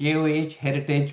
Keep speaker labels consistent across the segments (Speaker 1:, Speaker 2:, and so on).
Speaker 1: KOH Heritage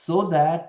Speaker 1: so that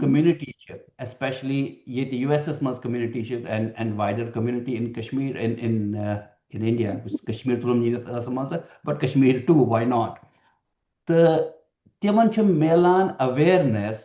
Speaker 1: community especially yet USS mas community and wider community in Kashmir in India Kashmir tulum nit asamasa but Kashmir too why not the timan ch melan awareness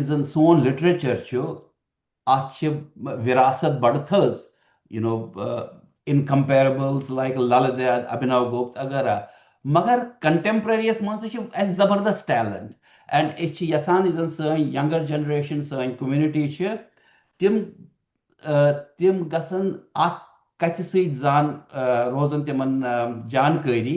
Speaker 1: is an son literature chu ach virasat badthas incomparables like Laladad Abhinav Gupta agara magar contemporaries man as zabardast talent and yasan is an younger generation san community tim tim gasan ak kati sait zan rozan timan jankari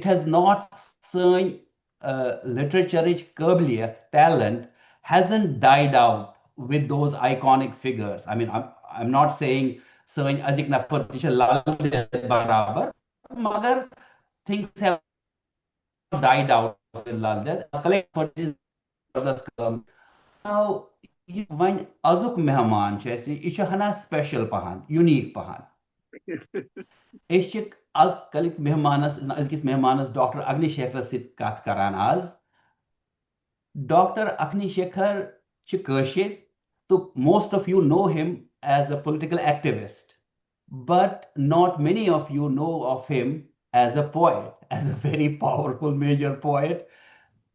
Speaker 1: it has not san literature kabiliyat talent hasn't died out with those iconic figures. I mean, I'm not saying so in Azik Nafar Lal Barabar, Magar things have died out with Lal now when Azuk Mehman Chesi, Ishahana special Pahan, unique Pahan. Ishik Az Kalik Mehmanas, Azkis Mehmanas, Dr. Agni Shekhar Sit Kat Karan Az. Dr. Agni Shekhar Chikashir, so most of you know him as a political activist, but not many of you know of him as a poet, as a very powerful major poet.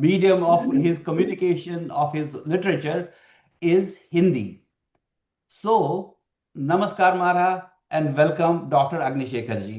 Speaker 1: medium of his communication of his literature is Hindi. So namaskar Mara and welcome Dr. Agni Shekhar ji.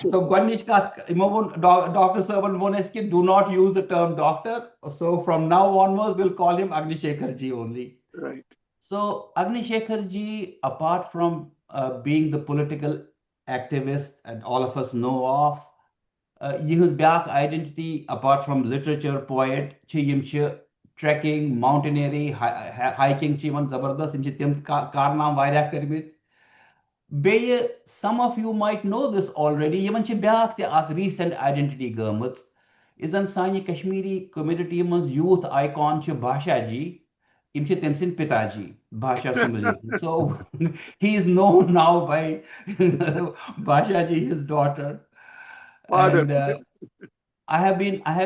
Speaker 1: so Gwanish Dr. Saban Mones ki do not use the term doctor, so from now onwards we'll call him Agni Shekhar ji only.
Speaker 2: Right.
Speaker 1: So Agni Shekhar ji, apart from being the political activist and all of us know of, his back identity apart from literature poet chi trekking mountaineering hiking chi man zabardast im chi tim karnam varya karmit. Some of you might know this already. Even a recent identity gurmuts is an Sani Kashmiri community man's youth icon Bhasha ji, Imchi Temsin Pitaji, Bhasha Sumali. So he is known now by Bhasha ji, his daughter. And I have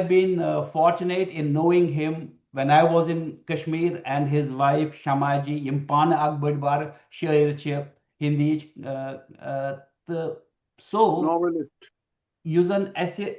Speaker 1: been fortunate in knowing him when I was in Kashmir, and his wife Shamaji, Impan Akbadbar Shair Hindi so
Speaker 2: novelist
Speaker 1: using essay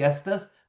Speaker 1: guestas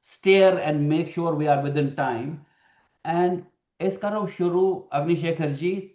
Speaker 1: stare and make sure we are within time. And es karo shuru Agni Shekhar ji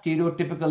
Speaker 1: stereotypical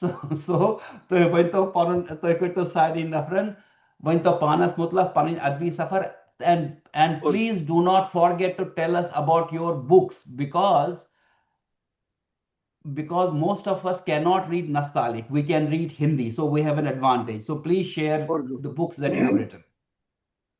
Speaker 1: So when to pan to to sari nafran when to panas mutla panin adbi safar and please do not forget to tell us about your books because most of us cannot read Nastaliq. We can read Hindi, so we have an advantage. So please share the books that you have written.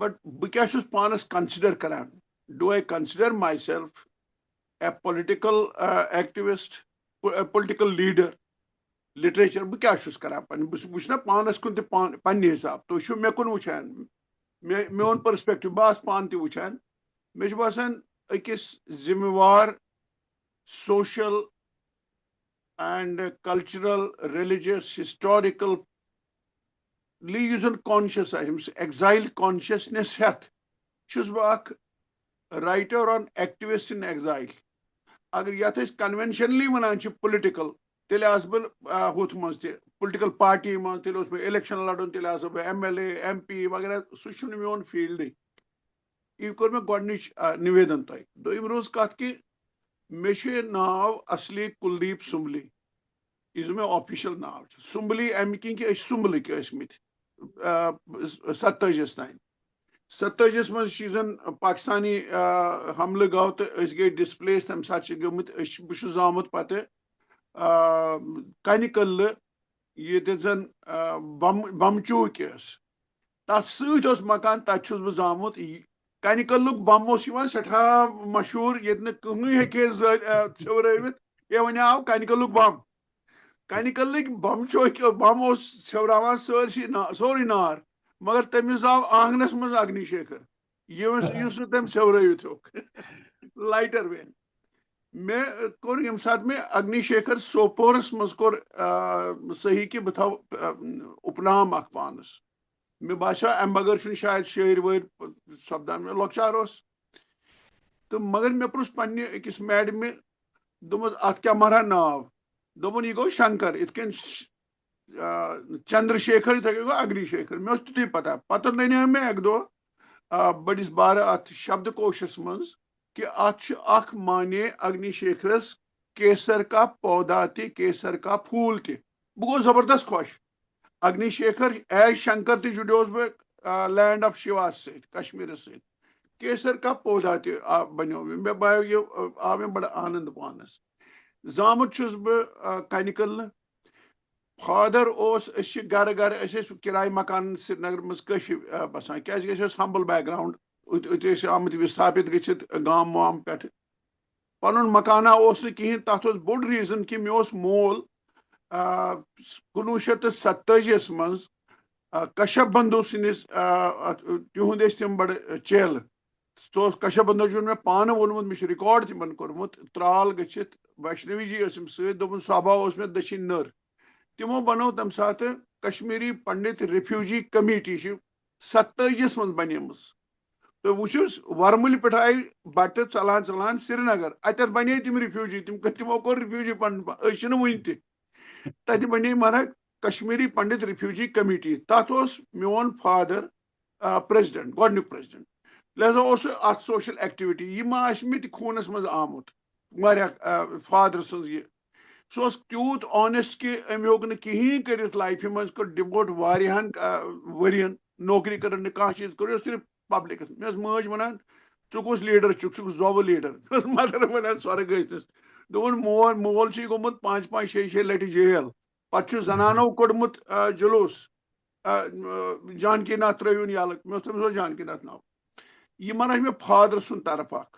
Speaker 2: but because panas consider karan, do I consider myself a political activist, a political leader? Literature بہٕ کیٛاہ چھُس کران پنٕنۍ بہٕ وٕچھنا پانس کُن تہِ پننہِ حساب تُہۍ چھِو مےٚ کُن وٕچھان میون پٔرسپیکٹِو بہٕ آسہٕ پانہٕ تہِ وٕچھان مےٚ چھُ باسان أکِس ذِمہٕ وار سوشل اینڈ کلچرل ریلِجس ہسٹورِکل یُس زن کانشیس آسہِ أمِس ایگزایل کانشیسنیس ہٮ۪تھ چھُس بہٕ اکھ رایٹر آن ایکٹِوِسٹ اِن ایگزایل اگر یتھ أسۍ کنوینشنلی ونان چھِ پُلٹِکل تیٚلہِ آسہٕ بہٕ ہُتھ منٛز تہِ پُلٹِکل پارٹی منٛز تیٚلہِ اوس مےٚ اِلیکشن لڑُن تیٚلہِ آسہٕ بہٕ MLA MP وغیرہ سُہ چھُنہٕ میون فیٖلڈٕے یہِ کوٚر مےٚ گۄڈنِچ نِویدن تۄہہِ دوٚیِم روٗز کتھ کہِ مےٚ چھُ ناو اصلی کُلدیپ سُمبلی یُس مےٚ آفِشل ناو چھُ سُمبلی امہِ کِنۍ کہِ أسۍ چھِ سُمبلٕکۍ ٲسمٕتۍ 47 تانۍ 47 منٛز چھِ زن پاکستانی حملہٕ گوٚو تہٕ أسۍ گٔے ڈسپلیس تمہِ ساتہٕ چھِ گٔمٕتۍ بہٕ چھُس زامُت پتہٕ کنہِ قلعہٕ ییٚتہِ زن بم چوٗکۍ ٲس تتھ سۭتۍ اوس مکان تتہِ چھُس بہٕ زامُت کنہِ قلعُک بم اوس یِوان سٮ۪ٹھاہ مشہوٗر ییٚتہِ نہٕ کٕہٕنۍ ہیٚکہِ ہے ژھیوٕرٲوِتھ ہے وۄنۍ آو کنہِ قلعُک بم کنہِ قلعٕکۍ بم چوکۍ بم اوس ژھیوراوان سورُے نار مگر تٔمِس آو آنگنس منٛز اگنی شیکھر یُس نہٕ تٔمۍ ژھیورٲوِتھ ہیوٚک لایٹر وین مےٚ کوٚر ییٚمہِ ساتہٕ مےٚ اگنی شیکھر سوپورس منٛز کوٚر صحیح کہِ بہٕ تھاو اُپنام اکھ پانس مےٚ باسیو امہِ بغٲر چھُنہٕ شاید شٲعر وٲعر سپدان مےٚ لۄکچار اوس تہٕ مگر مےٚ پرُژھ پننہِ أکِس میڈمہِ دوٚپمَس اتھ کیٛاہ مرہا ناو دوٚپُن یہِ گوٚو شنکر یِتھ کٔنۍ چندر شیکھر یِتھے کٔنۍ گوٚو اگنی شیکھر مےٚ اوس تِتُے پتہ پتہٕ ننیو مےٚ اکہِ دۄہ بٔڑِس بارٕ اتھ شبدٕ کوشس منٛز کہ اتھ چھُ اکھ معنی اگنی شیکھرس کیسر کا پودا تہِ کیسر کا پھوٗل تہِ بہٕ گوٚوس زبردست خۄش اگنی شیکھر ایز شنکر تہِ جُڑیوس بہٕ لینڈ آف شِواس سۭتۍ کشمیٖرس سۭتۍ کیسر کا پودا تہِ بنیو مےٚ باسیو یہِ آو مےٚ بڑٕ آنند پانس زامُت چھُس بہٕ کنہِ قلعہٕ فادر اوس أسۍ چھِ گرٕ گرٕ أسۍ ٲسۍ کِراے مکانن سرینگر منٛز کٲفی بسان کیازِ أسۍ ٲسۍ ہمبل بیک گراوُنڈ أتی ٲسۍ آمٕتۍ وِستھاپِت گٔژھِتھ گام وام پٮ۪ٹھٕ پنُن مکانا اوس نہٕ کِہینۍ تتھ اوس بوٚڑ ریٖزن کہِ مےٚ اوس مول 1987 منٛز کشپ بندو سٕنٛدِس تِہُنٛد ٲسۍ تِم بڑٕ چیلہٕ سُہ اوس کشپ بندو چھُن مےٚ پانہٕ ووٚنمُت مےٚ چھُ رِکاڈ تِمن کوٚرمُت ترال گٔژھِتھ ویشنوی جی ٲسِم سۭتۍ دوٚپُن صوبا اوس مےٚ دٔچھِنۍ نٔر تِمو بنٲو تمہِ ساتہٕ کشمیٖری پنڈت ریفیوجی کمیٹی چھِ 47 منٛز بنیمٕژ تُہۍ وٕچھِو ورمُلہِ پٮ۪ٹھ آیہِ بٹہٕ ژلان ژلان سرینگر اتٮ۪تھ بنے تِم رِفیوجی تِمو کوٚر رِفیوجی پنُن أسۍ چھِنہٕ وٕنہِ تہِ تتہِ بنے مہراج کشمیٖری پنڈت ریفیوجی کمیٹی تتھ اوس میون فادر پریزڈنٹ گۄڈنیُک پریزڈنٹ لہذا اوس اتھ سوشل ایکٹِوِٹی یہِ ما آسہِ مےٚ تہِ خوٗنس منٛز آمُت واریاہ فادر سٕنٛز یہِ سُہ اوس تیوٗت آنیسٹ کہِ أمۍ ہیوٚک نہٕ کِہینۍ کٔرِتھ لایفہِ منٛز کوٚر ڈِووٹ واریاہن ؤرین نوکری کٔرٕن نہٕ کانٛہہ چیٖز کوٚر صرف پبلِکس مےٚ ٲس مٲج وَنان ژٕ کُس لیٖڈر چھُکھ زوٚوٕ لیٖڈر مےٚ ٲس مدر وَنان سۄرٕ گٔژھنَس دوٚپُن مول چھُے گوٚمُت 5-5-6 لٹہِ جیل پتہٕ چھُ زنانو کوٚڑمُت جلوٗس جانکی ناتھ ترٲوِن یَلہٕ مےٚ اوس تٔمِس اوس جانکی ناتھ ناو یہِ ما آسہِ مےٚ فادر سُنٛد طرف اکھ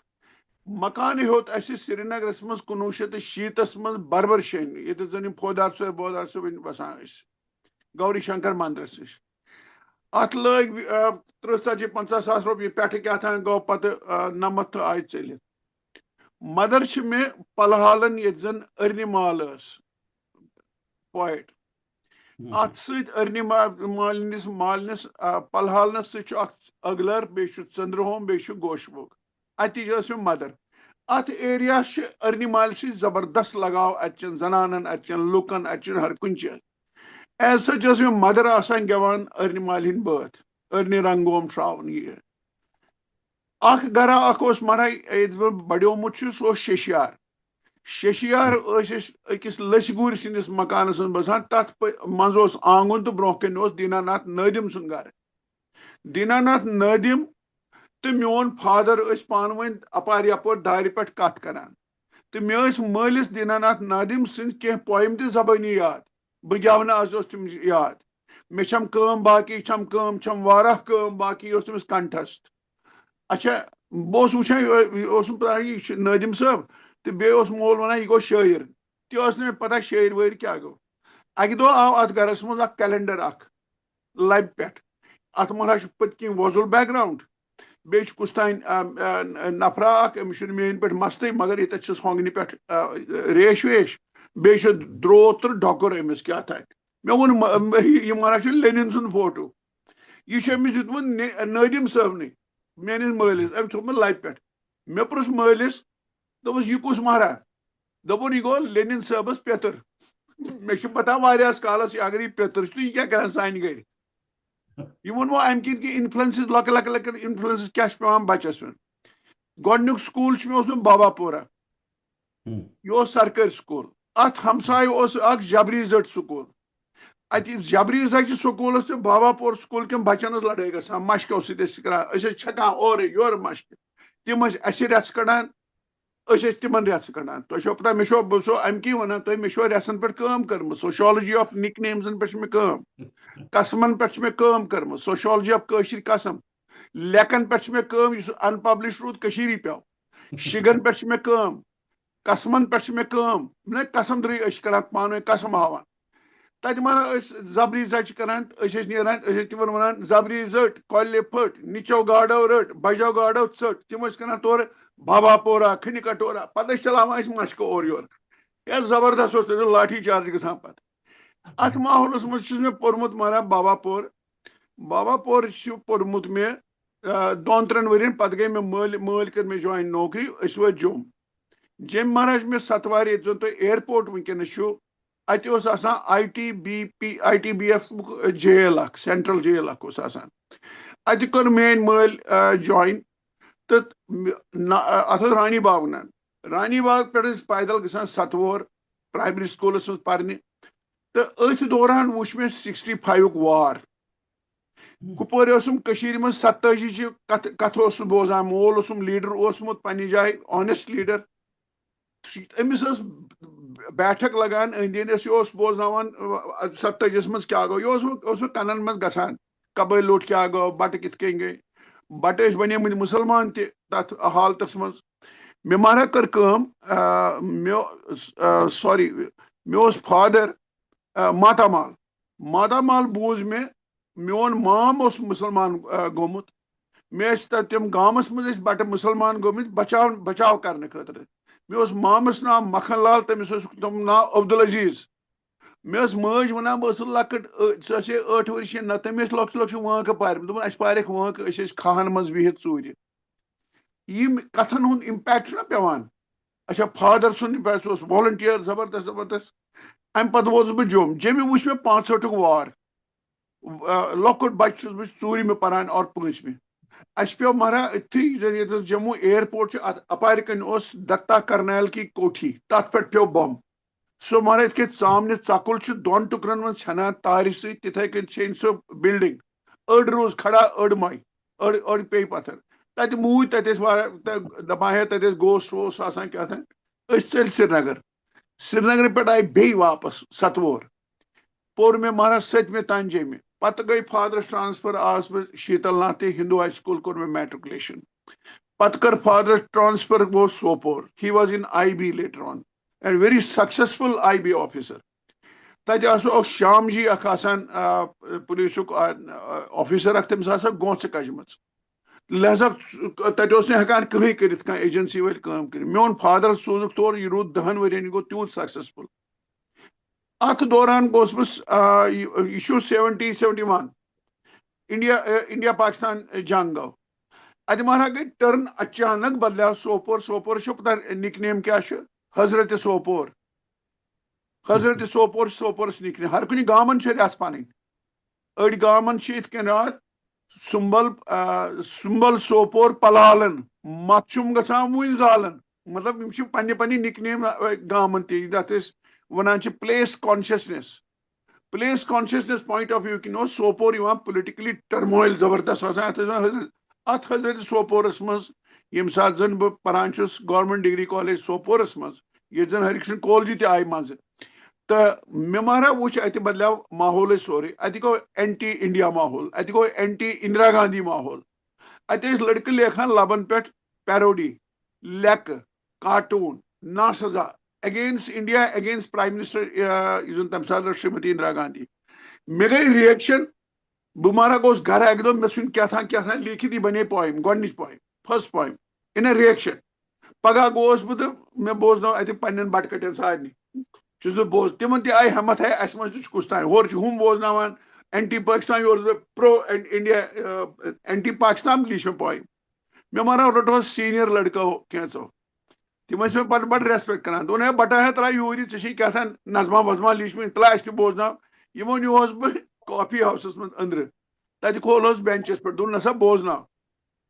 Speaker 2: مکانہٕ ہیوٚت اَسہِ سرینگرس منٛز 1960 منٛز بربر شٲہنہِ ییٚتٮ۪تھ زن یِم پھودار صٲبن بسان ٲسۍ گوری شنکر مندرس نِش اتھ لٲگۍ 30-50 ساس رۄپیہِ پٮ۪ٹھٕ کیٛاہ تام گوٚو پتہٕ نمتھ تہٕ آیہِ ژٔلِتھ مدر چھِ مےٚ پلہالن ییٚتہِ زن أرنہِ مال ٲس پویٹ اتھ سۭتۍ أرنہِ مالنِس پلہالنس سۭتۍ چھُ اکھ اگلر بیٚیہِ چھُ ژندرہوم بیٚیہِ چھُ گوشبوگ اتِچ ٲس مےٚ مدر اتھ ایریا چھِ أرنہِ مالہِ سۭتۍ زبردست لگاو اتچٮ۪ن زنانن اتچٮ۪ن لُکن اتچٮ۪ن ہر کُنہِ جایہِ ایز سچ ٲس مےٚ مدر آسان گٮ۪وان أرنہِ مالہِ ہٕنٛدۍ بٲتھ أرنہِ رنگوم شراوُن یہِ اکھ گرا اکھ اوس مہراج ییٚتہِ بہٕ بڑیومُت چھُس سُہ اوس شیشیار ٲسۍ أسۍ أکِس لٔسۍ گوٗرۍ سٕنٛدِس مکانس منٛز بسان تتھ منٛز اوس آنگُن تہٕ برونٛہہ کَنۍ اوس دینا ناتھ نٲدِم سُنٛد گرٕ دینا ناتھ نٲدِم تہٕ میون فادر ٲسۍ پانہٕ ؤنۍ اپارِ یپٲرۍ دارِ پٮ۪ٹھ کتھ کران تہٕ مےٚ ٲسۍ مٲلِس دینا ناتھ نٲدِم سٕنٛدۍ کینٛہہ پویم تہِ زبٲنی یاد بہٕ گٮ۪ونہٕ آز اوس تِم یاد مےٚ چھم کٲم باقی چھم کٲم چھم واریاہ کٲم باقی اوس تٔمِس کنٹھست اچھا بہٕ اوسُس وٕچھان یہِ اوسُم پرٛاران یہِ چھُ نٲدِم صٲب تہٕ بیٚیہِ اوس مول وَنان یہِ گوٚو شٲعر تہِ ٲس نہٕ مےٚ پتہ شٲعر وٲعر کیٛاہ گوٚو اکہ دۄہ آو اتھ گرس منٛز اکھ کیلنڈر اکھ لبہِ پٮ۪ٹھ اتھ منٛز چھُ پٔتۍ کِنۍ وۄزُل بیک گراوُنڈ بیٚیہِ چھُ کُس تانۍ نفرا اکھ أمِس چھُنہٕ میٲنۍ پٲٹھۍ مستٕے مگر ییٚتٮ۪تھ چھُس ہۄنگنہِ پٮ۪ٹھ ریش ویش بیٚیہِ چھُ درٛوت تہٕ ڈۄکُر أمِس کیٛاہ تانۍ مےٚ ووٚن یہِ ونان چھُ لینِن سُنٛد فوٹو یہِ چھُ أمِس دیُتمُت نٲدِم صٲبنٕے میٲنِس مٲلِس أمۍ تھوٚومُت لبہِ پٮ۪ٹھ مےٚ پرُژھ مٲلِس دوٚپُس یہِ کُس مہراہ دوٚپُن یہِ گوٚو لینِن صٲبس پیٚتٕر مےٚ چھُ پتہ واریاہس کالس اگر یہِ پیٚتٕر چھُ تہٕ یہِ کیٛاہ کران سانہِ گرِ یہ ووٚنمو امہِ کِنۍ کہِ انفلنسز لۄکٕٹۍ لۄکٕٹۍ لۄکٕٹۍ انفلنسز کیٛاہ چھُ پیٚوان بچس پٮ۪ٹھ گۄڈنیُک سکوٗل چھُ مےٚ اوسمُت بابا پورہ یہِ اوس سرکٲرۍ سکوٗل اتھ ہمسایہِ اوس اکھ جبری زٹ سکوٗل اتہِ جبری زچہِ سکوٗلس تہٕ بابا پور سکوٗل کٮ۪ن بچن ٲس لڑٲے گژھان مشکو سۭتۍ ٲسۍ کران أسۍ ٲسۍ چھکان اورٕ یورٕ مشکہِ تِم ٲسۍ اسہِ رٮ۪ژٕ کڑان أسۍ ٲسۍ تِمن رٮ۪ژٕ کڑان تۄہہِ چھو پتہ مےٚ چھو بہٕ چھُسو امہِ کِنۍ ونان تۄہہِ مےٚ چھو رٮ۪ژن پٮ۪ٹھ کٲم کٔرمٕژ سوشالجی آف نِک نیمزن پٮ۪ٹھ چھِ مےٚ کٲم قسمن پٮ۪ٹھ چھِ مےٚ کٲم کٔرمٕژ سوشالجی آف کٲشِر قسم لیکن پٮ۪ٹھ چھِ مےٚ کٲم یُس ان پبلش روٗد کٔشیٖرِ پیٚو شِگن پٮ۪ٹھ چھِ مےٚ کٲم قسمن پٮ۪ٹھ چھِ مےٚ کٲم نہ قسم درٕے أسۍ چھِ کران پانہٕ ؤنۍ قسم ہاوان تتہِ ونان ٲسۍ زبری زچہِ کران أسۍ ٲسۍ نیران أسۍ ٲسۍ تِمن ونان زبری زٔٹ کۄلہِ پھٔٹ نِچو گاڈو رٔٹ بجو گاڈو ژٔٹ تِم ٲسۍ کران تورٕ بابا پورہ کھنہِ کٹورا پتہٕ ٲسۍ چلاوان أسۍ مشکہٕ اورٕ یورٕ ہے زبردست اوس تتہِ لاٹھی چارج گژھان پتہٕ اتھ ماحولس منٛز چھُس مےٚ پوٚرمُت مگر بابا پور چھُ پوٚرمُت مےٚ 2-3 ؤرین پتہٕ گٔے مےٚ مٲلۍ کٔر مےٚ جوین نوکری أسۍ وٲتۍ جوٚم جیٚمۍ مہراج مےٚ ستوارِ ییٚتہِ زن تۄہہِ اِیرپورٹ وٕنکیٚنس چھُ اتہِ اوس آسان I T B F jail اکھ سینٹرل جیل اکھ اوس آسان اتہِ کٔر میٲنۍ مٲلۍ جوین تہٕ اتھ اوس رانی باغ ونان رانی باغ پٮ۪ٹھ ٲسۍ پیدل گژھان ستوور پرایمری سکوٗلس منٛز پرنہِ تہٕ أتھۍ دوران وٕچھ مےٚ 65 وار کپوٲرۍ اوسُم کٔشیٖرِ منٛز 87 کتھٕ اوسُس بوزان مول اوسُم لیٖڈر اوسمُت پننہِ جایہِ آنیسٹ لیٖڈر أمِس ٲس بیٹھک لگان أنٛدۍ أنٛدۍ یہِ اوس بوزناوان 87 منٛز کیٛاہ گوٚو یہِ اوس مےٚ کنن منٛز گژھان قبٲیلی لوٚٹ کیٛاہ گوٚو بٹہٕ کِتھ کٔنۍ گٔے بٹہٕ ٲسۍ بنیمٕتۍ مُسلمان تہِ تتھ حالتس منٛز مےٚ مہراہ کٔر کٲم مےٚ اوس فادر ماتامال بوٗز مےٚ میون مام اوس مُسلمان گوٚمُت مےٚ ٲسۍ تِم گامس منٛز ٲسۍ بٹہٕ مُسلمان گٔمٕتۍ بچاو کرنہٕ خٲطرٕ مےٚ اوس مامس ناو مکھن لال تٔمِس اوس تِم ناو عبدالعزیز مےٚ ٲس مٲج ونان بہٕ ٲسٕس لۄکٕٹ سۄ ٲسے 8 ؤرِش نہ تٔمۍ ٲسۍ لۄکچہِ وٲنٛکہٕ پارمہِ دوٚپُن اَسہِ پاریکھ وٲنٛکہٕ أسۍ ٲسۍ کھہن منٛز بِہِتھ ژوٗرِ یِم کتھن ہُنٛد امپیکٹ چھُنہ پیٚوان اچھا فادر سُنٛد سُہ اوس والنٹیر زبردست امہِ پتہٕ ووتُس بہٕ جیٚمہِ وٕچھ مےٚ 65 وار لۄکُٹ بچہِ چھُس بہٕ 4مہِ پران اور 5مہِ اَسہِ پیٚو مہراہ أتھی ییٚتہِ جموں اِیرپورٹ چھُ اتھ اپارِ کنۍ اوس دتا کرنیل کی کوٹھی تتھ پٮ۪ٹھ پیٚو بم سُہ مہراہ یِتھ کٔنۍ ژامنہِ ژکُل چھُ 2 ٹُکرن منٛز ژھٮ۪نان تارِ سۭتۍ تِتھے کٔنۍ ژھیٚنۍ سۄ بِلڈنگ أڑ روٗز کھڑا أڑ مۄے أڑ پیٚیہِ پتھر تتہِ موٗدۍ تتہِ ٲسۍ واریاہ دپان ہے تتہِ ٲسۍ گوسٹ ووسٹ آسان کیٛاہ تام أسۍ ژٔلۍ سرینگرٕ پٮ۪ٹھ آیہِ بیٚیہِ واپس ستوور پوٚر مےٚ مہراہ 7مہِ تانۍ جیٚمہِ پتہٕ گٔے فادرس ٹرانسفر آس بہٕ شیٖتل ناتھ ہندو ہاے سکوٗل کوٚر مےٚ میٹرکولیشن پتہٕ کٔر فادرس ٹرانسفر گوٚو Sopore he was in IB later on and very successful IB officer تتہِ اوس شام جی اکھ آسان پُلیٖسُک آفیسر اکھ تٔمِس آسان گونٛژٕ کجمٕژ لہذا تتہِ اوس نہٕ ہٮ۪کان کٕہٕنۍ کٔرِتھ کانٛہہ ایجنسی وٲلۍ کٲم کٔرِتھ میون فادر سوٗزُکھ تورٕ یہِ روٗد 10 ؤرین یہِ گوٚو تیوٗت سکسیسفل اتھ دوران گوٚوس بہٕ یہِ چھُ 70-71 انڈیا پاکستان جنگ گوٚو اتہِ مہراہ گٔے ٹٔرن اچانک بدلیو سوپور چھُ پتہ نِک نیم کیٛاہ چھُ حضرت سوپور سوپورس نِک نیم ہر کُنہِ گامن چھِ رٮ۪ژ پنٕنۍ أڑۍ گامن چھِ یِتھ کٔنۍ سُمبل سوپور پلالن مت چھُم گژھان وُنۍ زالن مطلب یِم چھِ پننہِ نِک نیم گامن تہِ یتھ أسۍ ونان چھِ place consciousness point of view کِنۍ اوس سوپور یِوان پُلٹِکلی ٹرمویل زبردست آسان اتھ حضرت سوپورس منٛز ییٚمہِ ساتہٕ زن بہٕ پران چھُس گورمینٹ ڈگری کالیج سوپورس منٛز ییٚتہِ زن ہرکرشن کولجی تہِ آیہِ منٛزٕ تہٕ مےٚ مہراہ وٕچھ اتہِ بدلیو ماحولٕے سورُے اتہِ گوٚو اینٹی انڈیا ماحول اتہِ گوٚو اینٹی اندرا گاندھی ماحول اتہِ ٲسۍ لڑکہٕ لیکھان لبن پٮ۪ٹھ parody لیکہٕ carton ناسزا against India, against Prime Minister تَمہِ ساتہٕ Srimati Indira Gandhi. مےٚ گٔے reaction. بہٕ مارا گوس گرٕ اَکہِ دۄہ مےٚ ژھُنۍ کیٛاہ لیٖکھِتھ یہِ بنے پویم گۄڈنِچ پویم فٔسٹ پویم اِن اے ریکشن. پگہہ گوس بہٕ تہٕ مےٚ بوزنٲو اَتہِ پننٮ۪ن بٹکٹٮ۪ن سارنٕے چھُس بہٕ بوز تِمن تہِ آیہِ ہمت ہے اَسہِ منٛز تہِ چھُ کُس تانۍ ہورٕ چھِ ہُم بوزناوان اینٹی پاکستان یورٕ بہٕ پرو انڈیا اینٹی پاکستان لیٖچھ مےٚ پویم. مےٚ مارا رٔٹہوس سیٖنیر لڑکو کینٛژو تِم ٲسۍ مےٚ پتہٕ بڑٕ ریسپیکٹ کران دوٚپُن ہے بٹا ہے ترٛاو یوٗرۍ ژےٚ چھِ کیٛاہ تھام نظما وظما لیٖچھمٕتۍ ترٛا اَسہِ تہِ بوزناو. یِمو نیوٗہس بہٕ کافی ہاوسس منٛز أنٛدرٕ تتہِ کھولہوس بینچس پٮ۪ٹھ دوٚپُن نسا بوزناو.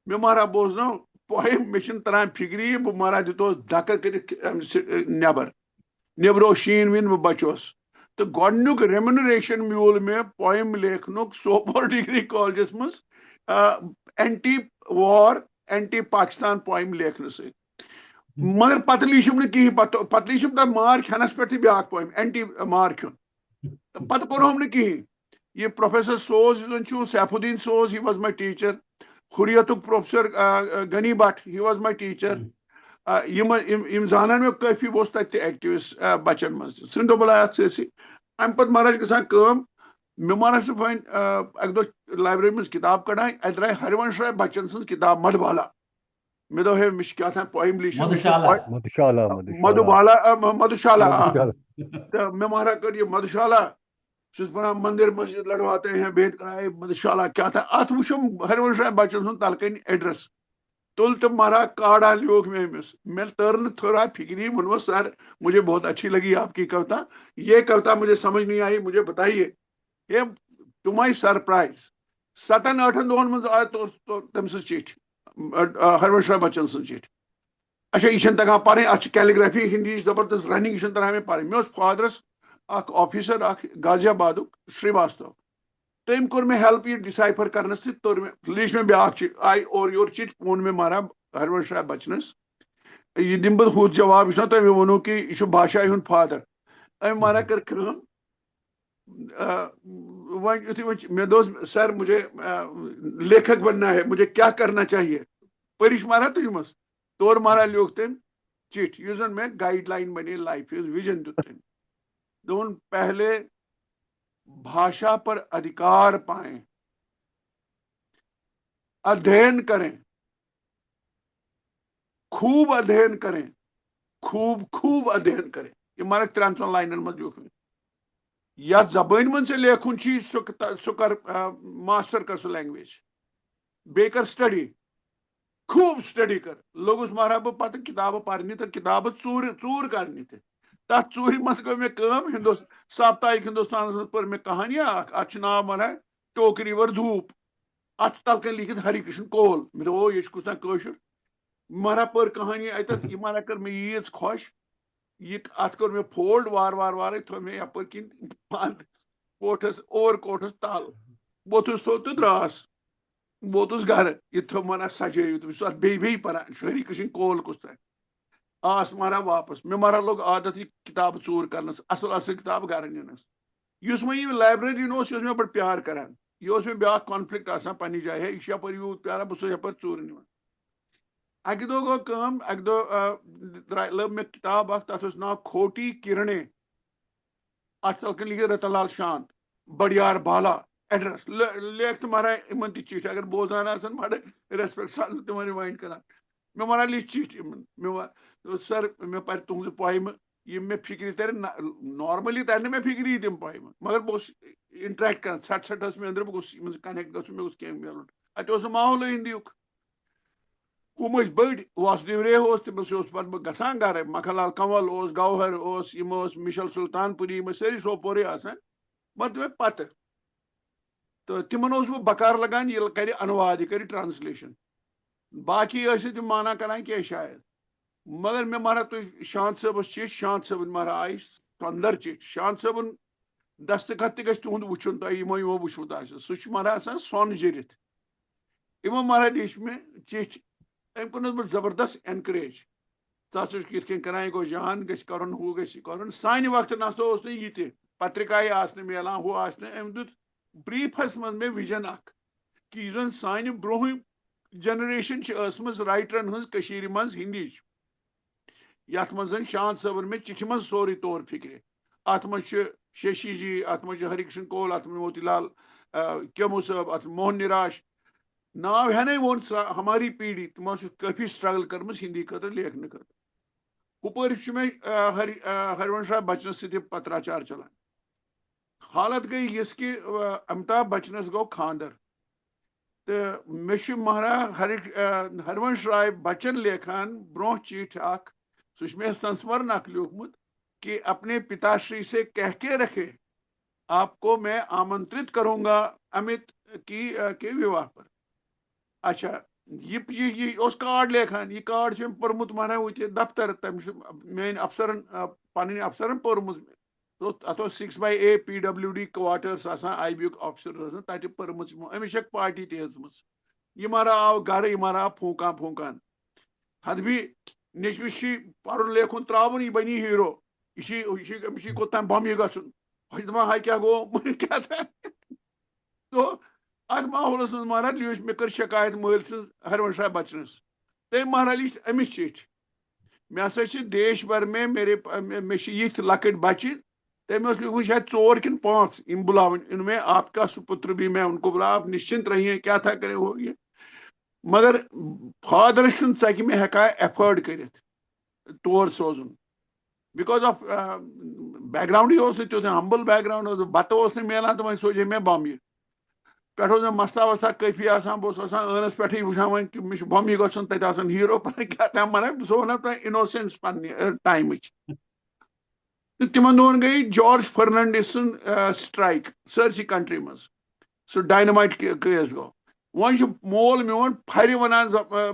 Speaker 2: مےٚ مارا بوزناو پویم مےٚ چھُنہٕ تران فِکری بہٕ مارا دِتوس دکہٕ کٔرِتھ نیبر اوس شیٖن ویٖن بہٕ بچوس. تہٕ گۄڈنیُک ریمونریشن میوٗل مےٚ پویم لیکھنُک سوپور ڈگری کالجس منٛز اینٹی وار اینٹی پاکستان پویم لیکھنہٕ سۭتۍ. مگر پتہٕ لیٖچھِم نہٕ کِہینۍ پتہٕ لیٖچھِم تتھ مار کھٮ۪نس پٮ۪ٹھ تہِ بیاکھ پویم اینٹی مار کھیوٚن. تہٕ پتہٕ کوٚرہم نہٕ کِہینۍ. یہ پروفیسر سوز یُس زن چھُ Saif Uddin Soz he was my teacher. ہُریتُک professor Ghani Bhat he was my teacher. یِم زانن مےٚ کٲفی بہٕ اوسُس تتہِ تہِ ایکٹِوِسٹ بچن منٛز تہِ ژھٕنۍ دوٚپ بلاے اتھ سٲرسٕے. امہِ پتہٕ مہراج گژھان کٲم مےٚ مہراج چھُ وۄنۍ اکہِ دۄہ لایبریری منٛز کِتاب کڑان اتہِ درٛاے ہرونش راے بچن سٕنٛز کِتاب مدبالا. مےٚ دوٚپ ہے مےٚ چھِ کیٛاہ تام پویم لیٖچھِتھ مدھوشالا تہٕ مےٚ مہراج کٔر یہِ مدھوشالا چھُس ونان مندر مسجد لڑواتے ہیں بید کرائے مدھوشالا کیٛاہ تام اتھ وٕچھُم ہرونش راے بچن سُنٛد تلہٕ کنۍ ایڈرس تُل تہٕ مہراج کاڑا لیوکھ مےٚ أمِس. مےٚ تٔر نہٕ تھوڑا فِکری ووٚنمس سر مجھے بہت اچھی لگی آپ کی کوتا یہ کوتا مجھے سمجھ نہیں آئی مجھے بتائیے. ہے ٹو ماے سرپرائز 7-8 دۄہن منٛز آے تٔمۍ سٕنٛز چِٹھۍ ہرونش راے بچن سٕنٛز چِٹھۍ. اچھا یہِ چھنہٕ تگان پرٕنۍ اتھ چھِ کیلیگرافی ہندیچ زبردست رننگ یہِ چھنہٕ تران مےٚ پرٕنۍ. مےٚ اوس فادرس اکھ آفیسر اکھ غازی آبادُک شریواستو تٔمۍ کوٚر مےٚ ہیلپ یہِ ڈِسایفر کرنس تہٕ توٚر مےٚ لیٖچھ مےٚ بیاکھ آیہِ اورٕ یورٕ چِٹھۍ ووٚن مےٚ مہراج ہرونش راے بچنس یہِ دِمہٕ بہٕ ہُتھ جواب یہِ چھُنہ تۄہہِ مےٚ ووٚنوُ کہِ یہِ چھُ بادشاہی ہُنٛد فادر. أمۍ مہراج کٔر کٲم وۄنۍ یُتھُے وۄنۍ مےٚ دوٚپ سر مجھے لیکھک بننا ہے مجھے کیٛاہ کرنا چاہیے پٔرِش مہراج تُجمس. تورٕ مہراج لیوکھ تٔمۍ چِٹھۍ یُس زن مےٚ گایڈ لاین بنے لایفہِ ہٕنٛز وِجن دیُت تٔمۍ. دوٚپُن پہلے بھاشا پر ادھیکار پائیں ادھین کریں خوب ادھین کریں خوب ادھین کریں. یہ مارک 3 لائنن منٛز لیوکھ مےٚ یتھ زبٲنۍ منٛز ژےٚ لیکھُن چھُی سُہ کر ماسٹر کر سُہ لینگویج بیٚیہِ کر سٹڈی خوب سٹڈی کر. لوٚگُس مہراج بہٕ پتہٕ کِتابہٕ پرنہِ تہٕ کِتابہٕ ژوٗر کرنہِ تہِ. تتھ ژوٗرِ منٛز گٔے مےٚ کٲم ساپتاہِک ہندوستانس منٛز پٔر مےٚ کہانی اکھ اتھ چھُ ناو مہراج ٹوکری ور دھوٗپ اتھ چھُ تلہٕ کنۍ لیٖکھِتھ ہری کرشن کول. مےٚ دوٚپ او یہِ چھُ کُس تام کٲشُر. مہراج پٔر کہانی اتٮ۪تھ یہِ مہراج کٔر مےٚ ییٖژ خۄش یہِ اتھ کوٚر مےٚ فولڈ وارٕ تھوٚو مےٚ یپٲرۍ کِنۍ بنٛد کوٹھس اوور کوٹھس تل بوٚتھُس تھوٚو تہٕ درٛاس بہٕ ووتُس گرٕ یہِ تھٲو مہراج سجٲوِتھ بہٕ چھُس اتھ بیٚیہِ پران ہری کرشن کول کُس تانۍ آس مہراج واپس. مےٚ مہراج لوٚگ عادت یہِ کِتابہٕ ژوٗر کرنس اصل کِتابہٕ گرٕ نِنس. یُس وۄنۍ یہِ لایبریریَن اوس یہِ اوس مےٚ بڑٕ پیار کران. یہِ اوس مےٚ بیاکھ کانفلِکٹ آسان پننہِ جایہِ ہے یہِ چھُ یپٲرۍ یوٗت پیاران بہٕ چھُسس یپٲرۍ ژوٗرِ نِوان. اکہِ دۄہ گوٚو کٲم اکہِ دۄہ لٔب مےٚ کِتاب اکھ تتھ اوس ناو کھوٹی کِرنے اتھ تل کنۍ لیٖکھِتھ رتن لال شانت بڑیار بالا ایڈرس لیکھ تہٕ مہراج یِمن تہِ چِٹھۍ اگر بوزان آسن بڑٕ ریسپیکٹ سان تِمن رِمایِنڈ کران. مےٚ مہراج لیٖچھ چِٹھۍ یِمن مےٚ سر مےٚ پرِ تُہنٛزٕ پویمہٕ یِم مےٚ فِکرِ ترِ نارملی ترِ نہٕ مےٚ فِکری تِم پویمہٕ مگر بہٕ اوسُس انٹریکٹ کران ژھٹھ ٲس مےٚ أنٛدرٕ بہٕ گوٚژھُس یِمن سۭتۍ کنیکٹ گژھُن مےٚ گوٚژھ کینٛہہ میلُن. اتہِ اوس نہٕ ماحولٕے ہِندیُک. ہُم ٲسۍ بٔڑۍ واسدیو رے اوس تِمن سۭتۍ اوسُس پتہٕ بہٕ گژھان گرٕ مکھن لال کنول اوس گوہر اوس یِم ٲس مِشل سلطان پوری یِم ٲسۍ سٲری سوپورٕے آسان مگر تِم پتہٕ تہٕ تِمن اوسُس بہٕ بکار لگان ییٚلہِ کرِ انواد یہِ کرِ ٹرانسلیشن. باقی ٲسۍ نہٕ تِم مانا کران کینٛہہ شاید مگر مےٚ مہراج تُہۍ شانت صٲبس چِٹھۍ شانت صٲبٕنۍ مہراج آیہِ سۄندر چِٹھۍ شانت صٲبُن دستخط تہِ گژھِ تُہُنٛد وٕچھُن تۄہہِ یِمو وٕچھمُت آسہِ سُہ چھُ مہراج آسان سۄن جٔرِتھ. یِمو مہراج لیٖچھ مےٚ چِٹھۍ أمۍ کوٚرنس بہٕ زبردست اینکریج ژٕ ہسا چھُکھ یِتھ کٔنۍ کران یہِ گوٚو جان گژھِ کرُن ہُہ گژھِ کرُن. سانہِ وقتہٕ نسا اوس نہٕ یہِ تہِ پترکایہِ آسہٕ نہٕ میلان ہُہ آسہِ نہٕ. أمۍ دیُت بریٖفس منٛز مےٚ وِجن اکھ کہِ یُس زن سانہِ برونٛہٕم جنریشن چھِ ٲسمٕژ رایٹرن ہٕنٛز کٔشیٖرِ منٛز ہِندِچ یتھ من شانت صبر میں چٹھ من سوری طور فکر ات من ششی جی ات من ہری کرشن کول ات من موتی لال کیمو صاحب ات موہن نراش ناو ہینے وون ہماری پیڑھی تمو کافی سٹرگل کرم ہندی خاطر لیکھنے خاطر ہپر میں ہرونش رائے بچنس سی پتراچار چلان حالت گئی اس کہ امیتابھ بچنس گو خاندر تو مے ہرونش رائے بچن لیکھان برو چیٹھ اخ سہ میں سنسمرن اخ لیوکھمت کہ اپنے پتاشری سے کہہ کے رکھے آپ کو میں آمنترت کروں گا امت کے وواہ پر اچھا یہ کارڈ لیکھان یہ کارڈ پورمت مانا وہ دفتر میان افسرن پن افسرن پورمت ات 6/A PWD کوارٹرس آسان آئی بی یُک آفسر تتہ پٔرمٕژ أمِس چھکھ پارٹی تہِ ہیژمٕژ یہِ مارا آو گرٕ یہِ مارا آو پھونکان حدبی نیچوِس چھی پرُن لیکھُن تراوُن یہِ بنی ہیٖرو أمِس چھی کوٚت تام بمبیہِ گژھُن بہٕ چھُس دپان ہاے کیٛاہ گوٚو کیٛاہ تام تو اتھ ماحولس منٛز مہراج لیوٗچھ مےٚ کٔر شکایت مٲلۍ سٕنٛز ہرونش رائے بچنس تٔمۍ مہراج لیٖچھ أمِس چِٹھۍ مےٚ ہسا چھِ دیش بھر میں مےٚ چھِ یِتھۍ لۄکٕٹۍ بچہِ تٔمۍ اوس لیوٗکھمُت شاید 4 کِنہٕ 5 یِم بُلاوٕنۍ انہوں آپ کا سپُتر بھی میں ان کو بلا آپ نشچنت رہیے کیا تھا کرے ہو یہ مگر فادر چھُنہٕ ژکہِ مےٚ ہٮ۪کان ایفٲرڈ کٔرِتھ تور سوزُن بیکاز آف بیک گراؤنڈٕے اوس نہٕ تیُتھ ہمبل بیک گراؤنڈ اوس بتہٕ اوس نہٕ میلان تہٕ وۄنۍ سوزے مےٚ بمبیہِ پٮ۪ٹھٕ اوس مےٚ مستا وستا کٲفی آسان بہٕ اوسُس آسان ٲنس پٮ۪ٹھٕے وٕچھان وۄنۍ کہِ مےٚ چھُ بمبیہِ گژھُن تتہِ آسان ہیٖرو پتہٕ کیٛاہ تام ونان بہٕ چھُسو ونان تۄہہِ اِنوسینس پننہِ ٹایمٕچ تو تمن دۄہن گئی جارج فرنانڈس سن سٹرائک سٲرسٕے کنٹری منٛز سُہ ڈاینامایٹ کیس گوٚو وۄنۍ چھُ مول میون پھرِ ونان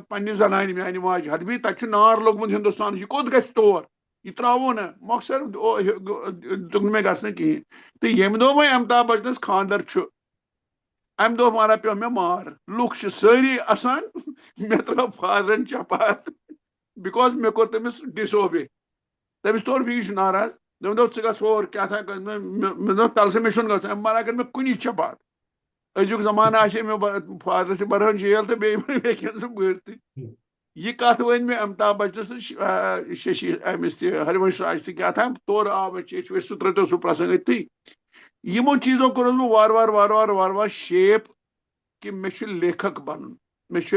Speaker 2: پننہِ زنانہِ میانہِ ماجہِ حدبی تتہِ چھُ نار لوگمُت ہندوستانس یہِ کوٚت گژھِ تور یہِ تراوو نہٕ مۄخصر دیُت نہٕ مےٚ گژھنہٕ کِہیٖنۍ تہٕ ییٚمہِ دۄہ وۄنۍ امیتابھ بچنس خاندر چھُ امہِ دۄہ مارا پیٚو مےٚ مار لُکھ چھِ سٲری اسان مےٚ ترٲو فادرن چپات بِکاز مےٚ کوٚر تٔمِس ڈس اوبے تٔمِس توٚر یہِ چھُ ناراض دوٚپ ژٕ گژھ ہور کیٛاہ تھا مےٚ دوٚپ تَلہٕ سا مےٚ چھُنہٕ گژھُن أمۍ مارا کٔر مےٚ کُنی چپات أزیُک زمانہٕ آسہِ مےٚ فادرس برہن جیل تہٕ بیٚیہِ ہیٚکن سُہ بٔرتھٕے یہ کتھ ؤنۍ مےٚ امیتابھ بچنس تہٕ ششی أمِس تہِ ہرونش راج تہِ کیٛاہ تھام تورٕ آو مےٚ چیچھ سُہ ترٛٲوتو سُہ پرسنگ أتھی یِمو چیٖزو کوٚرُس بہٕ وارٕ وارٕ شیپ کہ مےٚ چھُ لیکھک بنُن مےٚ چھُ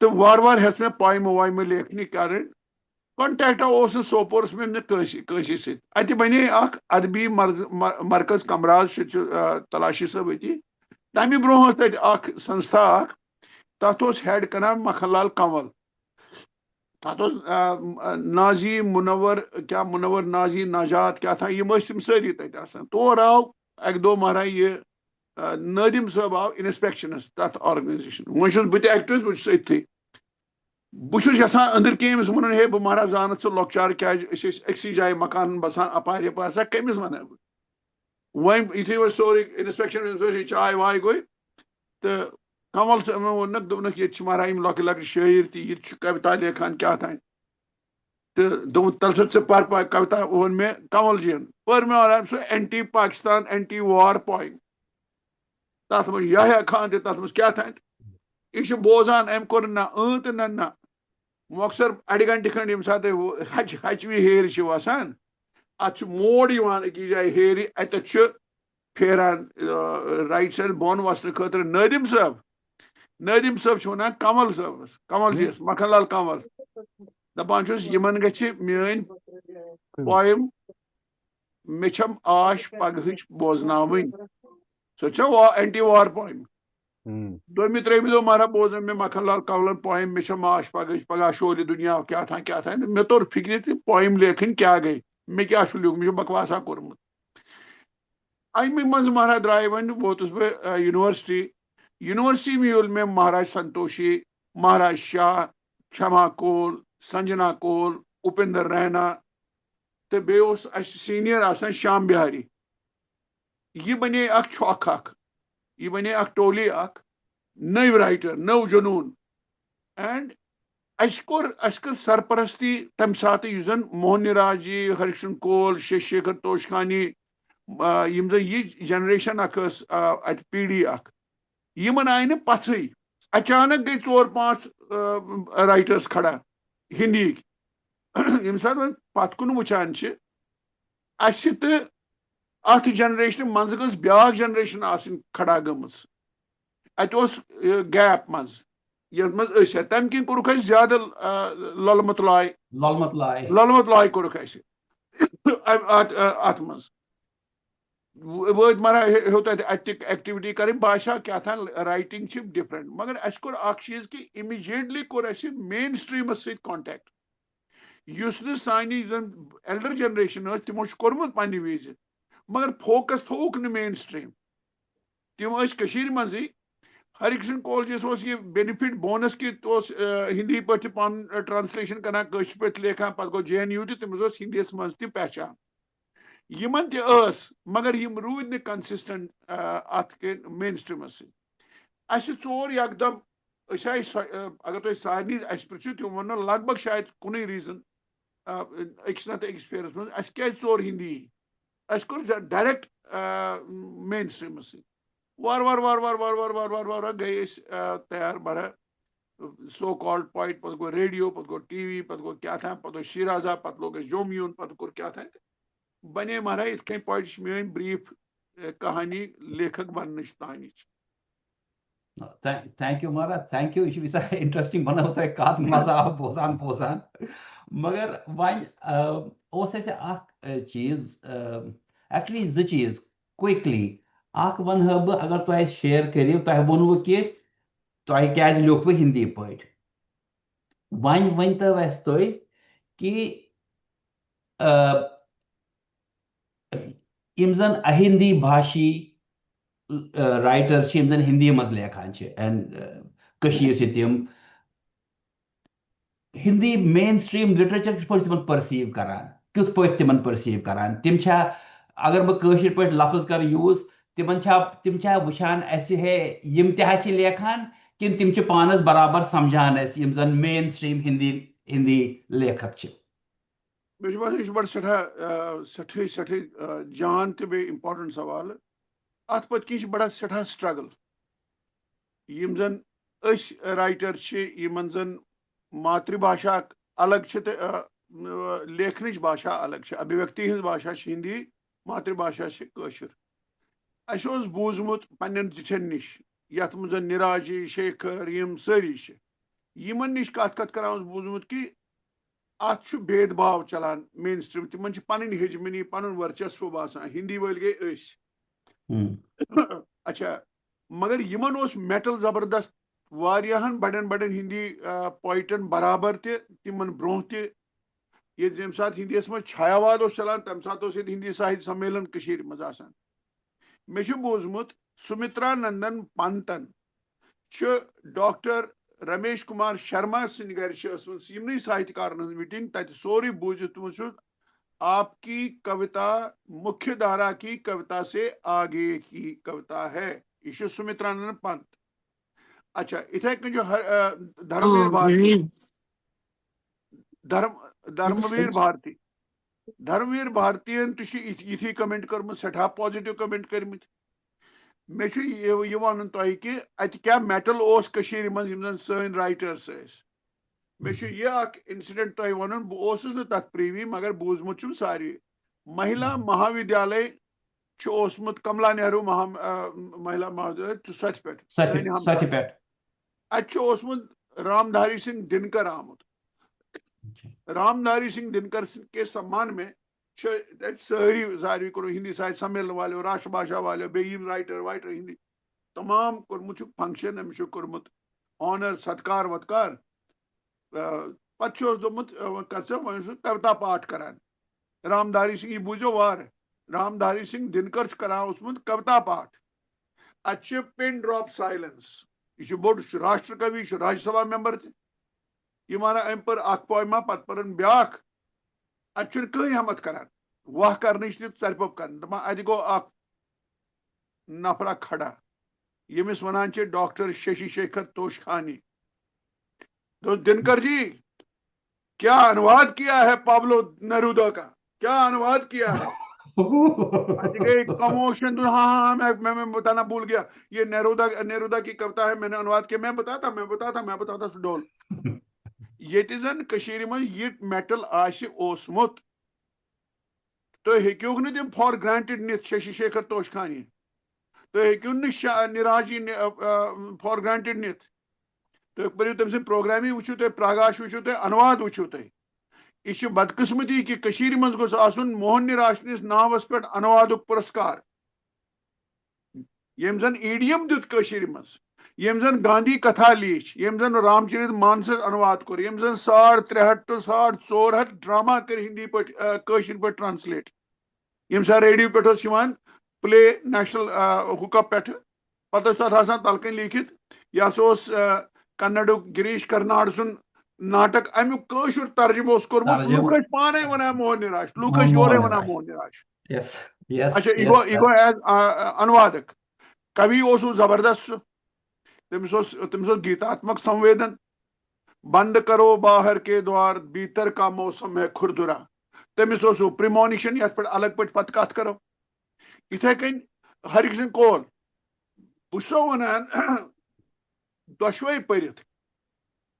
Speaker 2: تہٕ وارٕ ہیٚژ مےٚ پویمہٕ وویمہٕ لیکھنہِ کرٕنۍ کانٹیکٹا اوس نہٕ سوپورس منٛز نہٕ کٲنٛسہِ سۭتۍ اتہِ بنے اکھ ادبی مرکز کمراز چھُ تلاشی صٲب أتی تمہِ برونٛہہ ٲس تتہِ اکھ سنستھا اکھ تتھ اوس ہیڈ کران مکھن لال کنول تتھ اوس نازی منور کیٛاہ منور نازی نجات کیٛاہ تھا یِم ٲسۍ تِم سٲری تتہِ آسان تور آو اکہِ دۄہ مہراج یہِ نٲدِم صٲب آو انسپیکشنس تتھ آرگنایزیشن وۄنۍ چھُس بہٕ تہِ ایکٹیویٹ بہٕ چھُس أتھی بہٕ چھُس یژھان أنٛدٕرۍ کِنۍ أمِس وَنُن ہے بہٕ مہراج زانَتھ ژٕ لۄکچار کیٛازِ أسۍ ٲسۍ أکسٕے جایہِ مکانن بسان اپارِ یپارِ سا کٔمِس وَنہٕ بہٕ وۄنۍ یِتھُے وۄنۍ سورُے انسپیکشن چاے واے گوٚو تہٕ کنول صٲبن ووٚننکھ دوٚپنکھ ییٚتہِ چھِ مہراج یِم لۄکٕٹۍ لۄکٕٹۍ شٲعر تہِ یہِ تہِ چھُ کویتا لیکھان کیٛاہ تام تہٕ دوٚپُن تَلہٕ سا ژٕ پر کویتا ووٚن مےٚ کنول جِین پٔر مےٚ آرام سُہ اینٹی پاکستان اینٹی وار پویم تتھ منٛز یحیٰ خان تہِ تتھ منٛز کیٛاہ تام یہِ چھُ بوزان أمۍ کوٚر نہ تہٕ نہ مۄخصر اَڑِ گنٹہِ کھنڈ ییٚمہِ ساتہٕ ہچوِ ہیرِ چھِ وسان اتھ چھُ موڑ یِوان أکِس جایہِ ہیرِ اتٮ۪تھ چھُ پھیران رایٹ سایڈ بۄن وسنہٕ خٲطرٕ نٲدِم صٲب چھُ ونان کنول صٲبس کنول جِیس مکھن لال کنول دپان چھُس یِمن گژھِ میٲنۍ پویم مےٚ چھم آش پگہٕچ بوزناوٕنۍ سۄ چھےٚ اینٹی وار پویم دوٚیمہِ ترٛیٚیمہِ دۄہ مہراج بوزن مےٚ مکھن لال کنولن پویم مےٚ چھم آش پگہٕچ پگہہ شولہِ دُنیا کیٛاہ تھا مےٚ توٚر فِکرِ تہِ پویم لیکھٕنۍ کیٛاہ گٔے مےٚ کیٛاہ چھُ لیوٗکھمُت مےٚ چھُ بکواسا کوٚرمُت امہِ منٛز مہراج درٛاے وۄنۍ ووتُس بہٕ یونیورسٹی میوٗل مےٚ مہاراج سنتوشی مہاراج شاہ چھما کول سنجنا کول اُپیندر رینا تہٕ بیٚیہِ اوس اَسہِ سیٖنیر آسان شام بِہاری یہِ بنے اکھ چھۄکھ اکھ یہِ بنے اکھ ٹولی اکھ نٔوۍ رایٹر نٔو جنوٗن اینڈ اَسہِ کٔر سرپرستی تمہِ ساتہٕ یُس زن موہن نراج جی ہرکرشن کول ششی شیکھر توشکانی یِم زن یہِ جنریشن اکھ ٲس اتہِ پیٖڑھی اکھ یِمن آیہِ نہٕ پژھٕے اچانک گٔے 4-5 رایٹٲرٕس کھڑا ہندی یم سات پت کن وچان اس تو ات جنریشن مز گز بیاکھ جنریشن آسن کھڑا گمز ات گیپ مز یت مز تم کن کورک اس زیادہ لولمت لائے
Speaker 1: لولمت لائے
Speaker 2: لولمت لائے کورک اس ات مز وت مرا ہو تک ایکٹیویٹی کریں باسا کیا تھا رائٹنگ چھ ڈفرنٹ مگر اس کور اخ چیز کہ امیجیٹلی کور اس مین سٹریمس ست کانٹیکٹ یس نہ سانی زن ایلڈر جنریشن تمو کورمت پنہ وز مگر فوکس تھوک نہ مین سٹریم تم مزی ہر کشن کالجس یہ بینفٹ بونس کہ ہندی پہ پان ٹرانسلیشن کران کش پہ لکھان پتہ گو JNU تمس ہندیس مز تہ پہچان یمن تہ مگر یم رود نہ کنسسٹنٹ ات کے مین سٹریمس سی اس ژور یکدم اگر تھی سارے اس پرچو تم ون لگ بھگ شاید کن ریزن اکس نت اکس پھیرس من اس کیا ژور ہندی اس کور ڈائریکٹ مین سٹریمس سی وار وار وار وار وار وار وار وار وار گئی تیار برا سو کالڈ پوائٹ پتہ گو ریڈیو پتہ گو ٹی وی پتہ گو کیا تھا پتہ شیرازہ پتہ لوگ جوم یون پتہ کور کیا تھا بنے مہراج ات کن پوائٹ میری بریف کہانی لیکھک بننچ تانچ
Speaker 1: تھینک یو مہراج تھینک یو یہ انٹرسٹنگ بنو تہ کت مزہ آو بوزان بوزان مگر ون اخ چیز ایکچولی ز چیز کوئکلی اخ ون بہ اگر تہ شیئر کریو تہ ونو کہ تہ کیاز لیوکھو ہندی پٲٹھۍ ون ؤنتو اسہِ تُہۍ کہ یم زن اہندی بھاشی رائٹر یم زن ہندی مز لیکھان اینڈ کشیر سے تم ہندی مین سٹریم لٹریچر کت پہ تمن پرسیو کران کت پہ تمن پرسیو کران تم اگر بہ کشر پہ لفظ کر یوز تم وچان اس ہے یم تہ لیکھان کن تم پانس برابر سمجھان اس یم زن مین سٹریم ہندی لیکھک
Speaker 2: مجھے باسان یہ بڑا سٹھے جان تو بے امپارٹنٹ سوال ات پت کن بڑا سٹھا سٹرگل یم زن اس رائٹر یمن زن ماتری بھاشا الگ لیکھنچ بھاشا الگ ابھیویکتی ہز بھاشا ہندی ماتری بھاشا کشر اس بوزمت پنن زٹھن نش یت مز نراجی شیکھر یم ساری یمن نش کت کران بوزمت کہ ات بید بھاو چلان مین سٹریم تمن پن ہجمنی پن ورچسو باسان ہندی ول گئی اچھا مگر یمن میٹل زبردست واریاہن بڑن بڑن ہندی پوائٹن برابر تمن برو یم سات ہندیس مز چھایاواد چلان تمہ سات ہندی ساہتیہ سمیلن مز آسان مے بوزمت سمترا نندن پنتن ڈاکٹر رمیش کمار شرما سند گر یمن ساہتیہ کارن ہز میٹنگ تت سوری بوزت تمو آپ کی کوتا مکھیہ دھارا کی کوتا سے آگے کی کوتا ہے یہ سمترانند پنت اچھا اتھے کن جو دھرمویر بھارتی دھرمویر بھارتی دھرمویر بھارتین تھی کمنٹ کرمت سٹھا پازیٹو کمنٹ کرمت مے یہ ون تہ کہ ات کیا میٹل من زن سن رائٹرس مے یہ اخ انسیڈنٹ تہ ون بہس نا تک پریوی مگر بوزمت ساری مہیلا مہاودیالیہ اوسمت کملا نہرو مہیلا مہاودیالیہ سوت پہ
Speaker 1: سچ پہ
Speaker 2: ات اوسمت رام دھاری سنگھ دنکر آمت رام دھاری سنگھ دنکر کے سمان میں ساری ساروی کور ہندی ساہتیہ سمیلن والو راشٹر بھاشا والو بیم رائٹر وائٹر ہندی تمام کورمت فنکشن امس کورمت آنر ستکار وتکار پتہ دوپمت کوتا پاٹ کران رام دھاری سنگھ یہ بوزو وار رام دھاری سنگھ دنکر کران اوسمت کوتا پاٹ ات پن ڈراپ سائلنس یہ بوڑ راشٹر کبھی راجیہ سبھا ممبر یہ ونان ام پر اخ پویما پتہ پرن بیاکھ ات کہیں ہمت کران واہ کرنچ ٹرپپ کر ات گو اخ نفرا کھڑا یمس ونان ڈاکٹر ششی شیکھر توشخانی دنکر جی کیا انواد کیا ہے پابلو نیرودا کا کیا انواد کیا ہے گئی کموشن ہاں میں بتانا بھول گیا یہ نیرودا کی کوتا ہے میں نے انواد کیا میں بتاتا ڈول ییٚتہِ زن کٔشیٖرِ منٛز یہِ میٹل آسہِ اوسمُت تُہۍ ہیٚکِوکھ نہٕ تِم فار گرانٹِڈ نِتھ ششی شیکھر توشخانی تُہۍ ہیٚکِو نہٕ نِراجی فار گرانٹِڈ نِتھ تُہۍ پٔرِو تٔمۍ سٕنٛدۍ پروگرامِنگ وٕچھِو تُہۍ پرٛاگاش وٕچھِو تُہۍ انواد وٕچھِو تُہۍ یہ چھِ بدقسمتی کہ کٔشیٖرِ منٛز گوٚژھ آسُن موہن نراش نِس ناوس پٮ۪ٹھ انوادُک پُرسکار ییٚمۍ زن ایڈیم دیُت کٔشیٖرِ منٛز ییٚمۍ زن گاندھی کتھا لیٖچھ ییٚمۍ زن رام چرت مانسس انواد کوٚر ییٚمۍ زن 350 to 400 ڈراما کٔرۍ ہندی پٲٹھۍ کٲشِر پٲٹھۍ ٹرانسلیٹ ییٚمہِ ساتہٕ ریڈیو پٮ۪ٹھ اوس یِوان پلے نیشنل ہُکپ پٮ۪ٹھٕ پتہٕ اوس تتھ آسان تلکن لیٖکھِتھ یہِ ہسا اوس کنڈُک گریش کرناڈ سُنٛد ناٹک امیُک کٲشُر ترجمہٕ اوس کوٚرمُت لُکھ ٲسۍ پانے ونان موہن نراش لُکھ ٲسۍ یورے ونان موہن نراش اچھا یہِ گوٚو ایز انوادک کبھی اوسُس زبردست سُہ تٔمِس اوس گیتاتمک سنویدن بند کرو باہر کے دوار بیتر کا موسم ہے کھردرا تٔمِس اوس ہُہ پرمونیشن یتھ پٮ۪ٹھ الگ پٲٹھۍ پتہٕ کتھ کرو یِتھے کٔنۍ ہری کرشن کول بہٕ چھُسو ونان دۄشوے پٔرِتھ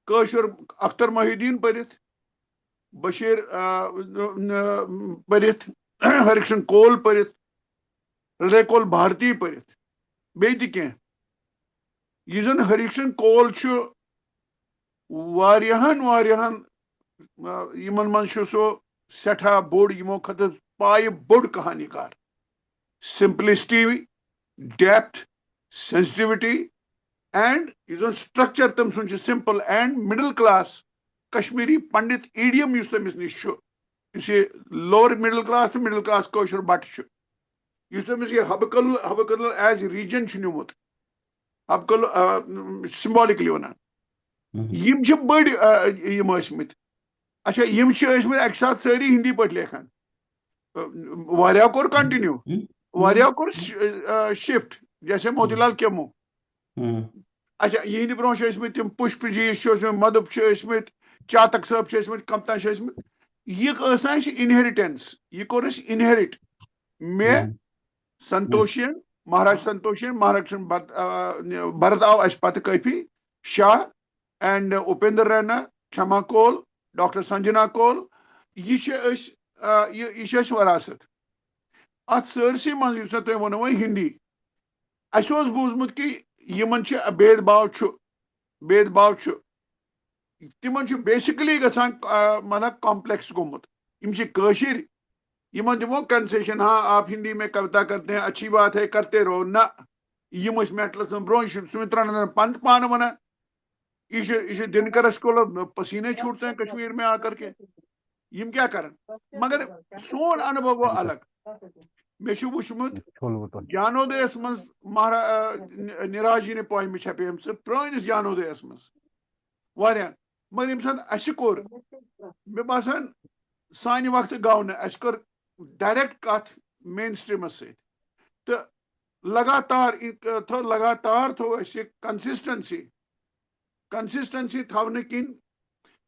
Speaker 2: کٲشُر اختر محی الدیٖن پٔرِتھ بشیٖر پٔرِتھ ہری کرشن کول پٔرِتھ ہردے کول بھارتی پٔرِتھ بیٚیہِ تہِ کینٛہہ یہِ زن ہری کرشن کول چھُ واریاہن یِمن منٛز چھُ سُہ سٮ۪ٹھاہ بوٚڑ یِمو کھۄتہٕ پایہِ بوٚڑ کہانی کار سمپلسٹی ڈیپتھ سینسٹیوٹی اینڈ یُس زن سٹرکچر تٔمۍ سُنٛد چھُ simple and middle class Kashmiri Pandit idiom یُس تٔمِس نِش چھُ یُس یہِ لوور مڈل کلاس تہٕ مڈل کلاس کٲشُر بٹہٕ چھُ یُس تٔمِس یہِ حبہٕ کدل ایز ریجن چھُ نِمُت حبہٕ کدل سمبالکلی ونان یِم چھِ بٔڑۍ یِم ٲسمٕتۍ اچھا یِم چھِ ٲسمٕتۍ اکہِ ساتہٕ سٲری ہندی پٲٹھۍ لیکھان واریاہ کوٚر کنٹِنیو واریاہ کوٚر شفٹ جیسے موتی لال کیمو اچھا یِہنٛدِ برونٛہہ چھِ ٲسمٕتۍ تِم پُشپ جی چھِ ٲسمٕتۍ مدُپ چھِ ٲسمٕتۍ چاتک صٲب چھِ ٲسمٕتۍ کپتان چھِ ٲسمٕتۍ یہِ ٲس نہٕ اَسہِ انہیرٹنس یہِ کوٚر اَسہِ انہیرٹ مےٚ سنتوشین مہاراج سنتوشین مہاراج بھرت آو اَسہِ پتہٕ کٲفی شاہ اینڈ اپیندر رینا کھما کول ڈاکٹر سنجنا کول یہِ چھِ أسۍ وراثت اتھ سٲرسٕے منٛز یُس نہٕ تۄہہِ ووٚنوٕ ہندی اَسہِ اوس بوٗزمُت کہِ یِمن چھِ بید باو چھُ تِمن چھُ بیسِکلی گژھان مطلب کمپلیکس گوٚمُت یِم چھِ کٲشِر یِمن دِمو کنسیشن ہاں آپ ہندی میں کویتا کرتے ہیں اچھی بات ہے کرتے رہو نہ یِم ٲسۍ میٹلس منٛز برونٛہہ یہِ چھُ سُمِتراننٛدن پنت پانہٕ ونان یہ چھُ دِنکرس کو پسینے چھوٹتے ہیں کشمیر میں آ کر کے یِم کیٛاہ کرن مگر سون انبو گوٚو الگ مےٚ چھُ وٕچھمُت جانودیس منٛز نراجی نہِ پویمہِ چھپیمژٕ پرٲنِس جانودیس منٛز واریاہ مگر ییٚمہِ ساتہٕ اَسہِ کوٚر مےٚ باسان سانہِ وقتہٕ گوٚو نہٕ اَسہِ کٔر ڈایریکٹ کتھ مین سٹریٖمس سۭتۍ تہٕ لگاتار تھوٚو اَسہِ کنسسٹنسی تھاونہٕ کِنۍ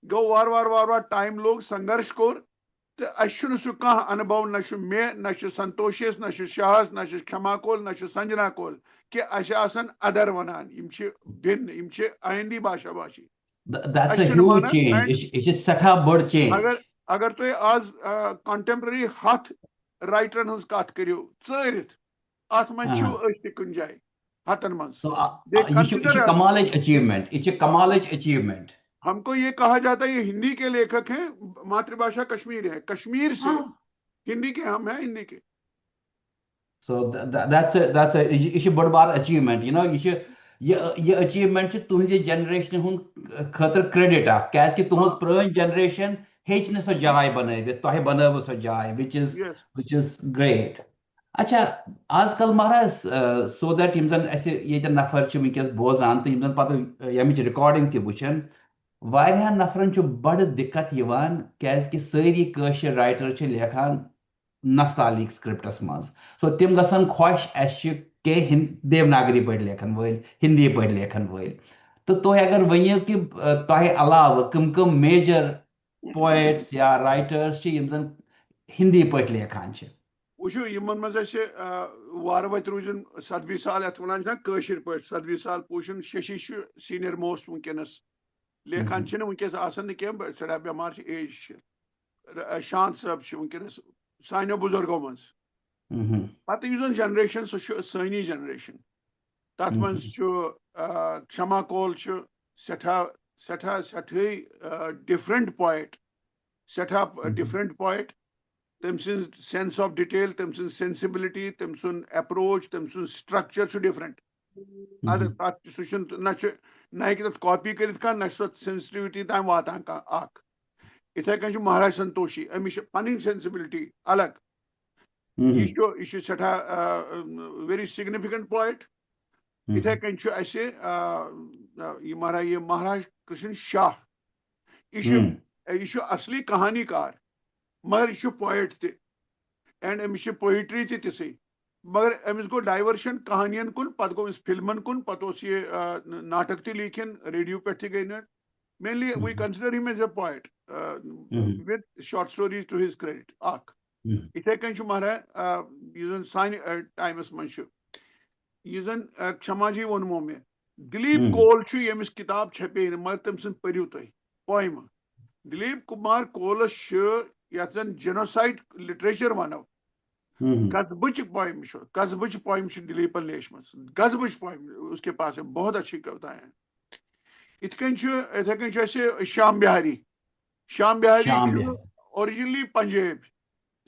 Speaker 2: گوٚو وارٕ ٹایم لوٚگ سنگرش کوٚر تہٕ اَسہِ چھُنہٕ سُہ کانٛہہ انبو نہ چھُ مےٚ نہ چھُ سنتوشس نہ چھُ شاہس نہ چھُ کھما کول نہ چھُ سنجنا کول کہِ اَسہِ آسن ادر ونان یِم چھِ بِن یِم چھِ آیندی باشا باشی اگر تُہۍ آز کنٹمپرری 100 رایٹرن ہٕنٛز کتھ کٔرِو ژٲرِتھ اتھ منٛز چھِو أسۍ تہِ کُنہِ جایہِ 100 منٛز ہم کو یہ کہا جاتا ہے یہ ہندی کے لیکھک ہیں ماتر بھاشا کشمیر ہے کشمیر سے ہندی کے ہم ہیں ہندی کے
Speaker 1: So that's a یہ چھِ بٔڑ بار achievement you know یہ achievement چھِ تُہنٛزِ جنریشنہِ ہُنٛد خٲطرٕ کریڈٹ اکھ کیازِ تُہنٛز پرٲنۍ جنریشن ہیٚچ نہٕ سۄ جاے بنٲوِتھ تۄہہِ بنٲوٕ سۄ جاے which is great اچھا آز کل مہراز so that یِم زن اَسہِ ییٚتٮ۪ن نفر چھِ وٕنکیٚس بوزان تہٕ یِم زن پتہٕ ییٚمِچ رِکاڈِنگ تہِ وٕچھن واریاہن نفرن چھُ بڑٕ دِقت یِوان کیازِ سٲری کٲشِر رایٹر چھِ لیکھان نستعلیق سکرپٹس منٛز سو تِم گژھن خۄش اَسہِ چھِ کینٛہہ دیوناگری پٲٹھۍ لیکھن وٲلۍ ہندی پٲٹھۍ لیکھن وٲلۍ تہٕ تُہۍ اگر ؤنِو کہِ تۄہہِ علاوٕ کٕم میجر پویٹس یا رایٹٲرٕس چھِ یِم زن ہندی پٲٹھۍ لیکھان چھِ
Speaker 2: وٕچھِو یِمن منٛز اَسہِ وارٕ وَتہِ روٗزِن صدوی سال یَتھ وَنان چھِ نا کٲشِر پٲٹھۍ صدوی سال پوٗشِن ششی چھُ سیٖنیر موسٹ وٕنکیٚنس لیکھان چھنہٕ وٕنکیٚس آسان نہٕ کینٛہہ سٮ۪ٹھاہ بٮ۪مار چھِ ایج چھِ شانت صٲب چھِ وٕنکیٚنَس سانیو بُزرگو منٛز پَتہٕ یُس زَن جنریشن سُہ چھُ سٲنی جنریشن تَتھ منٛز چھُ شما کول چھُ سٮ۪ٹھاے ڈِفرنٹ پویٹ سٮ۪ٹھاہ ڈِفرنٹ پویٹ تٔمۍ سٕنٛز سینس آف ڈِٹیل تٔمۍ سٕنٛز سینسبلٹی تٔمۍ سُنٛد اپروچ تٔمۍ سُنٛد سٹرکچر چھُ ڈِفرنٹ اَدٕ تَتھ سُہ چھُنہٕ نہ ہیٚکہِ تَتھ کاپی کٔرِتھ کانٛہہ نہ چھُ تَتھ سینسٹِوِٹی تام واتان کانٛہہ اکھ یِتھٕے کٔنۍ چھُ مہاراج سنتوشی أمِس چھِ پَنٕنۍ سینسبلٹی الگ یہِ چھُ سٮ۪ٹھاہ ویری سِگنِفِکَنٹ پویٹ یِتھٕے کٔنۍ چھُ اَسہِ یہِ مہاراج کرشن شاہ یہِ چھُ اصلی کہانی کار مگر یہِ چھُ پویٹ تہِ اینڈ أمِس چھِ پویٹری تہِ تِژھٕے مگر أمِس گوٚو ڈایورشن کہانین کُن پتہٕ گوٚو أمِس فِلمن کُن پتہٕ اوس یہِ ناٹک تہِ لیکھِن ریڈیو پٮ۪ٹھ تہِ گٔے not mainly we consider him as a poet with short stories to his credit اکھ یِتھٕے کٔنۍ چھُ مہاراج یُس زن سانہِ ٹایمس منٛز چھُ یُس زن کھما جی ووٚنمو مےٚ دلیٖپ کول چھُ ییٚمِس کِتاب چھپے نہٕ مگر تٔمۍ سٕنٛز پٔرِو تُہۍ پویمہٕ دلیٖپ کُمار کولس چھُ یتھ زن جینوسایڈ لٹریچر ونو قصبٕچ پویمہٕ چھُ قصبٕچ پویمہٕ چھِ دلیٖپن لیچھمٕژ قصبٕچ پویمہٕ اس کے پاس ہے بہت اچھی کوتایں یِتھ کٔنۍ چھُ اَسہِ شام بِہاری چھُ اورجنلی پنجٲبۍ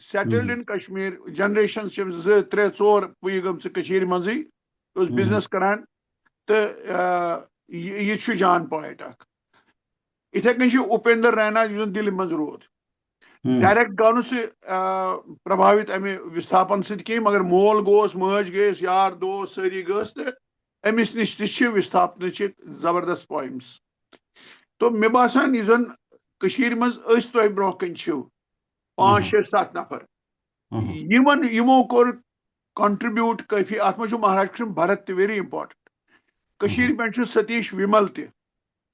Speaker 2: سیٹلڈ ان کشمیٖر جنریشن چھِ 2 3 4 پُیہِ گٔمژٕ کٔشیٖرِ منٛزٕے اوس بِزنس کران تہٕ یہِ چھُ جان پویٹ اکھ یِتھٕے کٔنۍ چھُ اُپیندر رینا یُس زن دِلہِ منٛز روٗد ڈایریکٹ گوٚو نہٕ سُہ پربھاوِت امہِ وِستھاپن سۭتۍ کینٛہہ مگر مول گوس مٲج گٔیس یار دوس سٲری گٔژھ تہٕ أمِس نِش تہِ چھِ وِستھاپنٕچہِ زبردست پویمٕز تو مےٚ باسان یُس زن کٔشیٖرِ منٛز أسۍ تۄہہِ برونٛہہ کَنۍ چھِو 5 6 7 نفر یِمو کوٚر کنٹربیوٗٹ کٲفی اتھ منٛز چھُ مہاراج کرشن بھرت تہِ ویری امپارٹنٹ کٔشیٖرِ پٮ۪ٹھ چھُ ستیش وِمل تہِ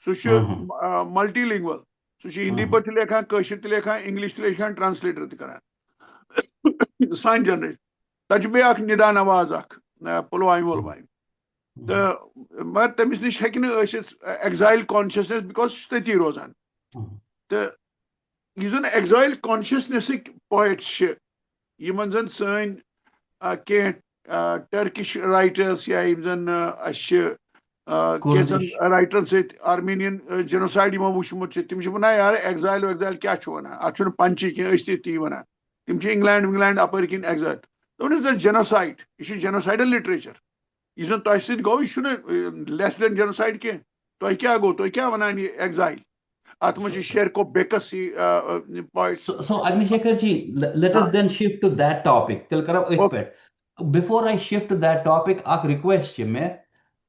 Speaker 2: سُہ چھُ ملٹی لنگول سُہ چھُ ہِندی پٲٹھۍ تہِ لیکھان کٲشِر تہِ لیکھان انگلش تہِ لیکھان ٹرانسلیٹر تہِ کران سانہِ جنریشن تتہِ چھُ بیٚیہِ اکھ نِدا نواز اکھ پُلوامہِ وُلوامہِ تہٕ مگر تٔمِس نِش ہیٚکہِ نہٕ ٲسِتھ ایگزایل کانشیسنیس بِکاز سُہ چھُ تٔتی روزان تہٕ یُس زن ایگزایل کانشیسنیسٕکۍ پویٹس چھِ یِمن زن سٲنۍ کینٛہہ ٹرکش رایٹٲرٕس یا یِم زن اَسہِ چھِ کینٛژن رایٹرن سۭتۍ آرمینین جینوسایڈ یِمو وٕچھمُت چھُ تِم چھِ ونان یارٕ ایگزایل ویگزایل کیاہ چھُ ونان اتھ چھُنہٕ پنچی کینٛہہ أسۍ تہِ تی ونان تِم چھِ انگلینڈ ونگلینڈ اپٲرۍ کِنۍ ایگزایل دوٚپُن یُس زن جینوسایڈ یہِ چھُ جینوسایڈل لٹریچر یُس زن تۄہہِ سۭتۍ گوٚو یہِ چھُنہٕ لیس دین جینوسایڈ کینٛہہ تۄہہِ کیاہ گوٚو تُہۍ کیاہ ونان یہِ ایگزایل اتھ منٛز چھِ Sherko Bekas poets
Speaker 1: So Agnishekhar ji, let us then shift to that topic. Til karo ith pet. Before I shift to that topic, ak request chhe mein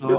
Speaker 1: so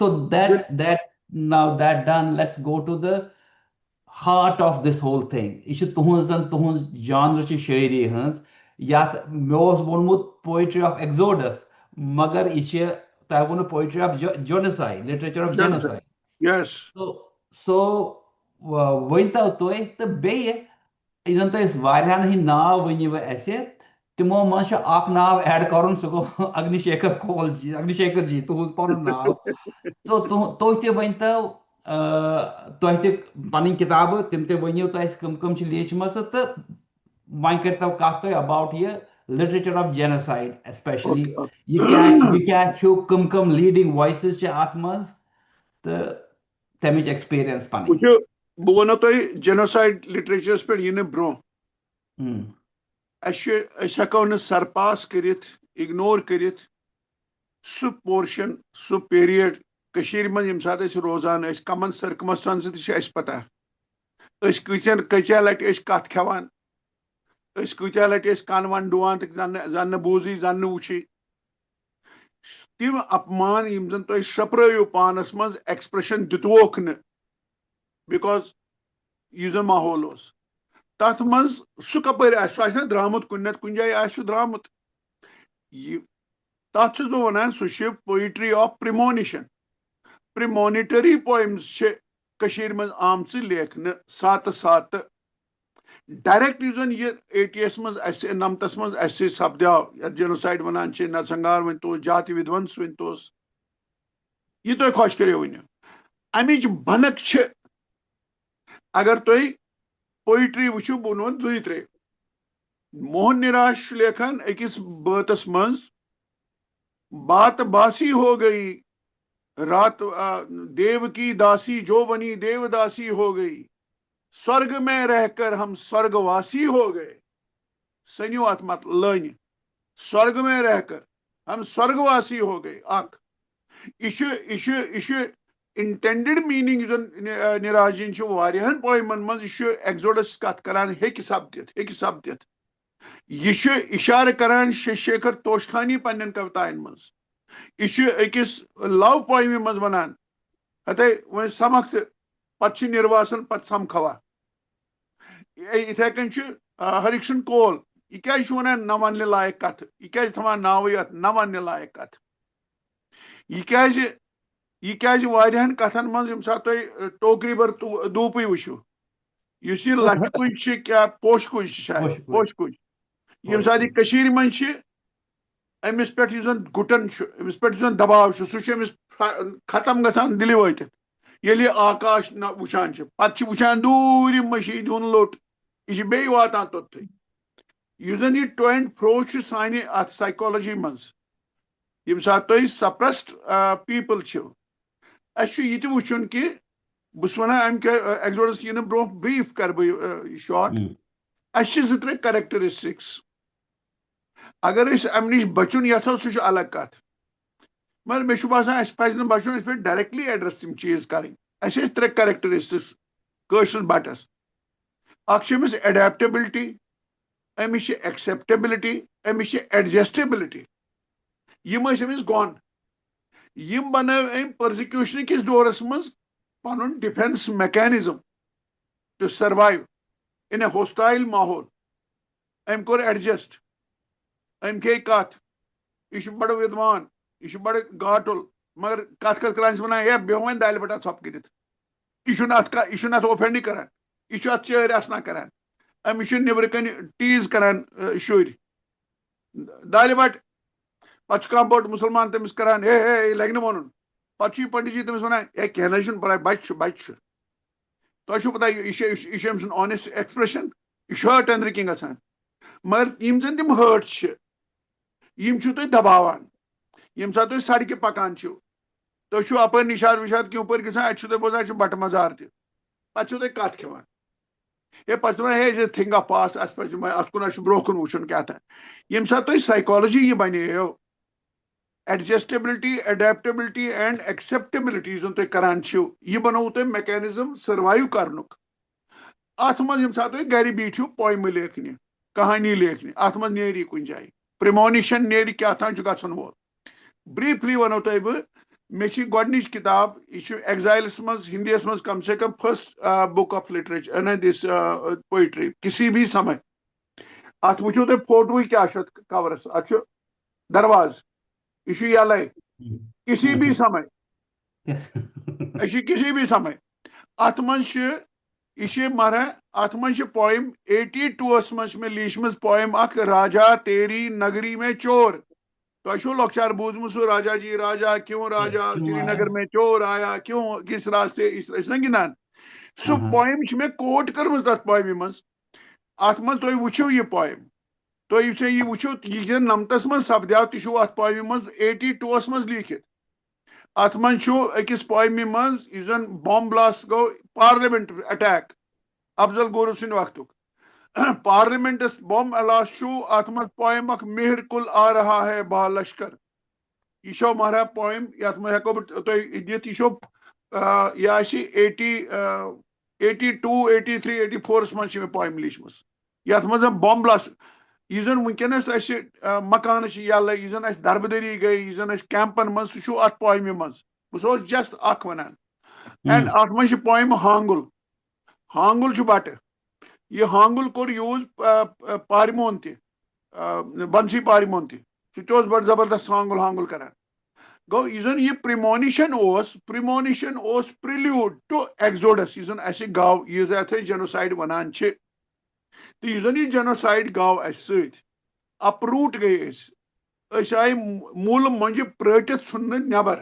Speaker 1: so that now that done let's go to the heart of this whole thing ish tuhunz genre ch shairi hans yat meos vonmut poetry of exodus magar ish ta won poetry of genocide literature of genocide
Speaker 2: yes
Speaker 1: so wainta toy te be izan to varyan hi naav vani va ase timo man ch ak naav add karun so Agnishekhar Kol ji Agnishekhar ji tuhunz panun naav so to te wainta تۄہہِ تہِ پنٕنۍ کِتابہٕ تِم تہِ ؤنِو تۄہہِ اَسہِ کٕم کٕم چھِ لیچھمژٕ تہٕ وۄنۍ کٔرۍتو کتھ تُہۍ اباوٹ یہِ لِٹریچر آف جینوسایڈ ایسپیشلی یہِ کیاہ چھُ کٕم لیڈنگ وایسز چھِ اتھ منٛز تہٕ تمِچ ایکسپیرینس پنٕنۍ
Speaker 2: بہٕ ونو تۄہہِ جینوسایڈ لٹریچرس پٮ۪ٹھ یِنہٕ برونٛہہ أسۍ ہٮ۪کو نہٕ سرپاس کٔرِتھ اگنور کٔرِتھ سُہ پورشن سُہ پیریڈ کٔشیٖرِ منٛز ییٚمہِ ساتہٕ أسۍ روزان ٲسۍ کمن سرکمسٹانسز تہِ چھِ اَسہِ پتہ أسۍ کۭژاہ لٹہِ ٲسۍ کتھ کھٮ۪وان أسۍ کۭتیاہ لٹہِ ٲسۍ کن ون ڈُوان تہٕ زن نہٕ بوٗزٕے زن نہٕ وٕچھٕے تِم اپمان یِم زن تۄہہِ شرٛپرٲیِو پانس منٛز ایکسپریشن دِتووکھ نہٕ بِکاز یُس زن ماحول اوس تتھ منٛز سُہ کپٲرۍ آسہِ سُہ آسہِ نا درامُت کُنہِ نتہٕ کُنہِ جایہِ آسہِ سُہ درامُت تتھ چھُس بہٕ ونان سُہ چھُ پویٹری آف پرمونِشن پریمونیٹری پوئمز چھِ کشیر من آمژ لیکھنہٕ ساتہٕ ساتہٕ ڈائریکٹ یُس زن یہ 80 مز اسہِ 90 مز اسہِ سپدیو یتھ جینوسائڈ ونان چھِ نرسنگار ؤنۍتوس جاتی ودونس ؤنۍتوس یہ تُہۍ خۄش کٔرِو ؤنِو امِچ بنک چھِ اگر تُہۍ پوئٹری وٕچھِو بہٕ ونو 2-3 موہن نراش چھُ لیکھان أکِس بٲتس منٛز بات باسی ہو گئی رات دیو کی داسی جو بنی دیو داسی ہو گئی سورگ میں رہ کر ہم سورگ واسی ہو گئے سنیو ات مت لٲنہِ سورگ میں رہ کر ہم سورگ واسی ہو گئے اکھ یہ انٹینڈڈ میٖنِنٛگ یُس زن نِراجِن چھُ واریاہن پویمن منٛز یہِ چھُ ایگزوڈس کتھ کران ہیٚکہِ سپدِتھ یہ چھُ اشارٕ کران شیکھر توشخانی پننٮ۪ن کوتاین منٛز یہ چھُ أکِس لو پویمہِ منٛز ونان ہتے وۄنۍ سمکھ تہٕ پتہٕ چھِ نِرواسن پتہٕ سمکھوا یِتھے کٔنۍ چھُ ہرکشن کول یہ کیازِ چھُ ونان نہ وننہِ لایق کتھ یہ کیازِ تھاوان ناوٕے اتھ نہ وننہِ لایق کتھ یہ کیازِ واریاہن کتھن منٛز ییٚمہِ ساتہٕ تُہۍ ٹوکری بر دوٗپٕے وٕچھِو یُس یہِ لچھِ کُج چھِ کیٛاہ پوشہِ کُج چھِ شاید پوشہِ کُج ییٚمہِ ساتہٕ یہِ کٔشیٖرِ منٛز چھِ أمِس پٮ۪ٹھ یُس زن گُٹن چھُ أمِس پٮ۪ٹھ یُس زن دباو چھُ سُہ چھُ أمِس ختم گژھان دِلہِ وٲتِتھ ییٚلہِ یہِ آکاش وٕچھان چھِ پتہٕ چھِ وٕچھان دوٗرِ مٔشیٖد ہُنٛد لوٚٹ یہِ چھِ بیٚیہِ واتان توٚتتھٕے یُس زن یہِ ٹو اینڈ فرو چھُ سانہِ اتھ سایکولجی منٛز ییٚمہِ ساتہٕ تُہۍ سپرسڈ پیٖپل چھِو اسہِ چھُ یہِ تہِ وٕچھُن کہِ بہٕ چھُس ونان امہِ ایگزوڈس یِنہٕ برونٛہہ بریٖف کرٕ بہٕ شاٹ اسہِ چھِ 2-3 کریکٹرسٹکس اگر أسۍ امہِ نِش بچُن یژھو سُہ چھُ الگ کتھ مگر مےٚ چھُ باسان اسہِ پزِ نہٕ بچُن أسۍ پزِ ڈایریکٹلی ایڈرس تِم چیٖز کرٕنۍ اسہِ ٲسۍ 3 کریکٹرسٹکس کٲشرِس بٹس اکھ چھِ أمِس ایڈیپٹیبلٹی أمِس چھِ ایکسیپٹیبلٹی أمِس چھِ ایڈجسٹیبلٹی یِم ٲسۍ أمِس گۄن یِم بنٲو أمۍ پٔرزِکیوشن کِس دورس منٛز پنُن ڈِفینس میکینزم ٹو سروایو ان اے ہوسٹایل ماحول أمۍ کوٚر ایڈجسٹ أمۍ کھے کتھ یہِ چھُ بڑٕ وِدوان یہِ چھُ بڑٕ گاٹُل مگر کتھ کران چھِ ونان ہے بیٚہو وۄنۍ دالہِ بٹا ژھۄپہٕ کٔرِتھ یہِ چھُنہٕ اتھ اوفینڈٕے کران یہِ چھُ اتھ چٲرۍ اسنا کران أمِس چھُ نیبرٕ کنہِ ٹیٖز کران شُرۍ دالہِ بٹ پتہٕ چھُ کانٛہہ بوٚڑ مُسلمان تٔمِس کران ہے یہِ لگہِ نہٕ وَنُن پتہٕ چھُ یہِ پنڈت جی تٔمِس ونان ہے کینٛہہ نہ چھُنہٕ پرواے بچہِ چھُ تۄہہِ چھُو پتہ یہِ چھُ أمۍ سُنٛد آنیسٹ ایکسپریشن یہِ چھُ ہٲٹ أنٛدرٕ کِنۍ گژھان مگر یِم زن تِم ہٲٹس چھِ یِم چھِو تُہۍ دباوان ییٚمہِ ساتہٕ تُہۍ سڑکہِ پکان چھِو تُہۍ چھِو اپٲرۍ نِشاد وِشاد کیٚنٛہہ گژھان اَتہِ چھُو تُہۍ بوزان اَتہِ چھُ بٹہٕ مزار تہِ پتہٕ چھِو تُہۍ کتھ کھٮ۪وان ہے پتہٕ چھِ ونان ہے تھنگ آف پاس اَسہِ پزِ اتھ کُن اَسہِ چھُ برونٛہہ کُن وٕچھُن کیٛاہ تھا ییٚمہِ ساتہٕ تُہۍ سایکالجی یہِ بنییو ایڈجسٹیبلٹی اڈیپٹیبلٹی اینڈ ایکسیپٹیبلٹی یُس زن تُہۍ کران چھِو یہِ بنووُ تۄہہِ میکینزم سٔروایو کرنُک اتھ منٛز ییٚمہِ ساتہٕ تُہۍ گرِ بیٖٹھِو پویمہٕ لیکھنہِ کہانی لیکھنہِ اتھ منٛز نیرِ کُنہِ جایہِ پریمونیشن نیرِ کیٛاہ تام چھُ گژھن وول بریٖفلی ونو تۄہہِ بہٕ مےٚ چھِ گۄڈنِچ کِتاب یہِ چھُ ایگزایلس منٛز ہندیَس منٛز کم سے کم first book of literature this poetry کسی بھی سمے اتھ وٕچھِو تُہۍ فوٹوٗ کیٛاہ چھُ اتھ کورس اتھ چھُ درواز یہ چھُ یلے کسی بھی سمے یہ چھُ کسی بھی سمے اتھ منٛز چھِ یہ چھِ مرا اتھ منٛز چھِ پویم 82 منٛز چھِ مےٚ لیٖچھمٕژ پویم اکھ راجا تیری نگری میں چور تۄہہِ چھُو لۄکچار بوٗزمُت سُہ راجا جی راجا کیوں راجا سری نگر میں چور آیا کیوں کس راستے ٲسۍ نا گِنٛدان سُہ پویم چھِ مےٚ کوٹ کٔرمٕژ تتھ پویمہِ منٛز اتھ منٛز تُہۍ وٕچھِو یہِ پویم تُہۍ یہِ وٕچھِو یہِ زن 90 منٛز سپدیو تہِ چھُو اتھ پویمہِ منٛز 82 منٛز لیٖکھِتھ اتھ منٛز چھُ أکِس پویمہِ منٛز یُس زن بام بلاسٹ گوٚو پارلِمنٹ اٹیک افضل گورو سٕنٛدِ وقتُک پارلِمنٹس بم بلاسٹ چھُ اتھ منٛز پویم اکھ مہر کُل آ رہا ہے با لشکر یہِ چھو مہرا پویم یتھ منٛز ہیٚکو بہٕ تۄہہِ دِتھ یہِ چھو یہِ آسہِ 82 83 84 منٛز چھِ مےٚ پویم لیٖچھمٕژ یتھ منٛز زن بم بلاسٹ یُس زن وٕنکیٚنس اسہِ مکانہٕ چھِ یلہٕ یُس زن اسہِ دربدٔری گٔے یُس زن اسہِ کیمپن منٛز سُہ چھُ اتھ پویمہِ منٛز بہٕ سوز جسٹ اکھ ونان اینڈ اتھ منٛز چھِ پویمہٕ ہانگُل چھُ بٹہٕ یہِ ہانگُل کوٚر یوٗز پارِمون تہِ بنسی پارِمون تہِ سُہ تہِ اوس بڑٕ زبردست ہانگُل کران گو یہ پریمونیشن اوس پریلیوڈ ٹو ایگزوڈس یہ گاو یہ اتھ جنوسائڈ ونان تو یہ جنوسائڈ گاو اس اپروٹ گئی آئی مول منجہ پرٹت ژھن نبر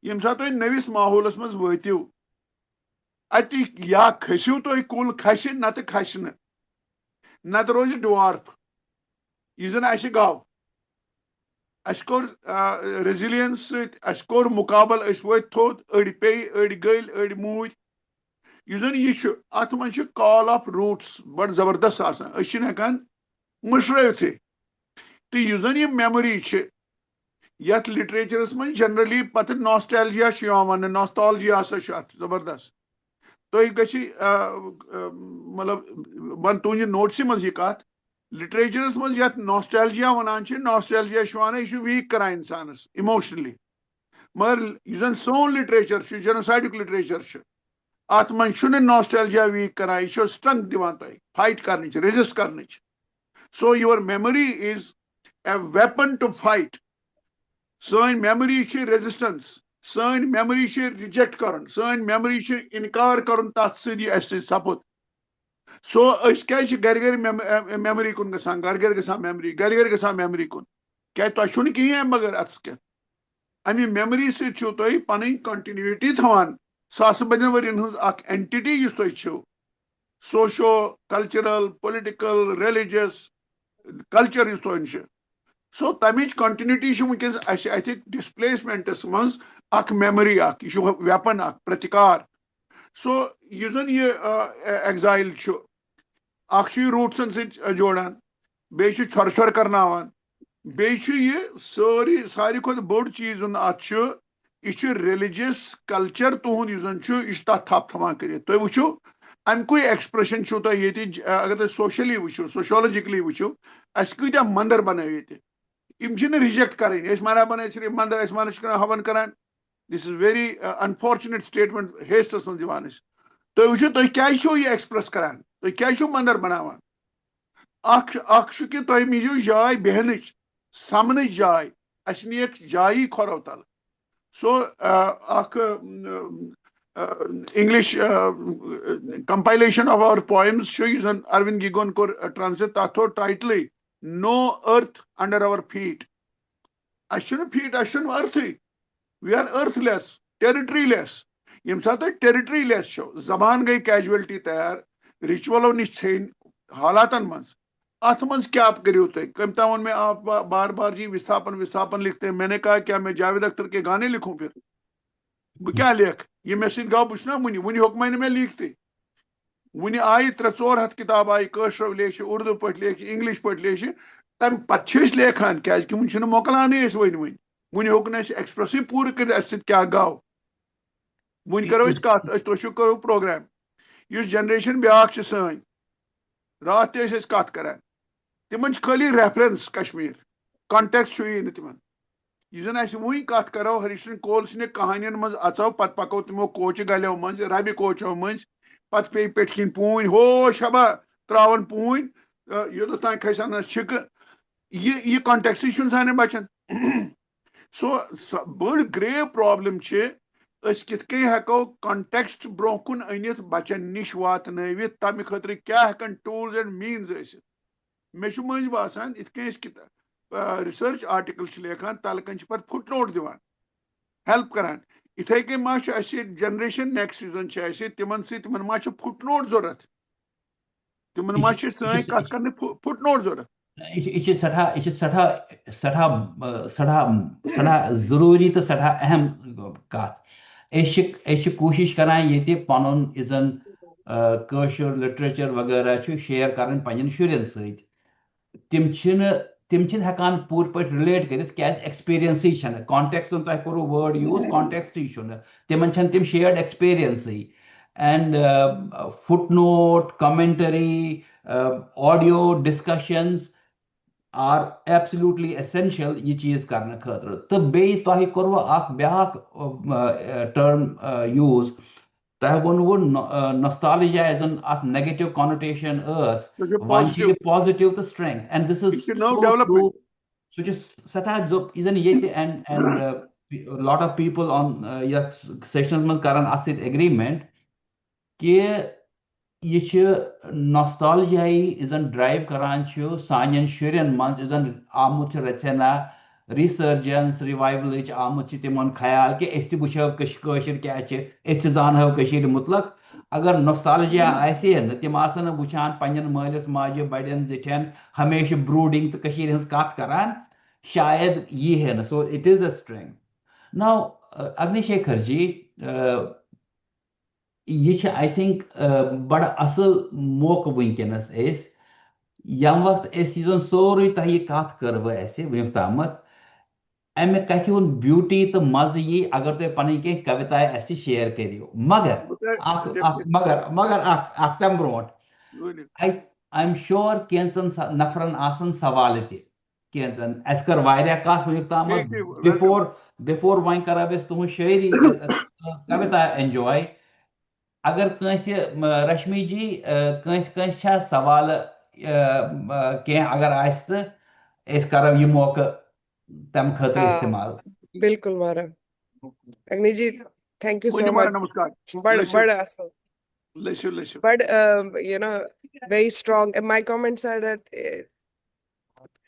Speaker 2: یم سات تھی نوس ماحولس مز واتو ات یا کھسو تھی کل کھس نت کھس نت روز ڈوارف یہ زن اس گاو اس کور ریزیلینس اس کور مقابل اس وت تھوت اڑ پی اڑ گل اڑ موج یہ زن یہ ات من کال آف روٹس بڑ زبردست آسان اس ہکان مشرٲوِتھ تو یہ زن یہ میموری یت لٹریچرس من جنرلی پتہ ناسٹیلجیا ون ناسٹالجیا ہسا ات زبردست تھی گژھِ مطلب ون تہذی نوٹسے مز یہ کت لٹریچرس مز یت ناسٹیلجیا ونان ناسٹیلجیا ونان یہ ویک کران انسانس ایموشنلی مگر یہ زن سون لٹریچر جنوسائڈک لٹریچر ات من ناسٹیلجیا ویک کران یہ سٹرنگتھ دِوان تۄہہِ فائٹ کرنٕچ ریزسٹ کرنٕچ so your memory is a weapon to fight سٲنۍ میموری ریزسٹنس سٲنۍ میموری رِجیکٹ کرُن سٲنۍ میموری انکار کرُن تتھ سۭتۍ اس سۭتۍ سپُد سو أسۍ کیازِ چھِ گھرِ گھرِ میموری کُن گژھان گھرِ گھرِ گژھان میموری گھرِ گھرِ گژھان میموری کُن کیازِ تۄہہِ چھُو نہٕ کِہیٖنۍ اَمہِ بغٲر اتس کیٚتھ امہِ میموری سۭتۍ چھِو تُہۍ پنٕنۍ کنٹِنیوٹی تھاوان ساسہٕ بٔدین ؤرین ہٕنٛز اکھ اینٹِٹی یُس تُہۍ چھِو socio cultural political religious culture یُس تُہنٛد چھُ سو تمِچ کنٹِنیوٹی چھِ ونکیٚس اسہِ اتہِ ڈسپلیسمنٹس منٛز اکھ میموری اکھ یہ ویپن اکھ پرتکار سو یہ زن یہ ایگزائل اکھ یہ روٹسن سۭتۍ جوڑان بیٚیہِ چھُ چھۄر چھۄر کرناوان بیٚیہِ چھُ یہ ساروی کھۄتہٕ بوٚڑ چیٖز ات یہ چھُ ریلِجس کلچر تُہُنٛد یُس زن چھُ یہ چھُ تتھ تھپ تھاوان کٔرِتھ تُہۍ وٕچھِو امکُے ایکسپریشن چھُو تۄہہِ ییٚتہِ اگر تُہۍ سوشلی وٕچھِو سوشولجکلی وٕچھِو اسہِ کۭتیاہ منٛدر بنٲو ییٚتہِ یم چھِنہٕ رِجیکٹ کرٕنۍ أسۍ مناوان ٲسۍ صرف منٛدر أسۍ مانس کران ہون کران دس از ویری انفارچُنیٹ سٹیٹمنٹ ہیسٹس منٛز دِوان أسۍ تُہۍ وٕچھِو تُہۍ کیازِ چھِو یہ ایکسپریس کران تُہۍ کیازِ چھِو منٛدر بناوان اکھ چھُ کہِ تۄہہِ میجو جاے بیہنٕچ سمنٕچ جاے اسہِ نِیَکھ جایی کھۄرو تل سو اکھ انگلش کمپائلیشن آف آور پویمز چھُ یُس زن اروند گیگون کوٚر ٹرانسلیٹ تتھ تھوٚو ٹایٹلٕے نو ارتھ انڈر اور فیٹ اس چھُنہٕ فیٹ اس چھُنہٕ ارتھٕے we are earth less territory less یم سات تُہۍ ٹیرٹری لیس چھو زبان گئی کیجویلٹی تیار رچولو نش ژھیٚنۍ حالاتن منٛز ات منٛز کیا کٔرِو تُہۍ کٔمۍ تام ووٚن مےٚ آپ بار بار جی وستھاپن لکھتے ہیں میں نے کہا کیا میں جاوید اختر کے گانے لکھوں پھر بہٕ کیٛاہ لیکھٕ یہ مےٚ سۭتۍ گوٚو بہٕ چھُس نا وُنہِ ہیوٚکمَے نہٕ مےٚ لیٖکھتٕے وُنہِ آیہِ 300-400 کِتاب آیہِ کٲشرو لیٚچھِ اردو پٲٹھۍ لیٚچھِ انگلش پٲٹھۍ لیٚچھِ تمہِ پتہٕ چھِ أسۍ لیکھان کیٛازِ کہِ وُنہِ چھِنہٕ مۄکلانٕے أسۍ وُنہِ ہیوٚک نہٕ اَسہِ ایکسپریسٕے پوٗرٕ کٔرِتھ اَسہِ سۭتۍ کیٛاہ گوٚو وُنہِ کرو أسۍ کتھ أسۍ تُہۍ چھِو کرو پروگرام یُس جنریشن بیاکھ چھِ سٲنۍ راتھ تہِ ٲسۍ أسۍ کتھ کران تِمن چھِ خٲلی ریفرنس کشمیٖر کنٹیکس چھُیی نہٕ تِمن یہ زن اَسہِ وُنۍ کتھ کرو ہریش چندر کول سٕنٛدِ کہانین منٛز اژو پتہٕ پکو تِمو کوچہِ گلیو منٛز ربہِ کوچو منٛز پتہٕ پیٚیہِ پٮ۪ٹھۍ کِنۍ پوٗنۍ ہو شبا تراون پوٗنۍ یوٚتتھ تام کھسن اسہِ چھِکہٕ یہ کنٹیکسٕے چھُنہٕ سانٮ۪ن بچن سو بٔڑ گریو پرابلم چھِ أسۍ کِتھ کٔنۍ ہٮ۪کو کنٹیکسٹ برونٛہہ کُن أنِتھ بچن نِش واتنٲوِتھ تمہِ خٲطرٕ کیٛاہ ہٮ۪کن ٹوٗلز اینڈ میٖنز ٲسِتھ مےٚ چھُ مٔنٛزۍ باسان یِتھ کٔنۍ أسۍ ریسرچ آرٹِکل چھِ لیکھان تلہٕ کَنۍ چھِ پتہٕ فُٹ نوٹ دِوان ہیلپ کران یِتھے کٔنۍ ما چھُ اَسہِ جنریشن نیکسٹ یُس زن چھِ اَسہِ تِمن سۭتۍ تِمن ما چھُ فُٹ نوٹ ضوٚرتھ تِمن ما چھِ سٲنۍ کتھ کرنہٕ فُٹ نوٹ ضوٚرتھ
Speaker 1: یہ سٹھا ضروری تو سٹھا اہم کت کوشش کران یہ پن زن کٲشُر لٹریچر وغیرہ شیئر کرن پنن شرین ست تم ہیکان پور پٲٹھۍ رِلیٹ کٔرِتھ کیازِ ایکسپیرینسٕے چھنہٕ کانٹیکسن تۄہہِ کوٚروٕ وٲرڈ یوٗز کانٹیکسٹٕے چھُنہٕ تِمن چھنہٕ تِم شیئرڈ ایکسپیرینسٕے and footnote commentary audio discussions are absolutely essential یہ چیز کرنے خاطر تو بیٚیہِ تۄہہِ کوٚروٕ اکھ بیاکھ ٹرم یوٗز تۄہہِ ووٚنوٕ نوسٹالجیا ایز این اتھ نیگیٹو کونوٹیشن ٲس وۄنۍ چھِ یہِ پازِٹِو تہٕ strength and this is so true سُہ چھُ سٮ۪ٹھاہ یہِ زن ییٚتہِ and lot of people on yath sessions mas karan at sit agreement کہ یہ چھ نوسٹالجیا زن ڈرائیو کران سان شرین من زن آمت رچنا ریسرجنس ریوائولچ آمت تمن خیال کہ اس تہ وچھو کشر کیا اس زانو کشیر مطلق اگر نوسٹالجیا آسہ نا تم آسن وچھان پنن مالس ماجہ بڑین زٹھین ہمیشہ بروڈنگ تو کشیر ہنز کت کران شاید یہ ہے نا so it is a string now Agnishekhar ji یہ آئی تھنک بڑا اصل موقع ونکس یم وقت اس زن سوری تہ یہ کت کر ونیک تامت امہ کتھ ہند بیوٹی تو مزہ یہ اگر تھی پن کی کوتا اس شیئر کرو مگر اخ تم برو آئی ایم شور کینچن نفرن آسن سوال تینچن اس کر کت ونیک تامت بفور وین کرو تہذ شاعری کوتا انجوائے اگر کنس رشمی جی کنس سوال کی اگر آس تو اس کرو یہ موقع تم خاطر استعمال
Speaker 3: بالکل مارا اگنی جی thank you so
Speaker 2: ونی
Speaker 3: much
Speaker 2: مارا نمسکار
Speaker 3: بڑا اصل
Speaker 2: لسو
Speaker 3: but you know very strong and my comments are that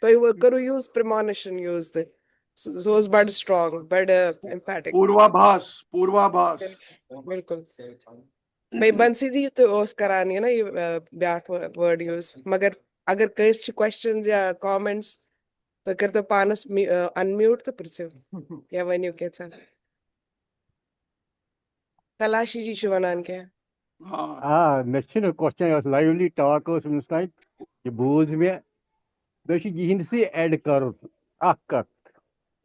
Speaker 3: تُہۍ کٔرِو use premonition use the so was but strong but emphatic
Speaker 2: پوروابھاس
Speaker 3: بالکل بھائی بنسی جی تو اس کران یہ نا یہ بیاکھ word use مگر اگر کٲنٛسہِ چھِ questions یا comments تو کٔرۍتو پانس unmute تو پرژھِو یا ؤنِو کینٛژھا تلاشی جی چھُ وَنان کیٚنٛہہ
Speaker 4: مےٚ چھِنہٕ کوسچن یۄس لایولی ٹاک ٲس وٕنیُک تانۍ یہِ بوٗز مےٚ مےٚ چھُ یِہِنٛدسٕے ایڈ کَرُن اکھ کتھ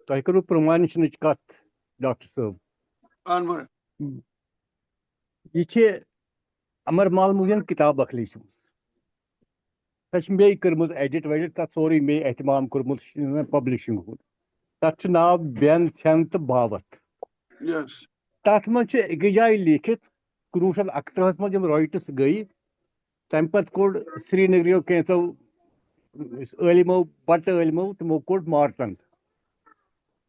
Speaker 4: تۄہہِ کٔرٕو پرٛمانِشنٕچ کتھ ڈاکٹر صٲب یہِ چھِ امر مال موٗجن کِتاب اکھ لیٖچھمٕژ سۄ چھِ مے کٔرمٕژ ایڈِٹ ویڈِٹ تتھ سورُے مے احتمام کوٚرمُت پبلِشِنٛگ ہُنٛد تتھ چھُ ناو بٮ۪ن ژھٮ۪ن تہٕ باوَتھ تتھ منٛز چھُ أکِس جایہِ لیٖکھِتھ 1931 منٛز یِم رایٹٕس گٔیہِ تمہِ پتہٕ کوٚڑ سرینگرِیو کینٛژو عٲلمو بٹہٕ عٲلمو تِمو کوٚڑ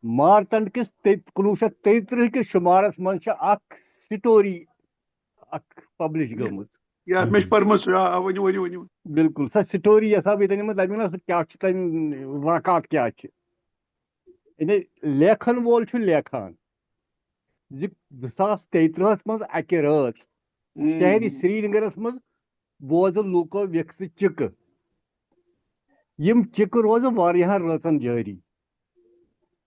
Speaker 4: مارتنڈ کِس 1933 کِس شُمارس منٛز چھِ اکھ سٹوری اکھ پبلش گٔمٕژ بالکل سۄ سٹوری یۄس بہٕ تۄہہِ نِمہٕ دپہِ نا سُہ کیٛاہ چھُ تَمہِ واقعات کیٛاہ چھِ یعنی لیکھن وول چھُ لیکھان زِ 2033 منٛز اکہِ رٲژ شہرِ سرینگرس منٛز بوزٕ لوٗکو وِکسہٕ چِکہٕ یِم چِکہٕ روزٕ واریاہن رٲژن جٲری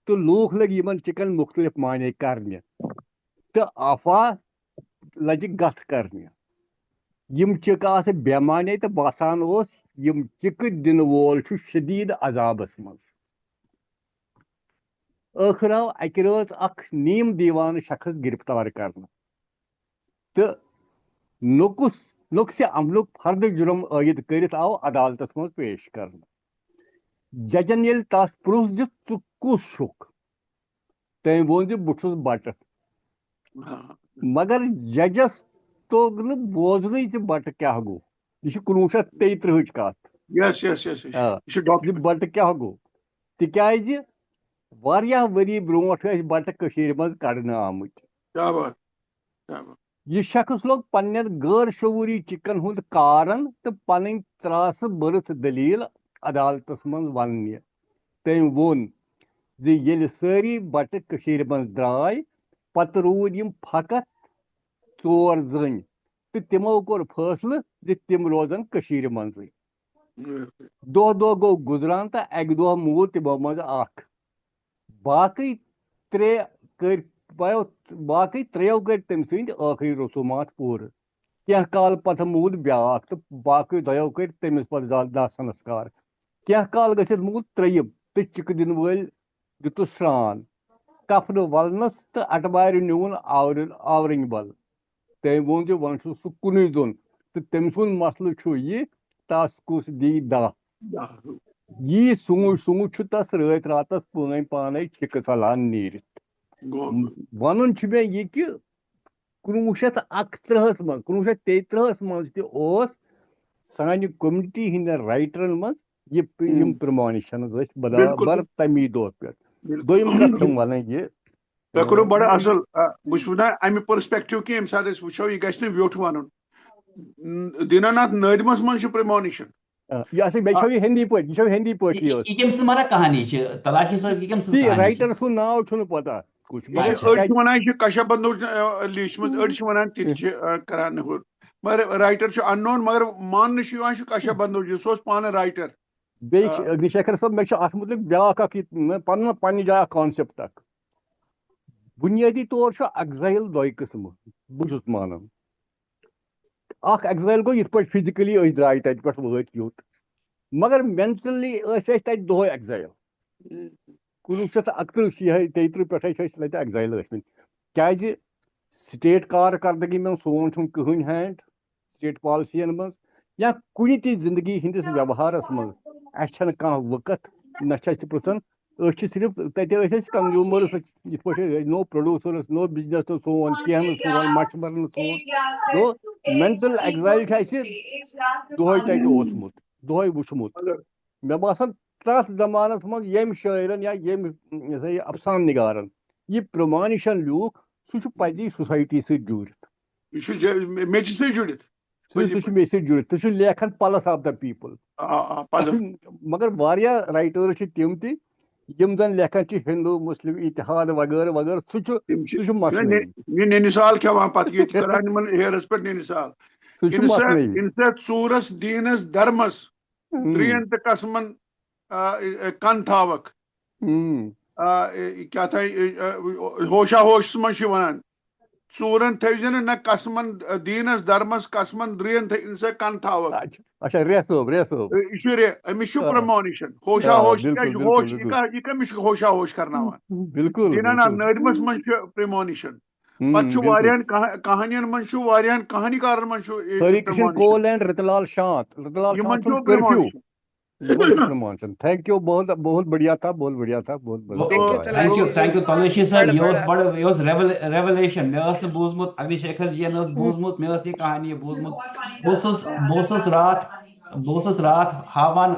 Speaker 4: تہٕ لوٗکھ لٔگۍ یِمن چِکن مُختٔلِف معنے کرنہِ تہٕ افواہ لجہِ گتھ کرنہِ یِم چِکہٕ آسہٕ بے معنے تہٕ باسان اوس یِم چِکہٕ دِنہٕ وول چھُ شدیٖد عذابس منٛز ٲخٕر آو اکہِ رٲژ اکھ نیٖم دیٖوانہٕ شخص گِرفتار کرنہٕ تہٕ نۄقسہِ عملُک فردٕ جُرم عٲید کٔرِتھ آو عدالتس منٛز پیش کرنہٕ ججن ییٚلہِ تس پرٛژھ زِ ژٕ کُس چھُکھ تٔمۍ ووٚن زِ بہٕ چھُس بٹہٕ مگر ججس توٚگ نہٕ بوزنٕے زِ بٹہٕ کیٛاہ گوٚو یہِ چھِ 1933 کتھ بٹہٕ کیٛاہ گوٚو تِکیازِ واریاہ ؤری برونٛٹھ ٲسۍ بٹہٕ کٔشیٖرِ منٛز کڑنہٕ آمٕتۍ یہ شخص لوگ پننٮ۪ن غٲر شعوٗری چِکن ہُنٛد کارن تہٕ پنٕنۍ ژرٛاسہٕ بٔرٕژ دٔلیٖل عدالتس منٛز وننہِ تٔمۍ ووٚن زِ ییٚلہِ سٲری بٹہٕ کٔشیٖرِ منٛز درٛاے پتہٕ روٗدۍ یِم فقط 4 زٔنۍ تہٕ تِمو کوٚر فٲصلہٕ زِ تِم روزن کٔشیٖرِ منٛزٕے دۄہ دۄہ گوٚو گُزران تہٕ اکہِ دۄہ موٗد تِمو منٛز اکھ باقٕے 3 کٔرۍ تٔمۍ سٕنٛدۍ ٲخری رسوٗمات پوٗرٕ کینٛہہ کال پتہٕ موٗد بیٛاکھ تہٕ باقٕے 2 کٔرۍ تٔمِس پتہٕ داہ سنسکار کینٛہہ کال گٔژھِتھ موٗد 3یِم تہٕ چِکہٕ دِنہٕ وٲلۍ دِتُس سرٛان کفنہٕ ولنس تہٕ اٹبارِ نیوٗن آورٕنۍ بل تٔمۍ ووٚن زِ وۄنۍ چھُ سُہ کُنُے زوٚن تہٕ تٔمۍ سُنٛد مسلہٕ چھُ یہِ تس کُس دِیہِ داہ یی سوٗنٛچ چھُ تس رٲتۍ راتس پانے چِکہٕ ژلان نیٖرِتھ ونُن چھُ مےٚ یہِ کہِ 1931 منٛز 1933 منٛز تہِ اوس سانہِ کوٚمنٹی ہٕنٛدٮ۪ن رایٹرن منٛز یِم پرٛمانِشنٕز ٲسۍ برابر تمی دۄہ پٮ۪ٹھ دوٚیِم کتھ چھَم ونٕنۍ یہِ
Speaker 2: تۄہہِ کوٚروٕ بڑٕ اصل بہٕ چھُس ونان امہِ پٔرسپیکٹِو کہِ ییٚمہِ ساتہٕ أسۍ وٕچھو یہِ گژھِ نہٕ ویوٚٹھ ونُن دیٖناناتھ نٲدمس منٛز چھُ پرٛمونِشن
Speaker 4: یہ ہندی پٲٹھۍ یہ ہندی پٲٹھۍ
Speaker 1: یہ کٔمۍ سٕنٛز مگر کہانی چھِ تلاشی صٲب یہ کٔمۍ سٕنٛز کہانی چھِ
Speaker 4: رائٹر سُنٛد ناو چھُنہٕ پتہ کُس
Speaker 2: أڑۍ چھِ ونان یہِ چھِ کشا بندو لیٖچھمٕژ أڑۍ چھِ ونان تِتہِ چھِ کران ہُہ مگر رایٹر چھُ ان نون مگر ماننہٕ چھُ یِوان چھُ کشا بندو سُہ اوس پانہٕ رایٹر
Speaker 4: بیٚیہِ چھِ اگنی شیکھر صٲب مےٚ چھُ اتھ متعلق بیٛاکھ اکھ پنُن پننہِ جایہِ اکھ کانسیپٹ اکھ بُنیٲدی طور چھُ ایگزایل دۄیہِ قٕسمہٕ بہٕ چھُس مانان اکھ ایگزایل گوٚو یِتھ پٲٹھۍ فزِکلی أسۍ درٛاے تتہِ پٮ۪ٹھ وٲتۍ یوٚت مگر مینٹلی ٲسۍ أسۍ تتہِ دۄہے ایگزایل 1931 یِہے 33 پٮ۪ٹھے چھِ أسۍ تتہِ ایگزایل ٲسمٕتۍ کیازِ سٹیٹ کارکردگی منٛز سون چھُنہٕ کٕہٕنۍ ہینڈ سٹیٹ پالسین منٛز یا کُنہِ تہِ زندگی ہٕنٛدِس ویوہارس منٛز اَسہِ چھنہٕ کانٛہہ وقت نہ چھِ اَسہِ پرژھان أسۍ چھِ صرف تتہِ ٲسۍ أسۍ کنزیوٗمٲرٕس یِتھ پٲٹھۍ نو پروڈیوسٲرٕس نو بِزنس نہٕ سون کینٛہہ نہٕ سون مشورٕ نہٕ سون گوٚو مینٹل ایگزایل چھُ اَسہِ دۄہے تتہِ اوسمُت دۄہے وٕچھمُت مےٚ باسان تتھ زمانس منٛز ییٚمۍ شٲعرن یا ییٚمۍ یہِ سا یہِ افسان نِگارن یہِ پرٛمانِشن لیوٗکھ سُہ چھُ پزی سوسایٹی سۭتۍ جوٗرِتھ
Speaker 2: یہِ چھُ میٚژِ سۭتۍ جُڑِتھ
Speaker 4: سُہ چھُ مےٚ سۭتۍ جُڑِتھ سُہ چھُ لیکھان پلس آف د پیٖپل مگر واریاہ رایٹٲرٕس چھِ تِم تہِ یِم زن لیکھان چھِ ہندو مسلم اتحاد وغٲرٕ وغٲرٕ سُہ چھُ مسنوی
Speaker 2: نِنِسال کھٮ۪وان پتہٕ ییٚتہِ کران یِمن ہیرس پٮ۪ٹھ نِنِسال
Speaker 4: سُہ چھُ مسنوی
Speaker 2: اِنسا ژوٗرس دیٖنس دھرمس ترٛیٚین تہٕ قسمن کن تھاوکھ کیٛاہ تھانۍ ہوشا ہوشس منٛز چھُ ونان ژوٗرن تھٲوزِ نہٕ نہ قسمن دیٖنس دھرمس قسمن درٛین تھٲوِن سا کن تھاوکھ
Speaker 4: اچھا رے صٲب
Speaker 2: یہِ چھُ أمِس چھُ پرٛمونِشن ہوشا ہوش کیٛاہ چھُ ہوش یہِ کٔمِس چھُ ہوشا ہوش کرناوان
Speaker 4: بالکل
Speaker 2: دیٖناناتھ نٲدمس منٛز چھُ پرٛمونِشن پتہٕ چھُ واریاہن کہانین منٛز چھُ واریاہن کہانی کارن منٛز چھُ
Speaker 4: ہری کرشن کول اینڈ رتلال شانت
Speaker 2: یِمن چھُ
Speaker 4: کرفیو تھینک یو بہت بہت بڑھیا تھا بہت بڑھیا تھا بہت
Speaker 1: بڑھیا تھینک یو تلوشی صٲب یہ اوس ریولیشن مےٚ ٲس نہٕ بوٗزمُت اگنی شیکھر جی ین ٲس بوٗزمُت مےٚ ٲس یہِ کہانی بوٗزمُت بہٕ اوسُس راتھ ہاوان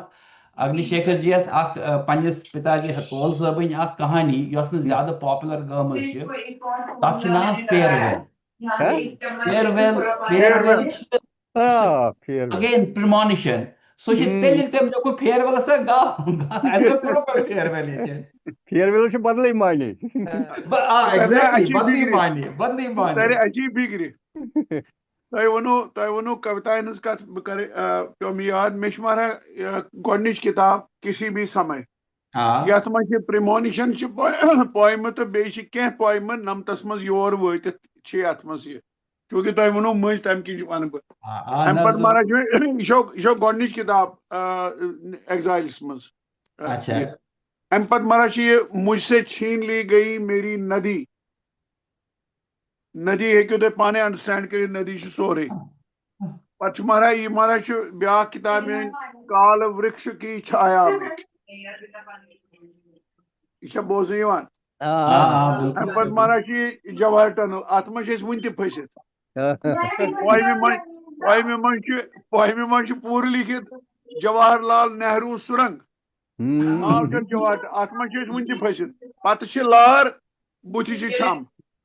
Speaker 1: اگنی شیکھر جی یس اکھ پننِس پتا جی کول صٲبٕنۍ اکھ کہانی یۄس نہٕ زیادٕ پاپولر گٔمٕژ چھِ تتھ چھُ ناو فیرویل اگین پرٛمونِشن سُہ چھُ تیٚلہِ تٔمۍ دوٚپُن فیرویل سا
Speaker 4: فیرویل چھُ بدلٕے معنی
Speaker 2: اجی بِگرِ تۄہہِ ووٚنوٕ کوِتاین ہٕنٛز کتھ بہٕ کرٕ پیوٚو مےٚ یاد مےٚ چھِ ماران گۄڈنِچ کِتاب کسی بھی سمے یتھ منٛز چھِ پرٛمونِشن چھِ پویمہٕ تہٕ بیٚیہِ چھِ کینٛہہ پویمہٕ نمتس منٛز یور وٲتِتھ چھِ یتھ منٛز یہِ چوٗنٛکہِ تۄہہِ ووٚنوٕ مٔنٛزۍ تمہِ کِنۍ ونہٕ بہٕ امہِ پتہٕ ماران چھُ یہِ چھو گۄڈنِچ کِتاب ایگزایلس منٛز امہِ پتہٕ ماران چھِ یہِ مُجھ سے چھیٖن لی گئی میری ندی ندی ہیٚکِو تُہۍ پانے انڈرسٹینڈ کٔرِتھ ندی چھُ سورُے پتہٕ چھُ ماران یہِ ماران چھُ بیاکھ کِتاب میٲنۍ کال وِرکش کی چھایا یہِ چھا بوزنہٕ یِوان امہِ پتہٕ ماران چھُ یہِ جواہر ٹنل اتھ منٛز چھِ أسۍ وُنہِ تہِ پھٔسِتھ پویمہِ منٛز چھُ پوٗرٕ لیٖکھِتھ جواہر لال نہروٗ سُرنگ ناو چھُ جواہر اتھ منٛز چھِ أسۍ وُنہِ تہِ پھٔسِتھ پتہٕ چھِ لار بُتھِ چھِ چھم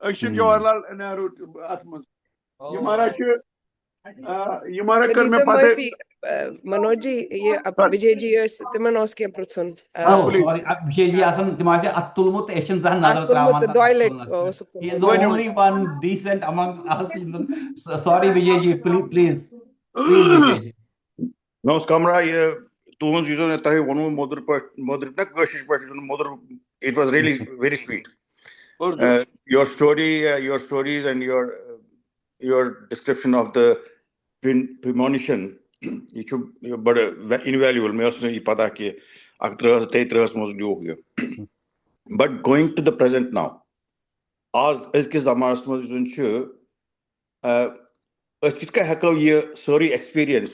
Speaker 2: أسۍ چھِ جواہر لال نہروٗ اتھ منٛز یہِ ماران چھُ یہِ ماران کٔر مےٚ پتہٕ
Speaker 3: منوج جی یہ وجے جی ٲسۍ تِمن اوس کینٛہہ پرژھُن
Speaker 1: وجے جی آسان تِم آسہِ اتھ تُلمُت أسۍ چھِنہٕ زانٛہہ نظر تراوان
Speaker 3: دۄیہِ لٹہِ اوسُکھ
Speaker 1: He is the only one decent amongst us. Sorry Vijay ji, please Vijay ji.
Speaker 5: نوس کمرا یہ تُہنٛز یُس زن تۄہہِ ووٚنوٕ موٚدُر پٲٹھۍ موٚدُر نہ کٲشِر پٲٹھۍ یُس زن موٚدُر it was really very sweet your stories and your description of the premonition یہ چھُ بڑٕ invaluable مےٚ ٲس نہٕ یہِ پتہ کہِ 31 منٛز لیوٗکھ یہِ بٹ گویِنگ ٹُو د پریزنٹ ناو آز أزکِس زمانس منٛز یُس زن چھُ أسۍ کِتھ کٔنۍ ہٮ۪کو یہِ سٲرٕے ایکسپیرینس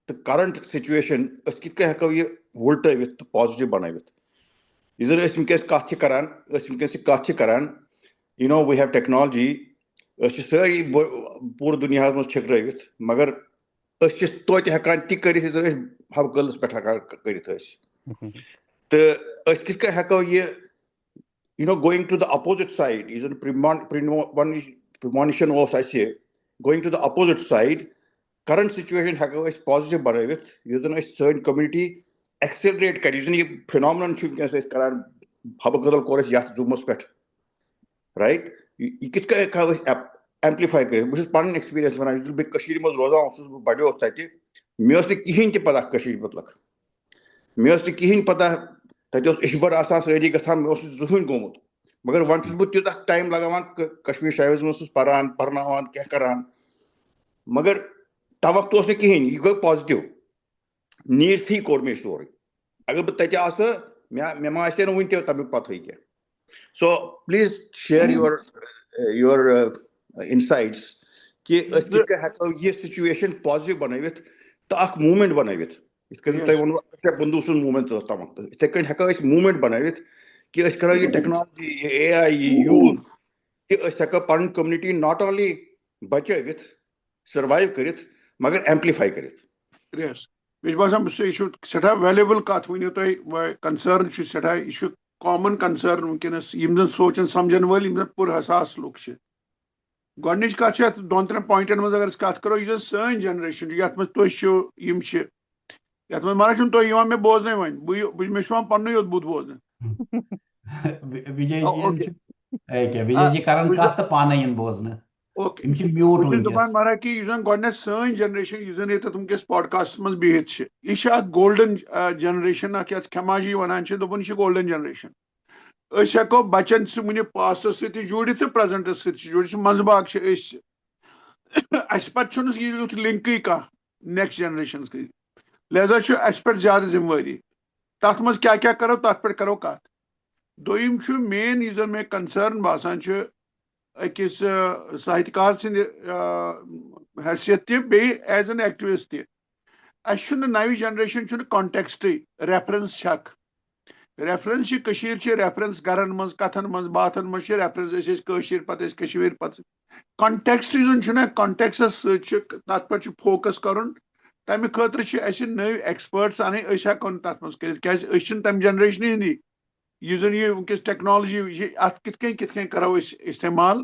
Speaker 5: تہٕ کرنٹ سچویشن أسۍ کِتھ کٔنۍ ہٮ۪کو یہِ وُلٹٲوِتھ تہٕ پازٹِو بنٲوِتھ یُس زن أسۍ ؤنکیٚس کتھ چھِ کران یہِ کران یوٗ نو وی ہیو ٹیکنالجی أسۍ چھِ سٲری پوٗرٕ دُنیاہس منٛز چھٔکرٲوِتھ مگر أسۍ چھِ توتہِ ہٮ۪کان تہِ کٔرِتھ یُس زن أسۍ ہبہٕ قٲلس پٮ۪ٹھ ہٮ۪کان کٔرِتھ ٲسۍ تہٕ أسۍ کِتھ کٔنۍ ہٮ۪کو یہِ going to the opposite side is a premonition of say, going to the opposite side, current situation has positive banavit, using a certain community accelerate using phenomenon habakadal chorus yat zoomus pet, right? You could amplify it. This is part experience when I was big Kashir was Rosa, body of Tati, mostly Kihin Pada Kashir Butlak. Mostly Kihin Pada. That was Ishbar Asas ready to some most Zuhun Gomut. Magar once put you that time Lagavan, Kashmir Shivas Moses Paran, Parnawan, Kakaran. Magar Tavak Tosne Kihin, you go positive. Near the Korme story. Agabatati Asa, Mama I said no winter Tabu Patrika. So please share your insights. Ki situation positive banavit, tak movement banavit. Because I want to conducive movements of stomach. Second, hacker movement banavit. Ki technology, AI use. Ki parent community not only bache with survive karit, magar amplify karit.
Speaker 2: Yes. Which was some issue set up valuable kath when you concern should set up issue common concern can even soch and some general even poor hasas look shit. Godnich kachat don't point and was a scat karo is a generation. You got much to issue imche. Yat Marashun to you me boz nahi wani. Bu meshwan pannu yod bud boz.
Speaker 1: Vijay ji karan katta pana yin bozna.
Speaker 2: Okay.
Speaker 1: Imchi mute
Speaker 2: Which is the one Marathi using godness certain generation using it that tumke podcast must be hit. Isha golden generation na kya Kamaji wananche the bunch golden generation. Isha ko bachan se mune past city jodi te present city jodi se mazbag she is. Aspatchunus give link ka next generations ki. لہذا چھُ اَسہِ پٮ۪ٹھ زیادٕ ذمہٕ وٲری تَتھ منٛز کیٛاہ کیٛاہ کَرو تَتھ پٮ۪ٹھ کَرو کَتھ دوٚیِم چھُ مین یُس زَن مےٚ کَنسٲرٕن باسان چھُ أکِس ساہتکار سٕنٛدِ حیثیت تہِ بیٚیہِ ایز این ایکٹِوِسٹ تہِ اَسہِ چھُنہٕ نَوِ جنریشن چھُنہٕ کانٹیکسٹٕے ریفرنس چھکھ ریفرنس چھِ کٔشیٖر چھِ ریفرنس گرن منٛز کتھن منٛز باتھن منٛز چھِ ریفرنس أسۍ ٲسۍ کٲشِر پتہٕ ٲسۍ کشمیٖر پتہٕ کانٹیکسٹ یُس زن چھُنہ کانٹیکسس سۭتۍ چھُ تَتھ پٮ۪ٹھ چھُ فوکس کَرُن تمہِ خٲطرٕ چھِ اَسہِ نٔوۍ ایکسپٲرٹس اَنٕنۍ أسۍ ہٮ۪کو نہٕ تَتھ منٛز کٔرِتھ کیازِ أسۍ چھِنہٕ تَمہِ جنریشنہِ ہِنٛدی یُس زن یہِ وٕنکیٚس ٹیکنالجی چھِ اَتھ کِتھ کٔنۍ کرو أسۍ استعمال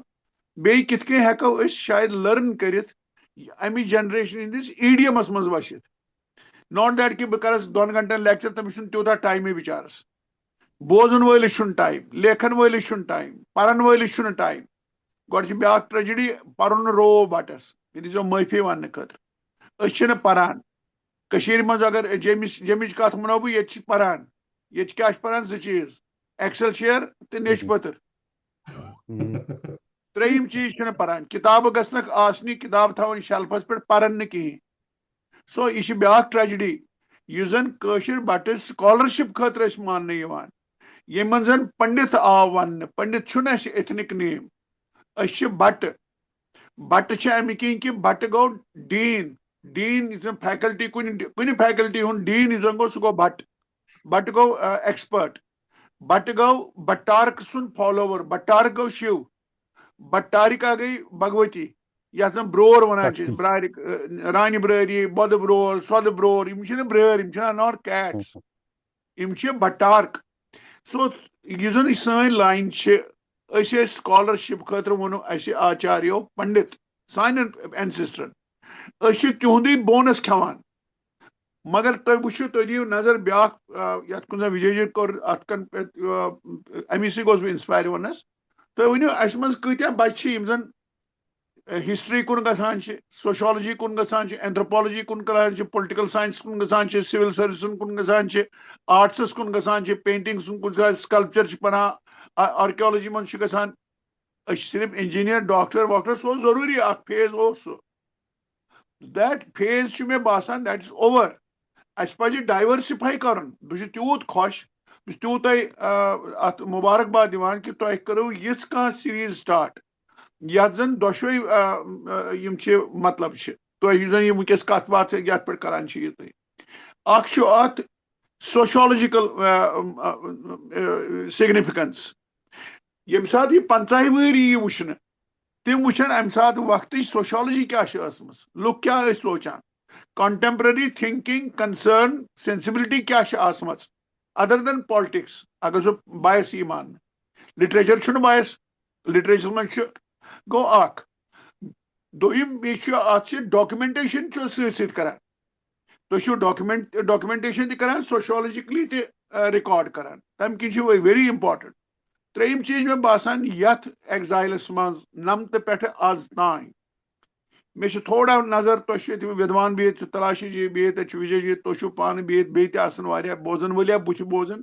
Speaker 2: بیٚیہِ کِتھ کٔنۍ ہٮ۪کو أسۍ شاید لٔرن کٔرِتھ اَمہِ جنریشن ہِنٛدِس ایٖڈیمس منٛز وٕچھِتھ ناٹ دیٹ کہِ بہٕ کرس 2 گنٹن لیکچر تٔمِس چھُنہٕ تیوٗتاہ ٹایمٕے بِچارس بوزن وٲلِس چھُنہٕ ٹایم لیکھن وٲلِس چھُنہٕ ٹایم پرن وٲلِس چھُنہٕ ٹایم گۄڈٕ چھِ بیاکھ ٹریجڈی پرُن رو بٹس یہِ دِزیو معٲفی وننہٕ خٲطرٕ أسۍ چھِنہٕ پران کٔشیٖرِ منٛز اگر جیمِچ کتھ ونو بہٕ ییٚتہِ چھِ پران ییٚتہِ کیٛاہ چھِ پران 2 چیٖز ایکسل شیر تہٕ نیچھِ پٔتٕر ترٛیٚیِم چیٖز چھِنہٕ پران کِتابہٕ گژھنکھ آسنہِ کِتاب تھاوٕنۍ شیلفس پٮ۪ٹھ پرن نہٕ کِہینۍ سو یہِ چھِ بیاکھ ٹریجڈی یُس زن کٲشِر بٹہٕ سکالرشپ خٲطرٕ ٲسۍ ماننہٕ یِوان ییٚمہِ منٛز زن پنڈت آو وننہٕ پنڈت چھُنہٕ اَسہِ ایتھنِک نیم أسۍ چھِ بٹہٕ بٹہٕ چھِ اَمہِ کِنۍ کہِ بٹہٕ گوٚو ڈیٖن یُس زن فیکلٹی کُنہِ فیکلٹی ہُنٛد ڈیٖن یُس زن گوٚو سُہ گوٚو بٹہٕ گوٚو ایکسپٲرٹ بٹہٕ گوٚو بٹارک سُنٛد فالوور بٹارک گوٚو شِو بٹارکا گٔے بھگوتی یتھ زن برور ونان چھِ أسۍ برارِ رانہِ برٲری بۄدٕ برور سۄدٕ برور یِم چھِنہٕ برٲرۍ یِم چھِنہٕ ناٹ کیٹس یِم چھِ بٹارک سو یُس زن یہِ سٲنۍ لاین چھِ أسۍ ٲسۍ سکالرشپ خٲطرٕ ووٚنُو اَسہِ آچاریو پنڈت سانٮ۪ن اینسسٹرن أسۍ چھِ تِہُنٛدُے بونس کھٮ۪وان مگر تُہۍ وٕچھِو تُہۍ دِیِو نظر بیاکھ یتھ کُن زن وجے جی کوٚر اتھ کن امی سۭتۍ گوٚژھ بہٕ انسپایر ونس تُہۍ ؤنِو اَسہِ منٛز کۭتیاہ بچہِ چھِ یِم زن ہسٹری کُن گژھان چھِ سوشالجی کُن گژھان چھِ اینتھروپالجی کُن گژھان چھِ پُلٹِکل ساینس کُن گژھان چھِ سِول سٔروِسن کُن گژھان چھِ آرٹسس کُن گژھان چھِ پینٹنگس کُن گژھان سکلپچر چھِ پران آرکیالجی منٛز چھِ گژھان أسۍ چھِ صرف انجیٖنیر ڈاکٹر واکٹر سُہ اوس ضروٗری اکھ فیز اوس سُہ دیٹ فیز چھُ مےٚ باسان دیٹ از اوور اَسہِ پزِ ڈایورسِفاے کرُن بہٕ چھُس تیوٗت خۄش بہٕ چھُس تیوٗت تۄہہِ اتھ مُبارک دِوان کہِ تۄہہِ کٔرٕو یِژھ کانٛہہ سیٖریٖز سٹارٹ یتھ زن دۄشوے یِم چھِ مطلب چھِ تُہۍ یُس زن یِم وٕنکیٚس کتھ باتھ یتھ پٮ۪ٹھ کران چھِ یہِ تُہۍ اکھ چھُ اتھ سوشالجِکل سِگنِفِکَنس ییٚمہِ ساتہٕ یہِ 50 ؤری یی وٕچھنہٕ تِم وٕچھن امہِ ساتہٕ وقتٕچ سوشالجی کیٛاہ چھِ ٲسمٕژ لُکھ کیٛاہ ٲسۍ سونٛچان کنٹمپرری تھنکنگ کنسرن سینسبلٹی کیٛاہ چھِ آسمٕژ ادر دین پالٹکس اگر سُہ باعث یی ماننہٕ لٹریچر چھُنہٕ بایس لٹریچر منٛز چھُ گوٚو اکھ دوٚیِم بیٚیہِ چھُ اتھ چھِ ڈاکومینٹیشن چھُ سۭتۍ سۭتۍ کران تُہۍ چھِو ڈاکومینٹیشن تہِ کران سوشولجکلی تہِ رِکارڈ کران تمہِ کِنۍ چھُ ویری امپارٹنٹ ترٛیٚیِم چیٖز مےٚ باسان یتھ ایگزایلس منٛز 9 پٮ۪ٹھٕ آز تانۍ مےٚ چھِ تھوڑا نظر تۄہہِ چھُ ییٚتہِ ودوان بِہِتھ چھُ تلاشی جی بِہِتھ تَتہِ چھُ وجے جی تُہۍ چھِو پانہٕ بِہِتھ بیٚیہِ تہِ آسان واریاہ بوزن وٲلۍ بُتھِ بوزان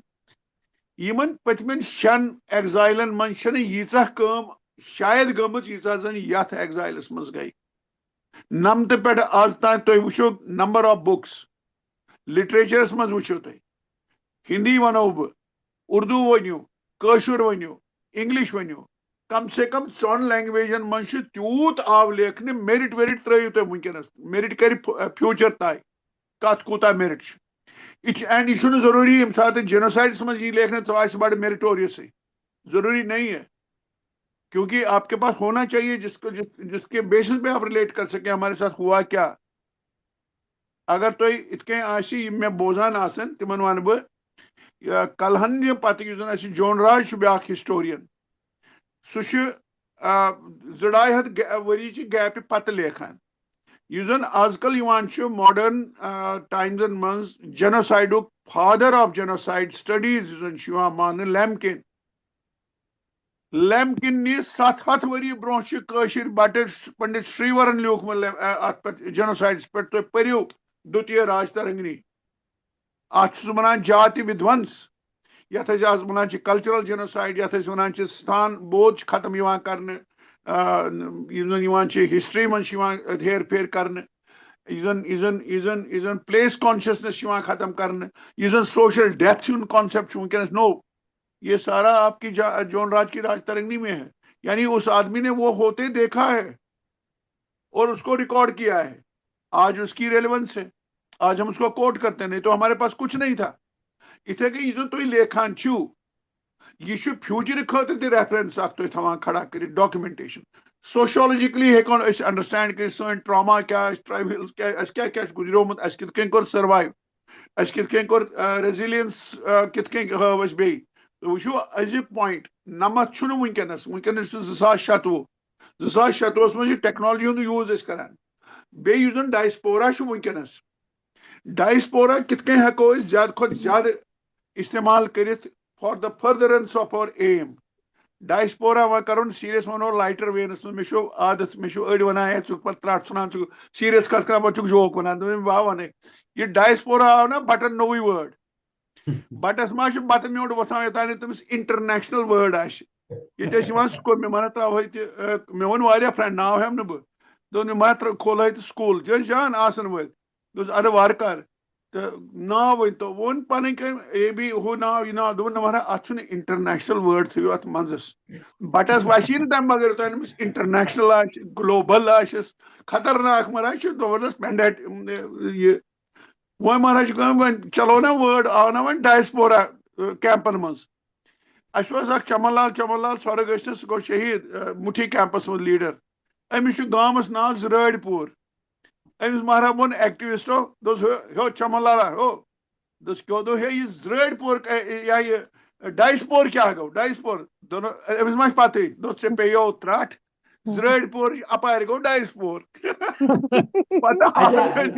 Speaker 2: یِمن پٔتمٮ۪ن 6 ایگزایلن منٛز چھنہٕ ییٖژاہ کٲم شاید گٔمٕژ ییٖژاہ زن یتھ ایگزایلس منٛز گٔے 9 پٮ۪ٹھٕ آز تانۍ تُہۍ وٕچھو نمبر آف بُکس لٹریچرس منٛز وٕچھو تُہۍ ہندی ونو بہٕ اردو ؤنِو کٲشُر ؤنِو انگلش ؤنِو کم سے کم 4 لینگویجن منٛز چھُ تیوٗت آو لیکھنہٕ میرٹ ویرٹ ترٲیِو تُہۍ وٕنکیٚنس میرٹ کرِ فیوٗچر طے کتھ کوٗتاہ میرٹ چھُ اینڈ یہ چھُنہٕ ضروٗری ییٚمہِ ساتہٕ جینوسائڈس منٛز یی لیکھنہٕ تو آسہِ بڑٕ میرٹوریسٕے ضروٗری نہیں ہے کیونکہ آپ کے پاس ہونا چاہیے جس کے بیسس پہ آپ ریلیٹ کر سکیں ہمارے ساتھ ہوا کیا اگر تُہۍ یِتھ کٔنۍ آسہِ یِم مےٚ بوزان آسن تِمن ونہٕ بہٕ کلہن پتہٕ یُس زن اَسہِ جون راج چھُ بیاکھ ہسٹورین سُہ چھُ 250 ؤریچہِ گیپہِ پتہٕ لیکھان یُس زن آز کل یِوان چھُ ماڈٲرن ٹایمزن منٛز جینوسایڈُک فادر آف جینوسایڈ سٹڈیٖز یُس زن چھُ یِوان ماننہٕ لیمکن نہِ 700 ؤری برونٛہہ چھِ کٲشِر بٹہٕ پنڈت شریورن لیوٗکھمُت اتھ پٮ۪ٹھ جینوسایڈس پٮ۪ٹھ تُہۍ پٔرِو دُتیہ راج ترنگنی اتھ چھُ سُہ ونان جاتی ودھونس یتھ أسۍ آز ونان چھِ کلچرل جینوسایڈ یتھ أسۍ ونان چھِ ستان بود چھِ ختم یِوان کرنہٕ یِم زن یِوان چھِ ہسٹری منٛز چھِ یِوان ہیر پھیر کرنہٕ یُس زن پلیس کانشیسنس چھِ یِوان ختم کرنہٕ یُس زن سوشل ڈیتھ ہُنٛد کانسیپٹ چھُ وٕنکیٚنس نوٚو یہ سارا آپ کی جون راج کی راج ترنگنی میں ہے یعنی اس آدمی نے وہ ہوتے دیکھا ہے اور اس کو ریکارڈ کیا ہے آج اس کی ریلیونس ہے آج ہم اس کو کوٹ کرتے ہیں نہیں تو ہمارے پاس کچھ نہیں تھا اتھے کہ یہ تھی لیکھان چھو یہ فیوچر خاطر تہ ریفرنس اخ تھی تھوان کھڑا کر ڈاکومنٹیشن سوشولجکلی ہیکو اس انڈرسٹینڈ کر سن ٹراما کیا ٹرائبلز کیا گزریومت اس کت کن کور سروائیو اس کت کن کور ریزیلینس کت کن ہاو اس بیٚیہِ وٕچھو أزیُک پویِنٹ نمتھ چھُنہٕ وٕنکیٚنس چھُ 2016 منٛز چھِ ٹیکنالوجی ہُنٛد یوٗز أسۍ کران بیٚیہِ یُس زن ڈایسپورا چھُ وٕنکیٚنس ڈایسپورا کِتھ کٔنۍ ہٮ۪کو أسۍ زیادٕ کھۄتہٕ زیادٕ استعمال کٔرِتھ فار د فٔردرنس آف اور ایم ڈایسپورا وۄنۍ کرُن سیٖریس ونو لایٹر وینس منٛز مےٚ چھُ عادت مےٚ چھُ أڑۍ ونان ہے ژٕ پتہٕ ترٛٹھ ژھٕنان ژٕ سیٖریس کتھ کران پتہٕ چھُکھ جوک ونان بہٕ ونَے یہِ ڈایسپورا آو نا بٹن نوٚوُے وٲڈ بٹس ما چھُ بتہٕ میوٚنڈ وۄتھان یوٚتانۍ نہٕ تٔمِس انٹرنیشنل وٲڈ آسہِ ییٚتہِ ٲسۍ یِوان سکوٗل مےٚ ما تراوہے تہِ مےٚ ووٚن واریاہ فرینڈ ناو ہٮ۪مہٕ نہٕ بہٕ دوٚپ مےٚ ما کھولہے تہٕ سکوٗل جٲنۍ جان آسن وٲلۍ دوٚپُس اَدٕ وارٕ کار تہٕ ناو ؤنۍتو ووٚن پنٕنۍ کٔمۍ اے بی ہُہ ناو یہِ ناو دوٚپُن نہ مہراج اتھ چھُنہٕ انٹرنیشنل وٲڈ تھٲیِو اتھ منٛزس بٹس وسی نہٕ تمہِ بغٲر یوٚتانۍ أمِس انٹرنیشنل آسہِ گلوبل آسٮ۪س خطرناک مہراج چھُ زبردست مینڈیٹ یہِ وۄنۍ مہراج چھُ کٲم وۄنۍ چلو نا وٲڈ آو نا وۄنۍ ڈایسپورا کیمپن منٛز اَسہِ اوس اکھ چمن لال سۄرگ ٲسِتھ سُہ گوٚو شہیٖد مُٹھی کیمپس منٛز لیٖڈر أمِس چھُ گامس ناو زرٲڑۍ پوٗر أمِس مہراج ووٚن ایکٹِوِسٹو دوٚپُس ہیو چمن لالا ہو دوٚپُس کیٛاہ دوٚپ ہے یہِ زرٲڑۍ پوٗر یا یہِ ڈایسپور کیٛاہ گوٚو ڈایسپور دوٚپ أمِس ما چھِ پتہٕے دوٚپ ژےٚ پیٚیو ترٛٹھ زرٲڑۍ پوٗر اپارِ گوٚو ڈایسپور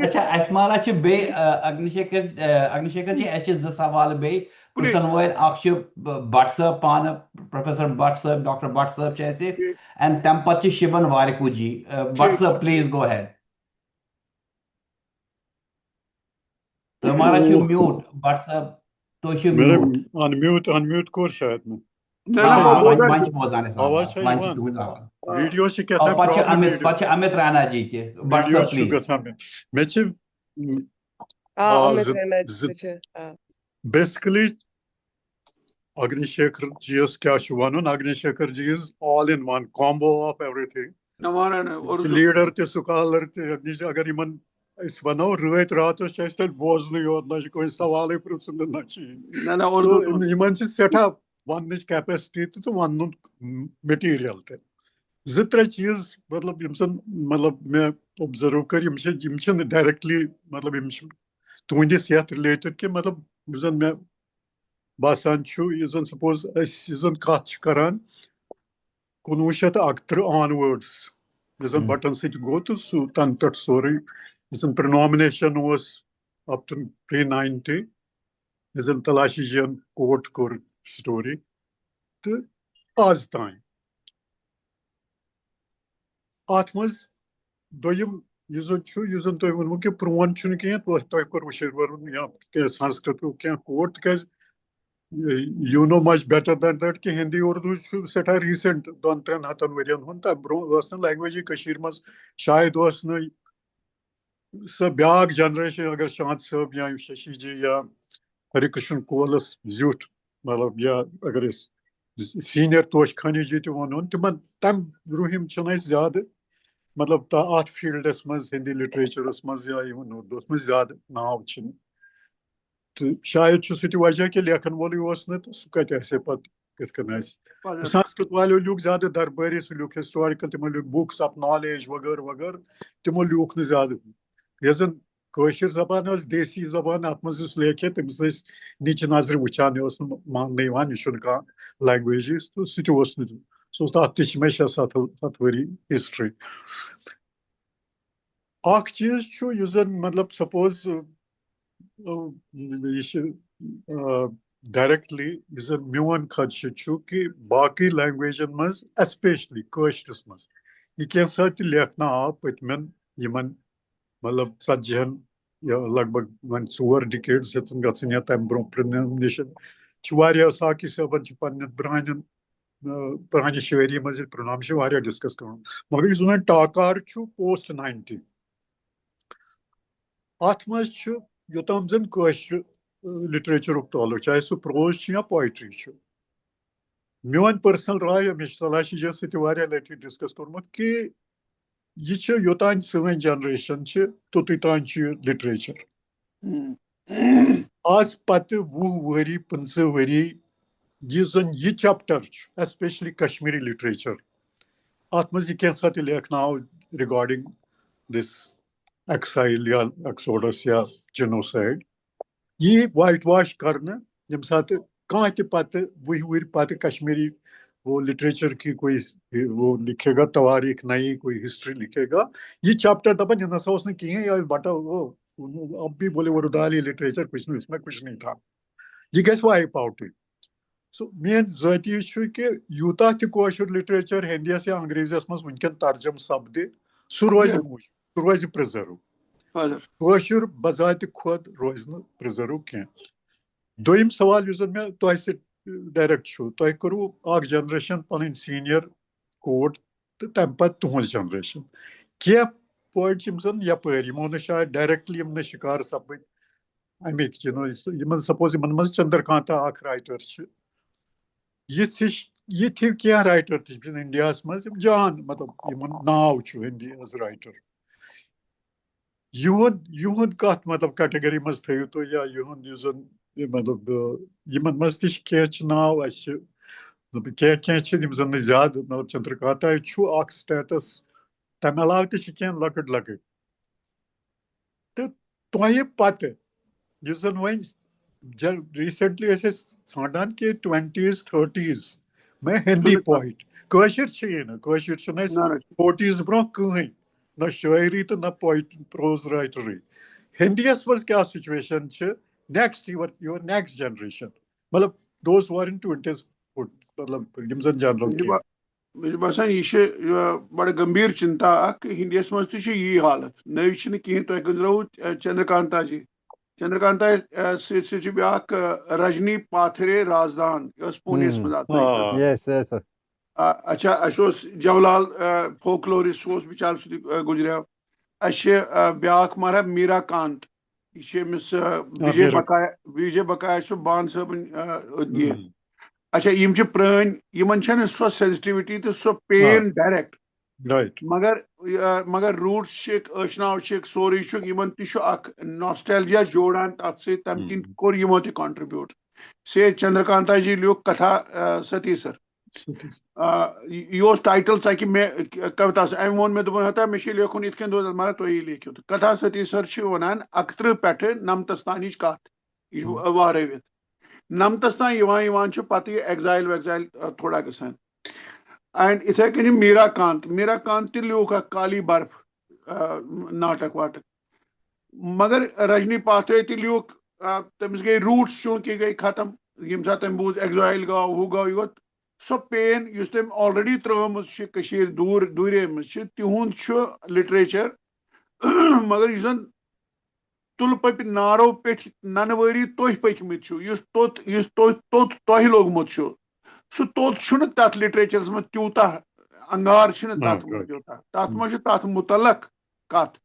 Speaker 1: اچھا اس مانا چھِ بیٚیہِ اگنِشیکھر جی اَسہِ چھِ 2 سوال بیٚیہِ پرژھن وٲلۍ اکھ چھُ بٹ صٲب پانہٕ پروفیسر بٹ صٲب ڈاکٹر بٹ صٲب چھِ اَسہِ اینڈ تمہِ پتہٕ چھِ شِون وارِکوٗ جی بٹ صٲب پلیٖز گو ہیڈ تُہۍ مہراج چھِو میوٗٹ بٹ صٲب تُہۍ چھِو میوٗٹ
Speaker 6: انمیوٹ کوٚر شاید مےٚ
Speaker 1: وۄنۍ چھِ بوزان أسۍ آواز وۄنۍ چھِ تُہٕنٛز آواز
Speaker 6: ویٖڈیو چھِ کیٛاہ
Speaker 1: پتہٕ چھِ امیت رانا جی تہِ بٹ صٲب پلیٖز
Speaker 6: مےٚ چھِ بیسکلی اگنِشیکھر جی یس کیٛاہ چھُ ونُن Agnishekhar ji is all in one combo of everything leader تہِ سکالر تہِ اگر یِمن أسۍ ونو رٲتۍ راتس چھِ اَسہِ تیٚلہِ بوزنٕے یوت نہ چھُ کٲنٛسہِ سوالٕے پرژھُن نہ چھُ یِمن چھِ سٮ۪ٹھاہ وننٕچ کیپیسٹی تہِ تہٕ وننُک میٹیٖریل تہِ 2-3 چیٖز مطلب یِم زن مطلب مےٚ اوبزرو کٔرۍ یِم چھِنہٕ ڈایریکٹلی مطلب یِم چھِ تُہنٛدِس یتھ رِلیٹڈ کہِ مطلب یُس زن مےٚ باسان یہ زن سپوز یہ زن کت کران 1971 آنورڈس یہ زن بٹن ست گو تو سہ تن پہ سورے یہ زن پرنامنیشن اپ ٹو pre-90 یہ زن تلاشی جین کوٹ کور سٹوری تو آز تائیں ات مز دویم یہ زن تھی ونو کہ پرون چھ کی تہ کور وشیر ورن یا سنسکرت کی کوٹ تکیاز you know much better than that کہ ہندی اردو سٹھا ریسنٹ 2-3 ہتن ورین ہند تمہ برو لینگویجی کشیر مز شاید سہ بیاکھ جنریشن اگر شانت صٲب یا ششی جی یا ہری کرشن کولس زیوٹھ مطلب یا اگر سینئر توش خانی جی تہ ون تمن تم برہم چھ زیادہ مطلب ات فیلڈس مز ہندی لٹریچرس مز یا اردو مز زیادہ ناو چھ تو شاید سہ تہ وجہ کہ لیکھن وولے نا تو سہ کتہ آسے پتہ کت کن سنسکرت والو لیوک زیادہ درباری سہ لیوک ہسٹوریکل تمو لیوک بکس آف نالیج وغیرہ وغیرہ تمو لیوک نا زیادہ یس زن کٲشِر زبان دیسی زبان ات مز لیکھے تمس نچ نظر وچان ماننے یہ کھانا لینگویج تو سہ تہ سہ تہ مے 6-7 ؤری ہسٹری اخ چیز اس زن مطلب سپوز یہ ڈائریکٹلی یہ زن میون خدشہ کہ باقی لینگویجن مز ایسپیشلی کٲشرس مز یہ کینٛہہ ساتہٕ تہ لیکھنہٕ آو پٔتمٮ۪ن یمن مطلب 40 یا لگ بھگ ون 4 ڈکیڈس ہیٚژن گژھن یا تمہ برونٛہہ پرونامنیشن ساقی صٲبن پننٮ۪ن پرانہِ شاعری مز پرونامنیشن ڈسکس کران مگر اس وۄنۍ ٹاکار پوسٹ 90 ات مز یوتام زن کٲشر لٹریچرک تعلق چاہے سہ پروز یا پوئٹری میون پرسنل رائے مے تلاشی جی ستہ لٹہ ڈسکس کورمت کہ یہ یوتان سن جنریشن توٚتُے تان لٹریچر آز پتہ 20 ؤری 15 ؤری یہ زن یہ چیپٹر ایسپیشلی کشمیری لٹریچر ات مز یہ کینٛہہ ساتہٕ لیکھنہٕ آو ریگارڈنگ دس ایکسائل یا ایکسوڈس یا جنوسائڈ یہ وائٹ واش کرنے یم سات کھانا تہ پتہ 20 ؤری پتہ کشمیری وہ لٹریچر کی کوئی وہ لکھے گا تواریخ نئی کوئی ہسٹری لکھے گا یہ چیپٹر دپن یہ نسا اس نے کہیں یا بٹا اب بھی بولے وہ ردالی لٹریچر کچھ نہیں اس میں کچھ نہیں تھا یہ گھس وائپ آؤٹ سو مین ذاتی کہ یوتا تہ کوشر لٹریچر ہندیس یا انگریزیس مز ونکن ترجم سپدِ سہ روز پرزرو کوشر بذات خود روز نا پرزرو کی دویم سوال اس میں تہ ڈائریکٹ تہ کرو اخ جنریشن پن سینئر کوٹ تو تم پتہ تہذ جنریشن کی پوئٹ زن یپر یمو شاید ڈائریکٹلی یم شکار سپد امک سپوز ان مز چندرکانتا اخ رائٹر یہ کی رائٹر انڈیا مز جان مطلب ناو ہندی از رائٹر یہد کت مطلب کیٹگری مز تھو تو یا یہد زن مطلب یمن مز تہ ناو کی زن زیادہ مطلب چندرکانتا اخ سٹیٹس تمہ علاوہ تہ لکٹ لکٹ تو تہ پتہ اس زن ون ریسنٹلی ژھانڈان کہ 20s 30s میں ہندی پوائٹ کٲشر یہ نا کٲشر 40s برو کہیں نہ شاعری تو نہ پروز رائٹری ہندیس مز کیا situation next your next generation مطلب those who are in 20s مطلب یم زن جنرل
Speaker 2: مجھے باسان یہ بڑا گمبھیر چنتا اخ ہندیس مز تہ یہ حالت نئی چھ کہیں تہ گزرو چندرکانتا جی چندرکانتا سی بیاکھ رجنی پاتھرے رازدان اس پونیس مز اچھا اس جولال فوکلورسٹ بچار سہ گزریو اچھے بیاکھ مارا میرا کانت یہ وجے بقایا سہ بان صٲبن یہ اچھا یم پرٲنۍ یمن چھنہٕ سۄ سینسٹیوٹی تو سۄ پین ڈائریکٹ مگر روٹس اشناو سورُے یمن تہ اخ ناسٹیلجیا جوڑان تر سی تمہ کن کور یمو تہ کنٹربیوٹ سے چندرکانتا جی لیوکھ کتھا ستیسر یہ ٹائٹل ژکہ مے کوتا ام وون مے دتا مے لیکھن یت کن مگر تھی لیکھو کتھا ستیسر ونان 31 پہ 49 کت یہ وارٲوِتھ نمتس تان پتہ یہ ایگزائل ویگزائل تھوڑا گژھان اینڈ اتھے کن میرا کانت تہ لیوکھ اکھ کالی برف ناٹک واٹک مگر رجنی پاتھرے تہ لیوکھ تمس گئی روٹس چونکہ گئی ختم یم سات تم بوز ایگزائل گو ہو گو یوت سو پین اس تم آلریڈی ترٲمٕژ چھِ دوٗریمٕژ تِہُنٛد لٹریچر مگر یُس زن تُل پٔپۍ نارو پٮ۪ٹھ ننہٕ ؤری تُہۍ پٔکمٕتۍ چھِو یُس توٚت تۄہہِ لوٚگمُت چھُ سُہ توٚت چھُنہٕ تتھ لٹریچرس منٛز تیوٗتاہ انگار چھُنہٕ تتھ منٛز تیوٗتاہ تتھ منٛز چھُ تتھ متعلق کتھ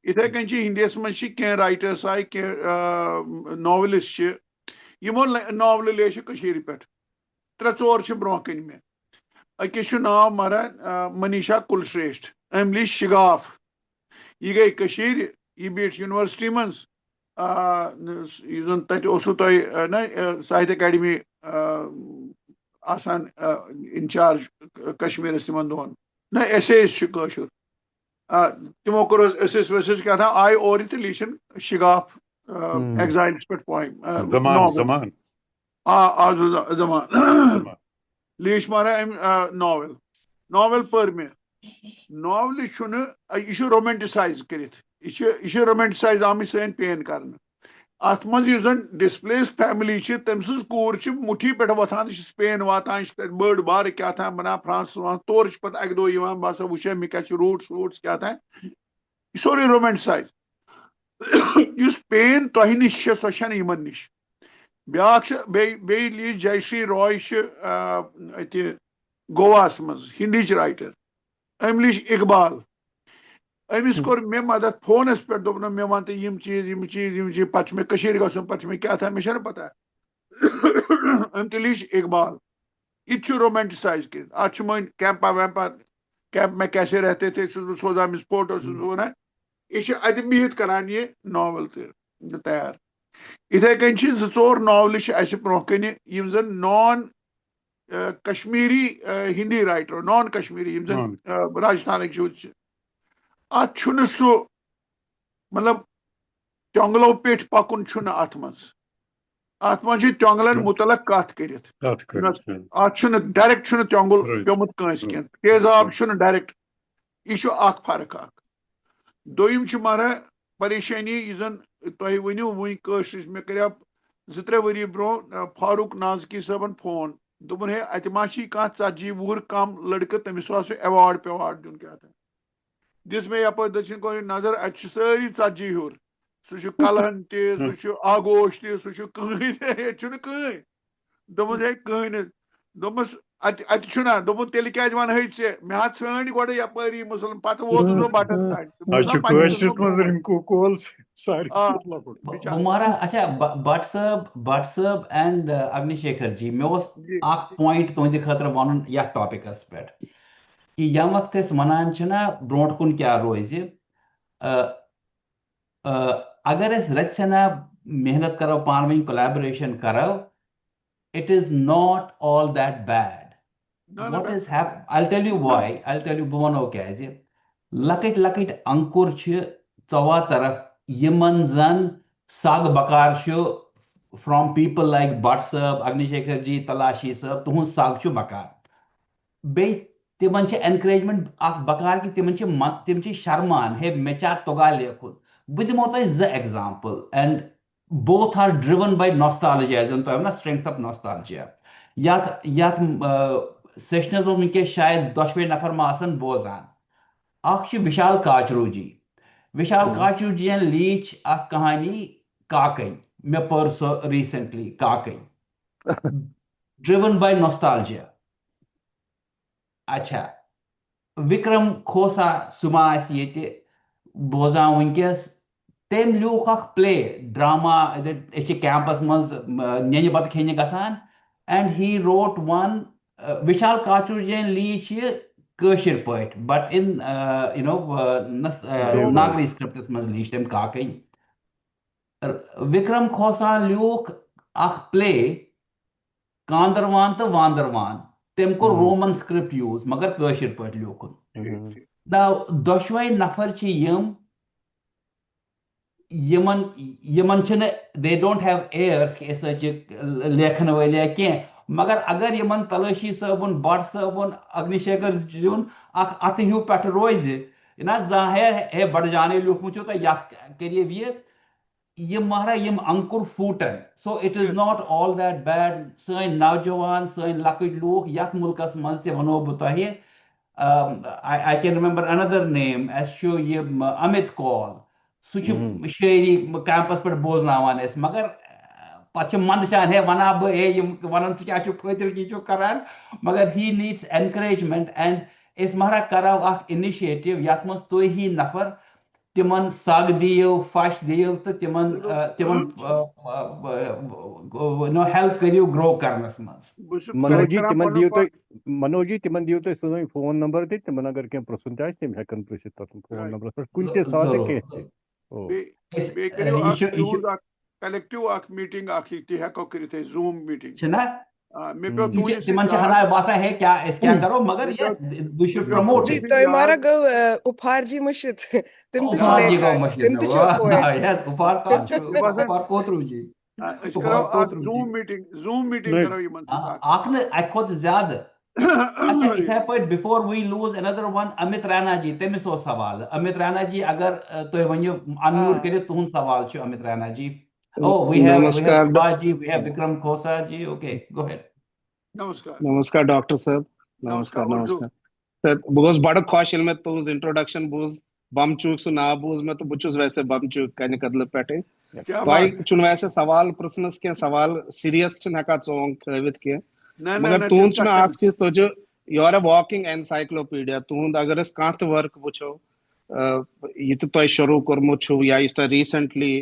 Speaker 2: یِتھے کٔنۍ چھِ ہندیس منٛز چھِ کینٛہہ رایٹٲرٕس آیہِ کینٛہہ ناولِسٹ چھِ یِمو ناولہٕ لیچھِ کٔشیٖرِ پٮ۪ٹھ 3-4 چھِ برونٛہہ کَنہِ مےٚ أکِس چھُ ناو مہراج منیشا کُلشریشٹ أمۍ لیٖچھ شِگاف یہِ گٔے کٔشیٖرِ یہ بیٹھ یونیورسٹی منٛز یُس زن تتہِ اوسوٕ تۄہہِ نا ساہتیہ اکیڈمی آسان انچارج کشمیٖرس تِمن دۄہن نہ ایسیز چھُ کٲشُر تِمو کوٚر حظ ایسیز ویسیز کیٛاہ تھام آیہِ اورٕ تہٕ لیٖچھن شِگاف ایگزایلس پٮ۪ٹھ پویم
Speaker 6: زمان
Speaker 2: لیٖچھ مہراج أمۍ ناول پٔر مےٚ ناولہِ چھُنہٕ یہِ چھُ رومینٹسایز کٔرِتھ یہ رومینٹسائز آمٕژ سٲنۍ پین کرنہٕ اتھ منٛز یُس زن ڈسپلیس فیملی چھِ تٔمۍ سٕنٛز کوٗر چھِ مُٹھی پٮ۪ٹھ وۄتھان یہِ چھِ سپین واتان یہِ چھِ تتہِ بٔڑ بارٕ کیٛاہ تام بنان فرانسس واتان تورٕ چھِ پتہٕ اکہِ دۄہ یِوان بہٕ ہسا وٕچھے مےٚ کیٛاہ چھِ روٗٹس ووٗٹس کیٛاہ تام یہِ سورُے رومینٹسایز یُس پین تۄہہِ نِش چھِ سۄ چھنہٕ یِمن نِش بیٛاکھ چھِ بیٚیہِ لیٖچھ جے شری راے چھِ اتہِ گواہس منٛز ہندیچ رایٹر أمۍ لیٖچھ اقبال أمِس کوٚر مےٚ مدد فونس پٮ۪ٹھ دوٚپنم مےٚ ون تہٕ یِم چیٖز پتہٕ چھُ مےٚ کٔشیٖرِ گژھُن پتہٕ چھُ مےٚ کیٛاہ تام مےٚ چھنہٕ پتہ أمۍ تہِ لیٖچھ اقبال یہِ تہِ چھُ رومینٹسایز کٔرِتھ اتھ چھُ وۄنۍ کیمپا ویمپا کیمپ میں کیسے رہتے تھے چھُس بہٕ سوزان أمِس فوٹو چھُس بہٕ ونان یہِ چھِ اتہِ بِہِتھ کران یہِ ناول تہِ تیار یِتھے کٔنۍ چھِ 2-4 ناولہٕ چھِ اسہِ برونٛہہ کنہِ یِم زن نان کشمیٖری ہندی رایٹر نان کشمیٖری یِم زن راجستھانٕکۍ شُرۍ چھِ اتھ چھُنہٕ سُہ مطلب تۄنٛگلو پیٚٹھۍ پکُن چھُنہٕ اتھ منٛز چھِ تۄنٛگلن مُتعلق کتھ کٔرِتھ اتھ چھُنہٕ ڈایریکٹ چھُنہٕ تۄنٛگُل پیوٚمُت کٲنٛسہِ کینٛہہ تیزاب چھُنہٕ ڈایریکٹ یہِ چھُ اکھ فرق اکھ دوٚیِم چھِ مہراج پریشٲنی یُس زن تۄہہِ ؤنِو وٕنۍ کٲشرِس مےٚ کریاو 2-3 ؤری برونٛہہ فاروق نازکی صٲبن فون دوٚپُن ہے اتہِ ما چھِ کانٛہہ 40 کم لڑکہٕ تٔمِس اوس ایواڈ پیواڈ دیُن کیٛاہ تام دِژ مےٚ یپٲرۍ دٔچھِنۍ کورِ نظر اتہِ چھِ سٲری 40 ہیوٚر سُہ چھُ کلہن تہِ سُہ چھُ آگوش تہِ سُہ چھُ کٕہٕنۍ تہِ ییٚتہِ چھُنہٕ کٕہٕنۍ دوٚپمَس ہے کٕہٕنۍ نہٕ دوٚپمَس اتہِ چھُنہ دوٚپُن تیٚلہِ کیٛازِ وَنہٕ ژےٚ مےٚ حظ ژھٲنٛڈۍ گۄڈٕ یپٲری مُسلم پتہٕ ووتُس بہٕ بٹن
Speaker 1: اچھا بٹ صٲب اینڈ اگنی شیکھر جی مےٚ اوس اکھ پوینٹ تُہنٛدِ خٲطرٕ وَنُن یتھ ٹاپکس پٮ۪ٹھ کہ ییٚمہِ وقتہٕ أسۍ وَنان چھِنہ برونٛٹھ کُن کیٛاہ روزِ اگر أسۍ رژِ سنا محنت کرو پانہٕ ؤنۍ کولیبریشن کرو it is not all that bad. What is happening? I'll tell you why. بہٕ وَنو کیٛازِ لۄکٕٹۍ انکُر چھِ ژۄوا طرف یِمن زن سگ بکار چھُ فرام پیپل لایک بٹ صٲب اگنی شیکھر جی تلاشی صٲب تُہُنٛد سگ چھُ بکار بیٚیہِ تِمن چھِ اینکریجمنٹ اکھ بکار کہِ تِم چھِ شرمان ہے مےٚ چھا توٚگان لیکھُن بہٕ دِمو تۄہہِ 2 example and both are driven by nostalgia as in to na strength of nostalgia yat sessions of minke shayad 10 nafar ma asan bozan akh chi Vishal Kachru ji en leech ak kahani Kakai me purso recently Kakai driven by nostalgia acha Vikram Khosa suma as yete bozan winkes تٔمۍ لیوٗکھ اکھ پلے drama أسۍ چھِ campus منٛز نینہِ بتہٕ کھیٚنہِ گژھان and he wrote one وشال کاچوٗ جین لیٖچھ یہِ کٲشِر پٲٹھۍ but in Nagari scripts منٛز لیٖچھ تٔمۍ کاکٕنۍ وکرم کھوسان لیوٗکھ اکھ پلے کاندروان تہٕ واندروان تٔمۍ کوٚر رومن سکرپٹ یوٗز مگر کٲشِر پٲٹھۍ لیوٗکھُن دۄشوے نفر چھِ یِم یمن یمن چھنہ they don't have heirs کہ أسۍ حظ چھِ لیکھن وٲلۍ یا کینٛہہ مگر اگر یمن تلاشی صٲبُن بٹ صٲبُن اگنی شیکر جیُن اکھ اتھٕ ہیوٗ پٮ۪ٹھ روزِ نا زانٛہہ ہے بڑٕ جانے لیوٗکھمُت چھُ تہٕ یتھ کٔرِو یہِ مہراج یِم انکُر پھوٗٹن so it is not all that bad سٲنۍ نوجوان سٲنۍ لۄکٕٹۍ لوٗکھ یتھ مُلکس منٛز تہِ ونو بہٕ تۄہہِ I can remember another name اَسہِ چھُ یہِ امیت کال سُہ چھُ شٲعری کیمپس پٮ۪ٹھ بوزناوان أسۍ مگر پتہٕ چھِ منٛدچھان ہے ونہا بہٕ ہے یِم ونان ژٕ کیٛاہ چھُکھ فٲطرگی چھُکھ کران مگر he needs encouragement and أسۍ مہراج کرو اکھ انِشیٹِو یتھ منٛز تُہۍ ہی نفر تمن سگ دِیو فش دِیو تہٕ تمن ہیلپ کٔرِو گرو کرنس منٛز
Speaker 4: منوج جی تمن دیو تُہۍ سٲنۍ فون نمبر تہِ تمن اگر کینٛہہ پرژھُن تہِ آسہِ تِم ہیٚکن پرژھِتھ تتھ فون نمبرس پٮ۪ٹھ کُنہِ تہِ ساتہٕ کینٛہہ تہِ
Speaker 2: کلیکٹو اکھ میٹنگ اکھ تہِ ہیٚکو کٔرِتھ أسۍ زوٗم میٹنگ
Speaker 1: چھُنہ تمن چھِ ہنا باسان ہے کیٛاہ أسۍ کیٛاہ کرو مگر we should promote it.
Speaker 3: تۄہہِ مارا گوٚو اُپھار جی مٔشِد تِم تہِ چھِ لیکھان تِم تہِ چھِ poet.
Speaker 1: اُپار کر چھُ اُپار کوترو جی
Speaker 2: أسۍ کرو اکھ زوٗم میٹنگ کرو یِمن
Speaker 1: اکھ نہٕ اکہِ کھۄتہٕ زیادٕ اچھا یِتھے پٲٹھۍ before we lose another one Amit Rana جی تٔمِس اوس سوال Amit Rana جی اگر تُہۍ ؤنِو unmute کٔرِتھ تُہُنٛد سوال چھُ Amit Rana G Oh, we have Subhaji, we have Vikram Khosa ji. Okay, go ahead.
Speaker 7: Namaskar, Dr. Sir. Namaskar. Sir, because bada khosh il mein tuhuz introduction booz bamchuk su na booz mein to buchus waise bamchuk kane kadle pete. Vai chun waise sawal prasnas ke sawal serious chin haka chong khavit ke. Magar tuhun chun aak cheez to jo you are a walking encyclopedia. Tuhun agar is kant work bucho yit to shuru kormo chu ya is to recently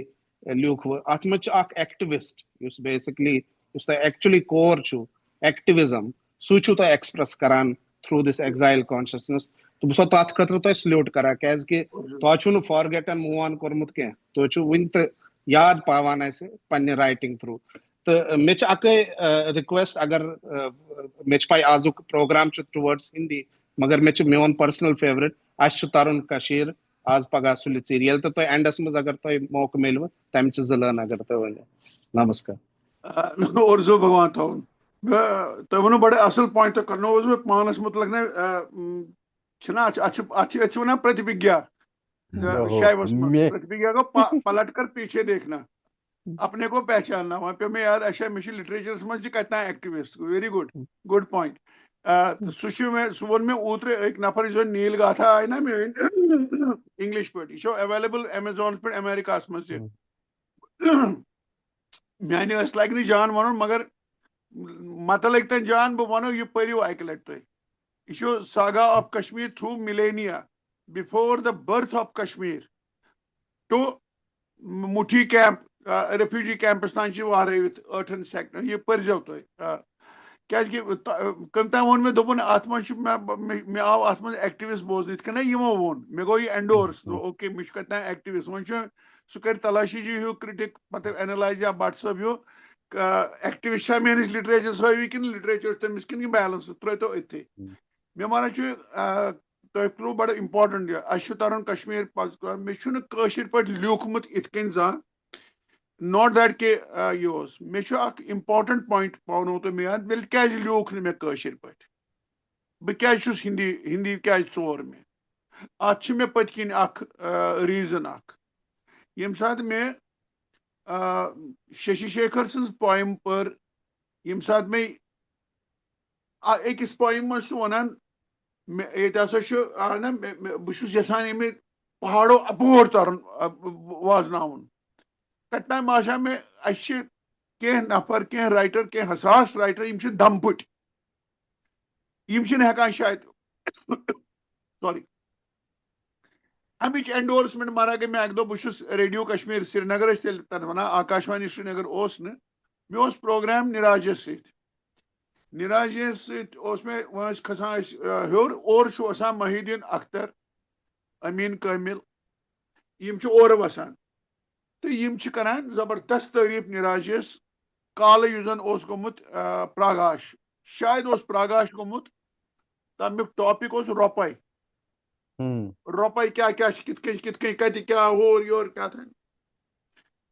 Speaker 7: Luke atmach ak activist is basically is the actually core chu activism su chu to express karan through this exile consciousness to so tat khatra to salute kara kaise ki to chu no forget and move on kormut ke to chu wint yaad pawana se panne writing through to mech ak request agar mech pai azuk program chu towards hindi magar mech my own personal favorite ash tarun kashir آز پگاہ سُلہِ ژیٖرۍ ییٚلہِ تہٕ تۄہہِ ends منٛز اگر تۄہہِ موقعہٕ میلوٕ تمہِ چہِ زٕ اگر تۄہہِ ؤنِو نمسکار
Speaker 2: اردو بھگوان تھاوُن تۄہہِ ووٚنوٕ بڑٕ اصل پویِنٹ تۄہہِ کرنووُس بہٕ پانس متعلق نہ چھُنہ اتھ چھِ ونان پرتِبھیا شایوس منٛز پرتِبھیا گوٚو پلٹ کر پیچھے دیکھنا اپنے کو پہچاننا وۄنۍ پیوٚو مےٚ یاد اچھا مےٚ چھُ لٹریچرس منٛز چھِ کتہِ تام ایکٹِوسٹ ویری گُڈ پویِنٹ سُہ چھُ مےٚ سُہ ووٚن مےٚ اوترٕ أکۍ نفر یُس زن نیٖل گاتھا آیہِ نا میٲنۍ انگلش پٲٹھۍ یہِ چھُ ایویلیبل ایمیزانس پٮ۪ٹھ امیرکاہس منٛز تہِ میانہِ ٲسۍ لگہِ نہٕ جان ونُن مگر متہٕ لٔگۍ تن جان بہٕ ونو یہِ پٔرِو اکہِ لٹہِ تُہۍ یہِ چھُ saga of Kashmir through millennia before the birth of Kashmir to Muthi camp refugee camps تام چھِ وارٲوِتھ 8 سیکٹر یہِ پٔرزیو تُہۍ کیازِ کہِ کٔمۍ تام ووٚن مےٚ دوٚپُن اتھ منٛز چھُ مےٚ آو اتھ منٛز ایکٹِوسٹ بوزنہٕ یِتھ کٔنۍ یِمو ووٚن مےٚ گوٚو یہِ اینڈورس اوکے مےٚ چھُ کتہِ تام ایکٹِوسٹ وۄنۍ چھُ سُہ کرِ تلاشی جی ہیوٗ کرٹِک پتہٕ اینالایز یا بٹ صٲب ہیوٗ ایکٹِوسٹ چھا میٲنِس لٹریچرس ہٲوِو کِنہٕ لٹریچر تٔمِس کِنہٕ بیلنس ترٲیتو أتھی مےٚ ونان چھُ تۄہہِ ترٛوو بڑٕ امپاٹنٹ یہِ اَسہِ چھُ ترُن کشمیٖر پز مےٚ چھُنہٕ کٲشِر پٲٹھۍ لیوٗکھمُت یِتھ کٔنۍ زانٛہہ ناٹ دیٹ کہِ یہِ اوس مےٚ چھُ اکھ امپاٹنٹ پویِنٹ پاونوو تۄہہِ مےٚ یاد تیٚلہِ کیازِ لیوٗکھ نہٕ مےٚ کٲشِر پٲٹھۍ بہٕ کیازِ چھُس ہِندی کیازِ ژور مےٚ اتھ چھِ مےٚ پٔتۍ کِنۍ اکھ ریٖزن اکھ ییٚمہِ ساتہٕ مےٚ ششی شیکھر سٕنٛز پویم پٔر ییٚمہِ ساتہٕ مےٚ أکِس پویم منٛز چھُ ونان ییٚتہِ ہسا چھُ نا بہٕ چھُس یژھان ییٚمہِ پہاڑو اپور ترُن وازناوُن کتہِ تام باسیو مےٚ اَسہِ چھِ کینٛہہ نفر کینٛہہ رایٹر کینٛہہ حساس رایٹر یِم چھِ دم پٔٹۍ یِم چھِنہٕ ہٮ۪کان شاید سوری امِچ اینڈورسمنٹ مارا گٔے مےٚ اکہِ دۄہ بہٕ چھُس ریڈیو کشمیٖر سری نگر ٲسۍ تیٚلہِ تتھ ونان آکاشوانی سری نگر اوس نہٕ مےٚ اوس پروگرام نِراجس سۭتۍ نِراجس سۭتۍ اوس مےٚ وۄنۍ ٲسۍ کھسان أسۍ ہیوٚر اورٕ چھُ وسان محی الدیٖن اختر امیٖن کٲمِل یِم چھِ اورٕ وسان تہٕ یِم چھِ کران زبردست تعریٖف نِراجس کالہٕ یُس زن اوس گوٚمُت پراگاش شاید اوس پراگاش گوٚمُت تمیُک ٹاپِک اوس رۄپے کیٛاہ چھِ کِتھ کٔنۍ کتہِ کیٛاہ ہور یور کیٛاہ تھام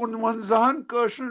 Speaker 2: 55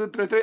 Speaker 2: 2-3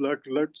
Speaker 6: black lights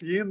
Speaker 6: 3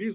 Speaker 6: 20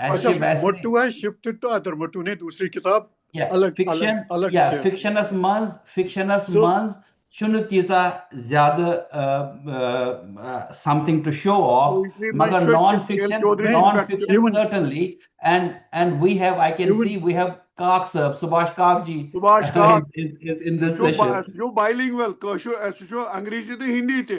Speaker 1: Actually,
Speaker 6: Muttu has shifted to other. Muttu ne dusri kitab
Speaker 1: yeah,
Speaker 6: alag
Speaker 1: fiction,
Speaker 6: alag
Speaker 1: yeah,
Speaker 6: se.
Speaker 1: fictionous
Speaker 6: So-
Speaker 1: months shouldn't tisa zyada something to show off. Magar non-fiction
Speaker 6: Even-
Speaker 1: certainly, and we have, I can
Speaker 6: Even-
Speaker 1: see we have Kak sir, Subhash Kakji
Speaker 2: Subhash Kak.
Speaker 1: is in this
Speaker 2: جو
Speaker 1: session.
Speaker 2: جو bilingual کٲشُر سُہ چھُ انگریزی تہٕ ہندی تہِ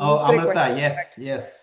Speaker 1: Oh,
Speaker 3: tre
Speaker 1: Amrita,
Speaker 3: question
Speaker 1: yes.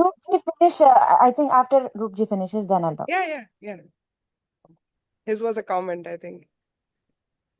Speaker 8: Roopji finish, I think after Roopji finishes, then I'll talk.
Speaker 3: yeah his was a comment I think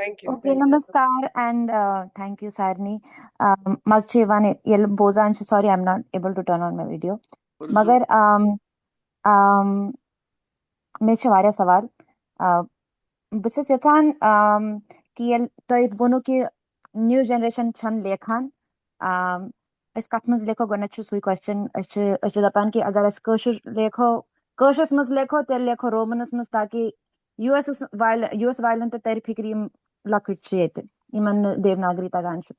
Speaker 3: thank you
Speaker 8: Okay, namaskar and thank you, Sarni. Mazchivan, yel bozan. Sorry, I'm not able to turn on my video. Magar me chawara sawal. Bus yatan ki yel toy bono ki new generation chan lekhan. Is katmas lekho gonna choose sui question. Is dapan ki agar is kosher lekho kosher mas lekho tel lekho Romanus mas taki US violent teri fikri lakit chiyete. Iman Devnagari taganchu.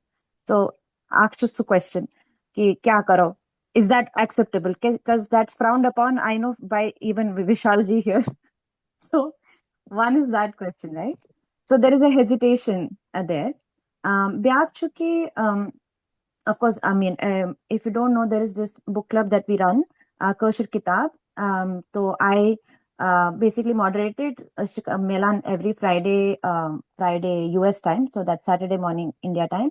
Speaker 8: So ask to question ki kya karo? Is that acceptable? Because that's frowned upon. I know by even Vishalji here. So one is that question, right? So there is a hesitation there. Byakchuki, of course, I mean, if you don't know, there is this book club that we run, Kosher Kitab. So I basically moderated Melan every Friday US time. So that's Saturday morning India time.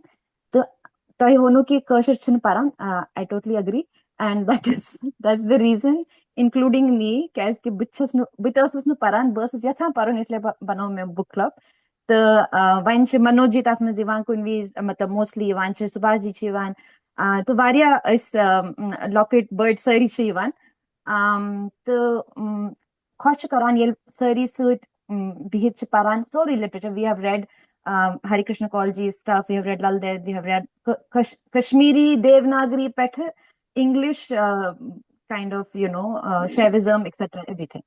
Speaker 8: So I totally agree. And that's the reason, including me, because bitas nu paran versus yatha paran isle banao me book club. The vanch Manoj tat me zivan kunvis matlab mostly vanch Subhash ji chivan to varia is Lockett Bird sari chivan to khosh karan yel sari suit bihich paran story literature we have read Hari Krishna Kaulji's stuff, we have read Lal Ded, we have read Kashmiri Devnagari Peth English kind of Shaivism etc everything.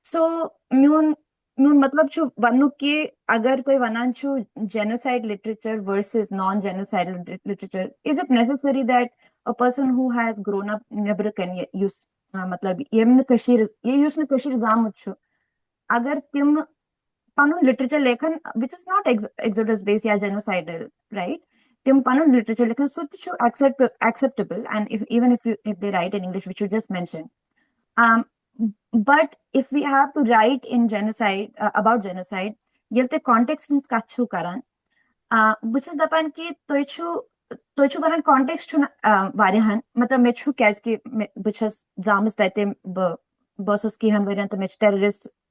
Speaker 8: So myun matlab chu vannu ke agar koi vanan chu genocide literature versus non-genocidal literature, is it necessary that a person who has grown up never can use matlab yemne kashir ye use ne kashir zamut chu agar tim panun literature lekhan which is not exodus based ya genocidal, right? Tim panun literature lekhan so chu acceptable, and if they write in English, which you just mentioned. But if we have to write in genocide about genocide, yelte context in kachu karan, which is dapan ki toichu karan context chun varihan matlab mechu kas ki which has zamis daite versus ki han variant mech terrorist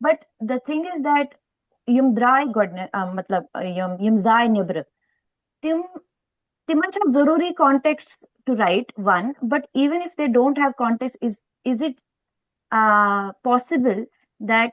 Speaker 8: But the thing is that yum dry godne matlab yum zai nibr timan cha zaruri context to write one, but even if they don't have context, is it possible that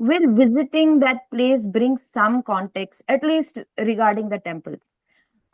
Speaker 8: will visiting that place bring some context at least regarding the temples?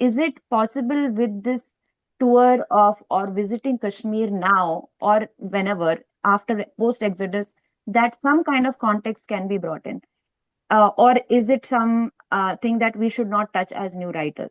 Speaker 8: is it possible with this tour of or visiting Kashmir now or whenever after post Exodus that some kind of context can be brought in, or is it some thing that we should not touch as new writers?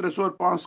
Speaker 2: 3-4-5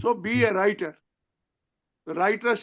Speaker 2: So be a writer. Writers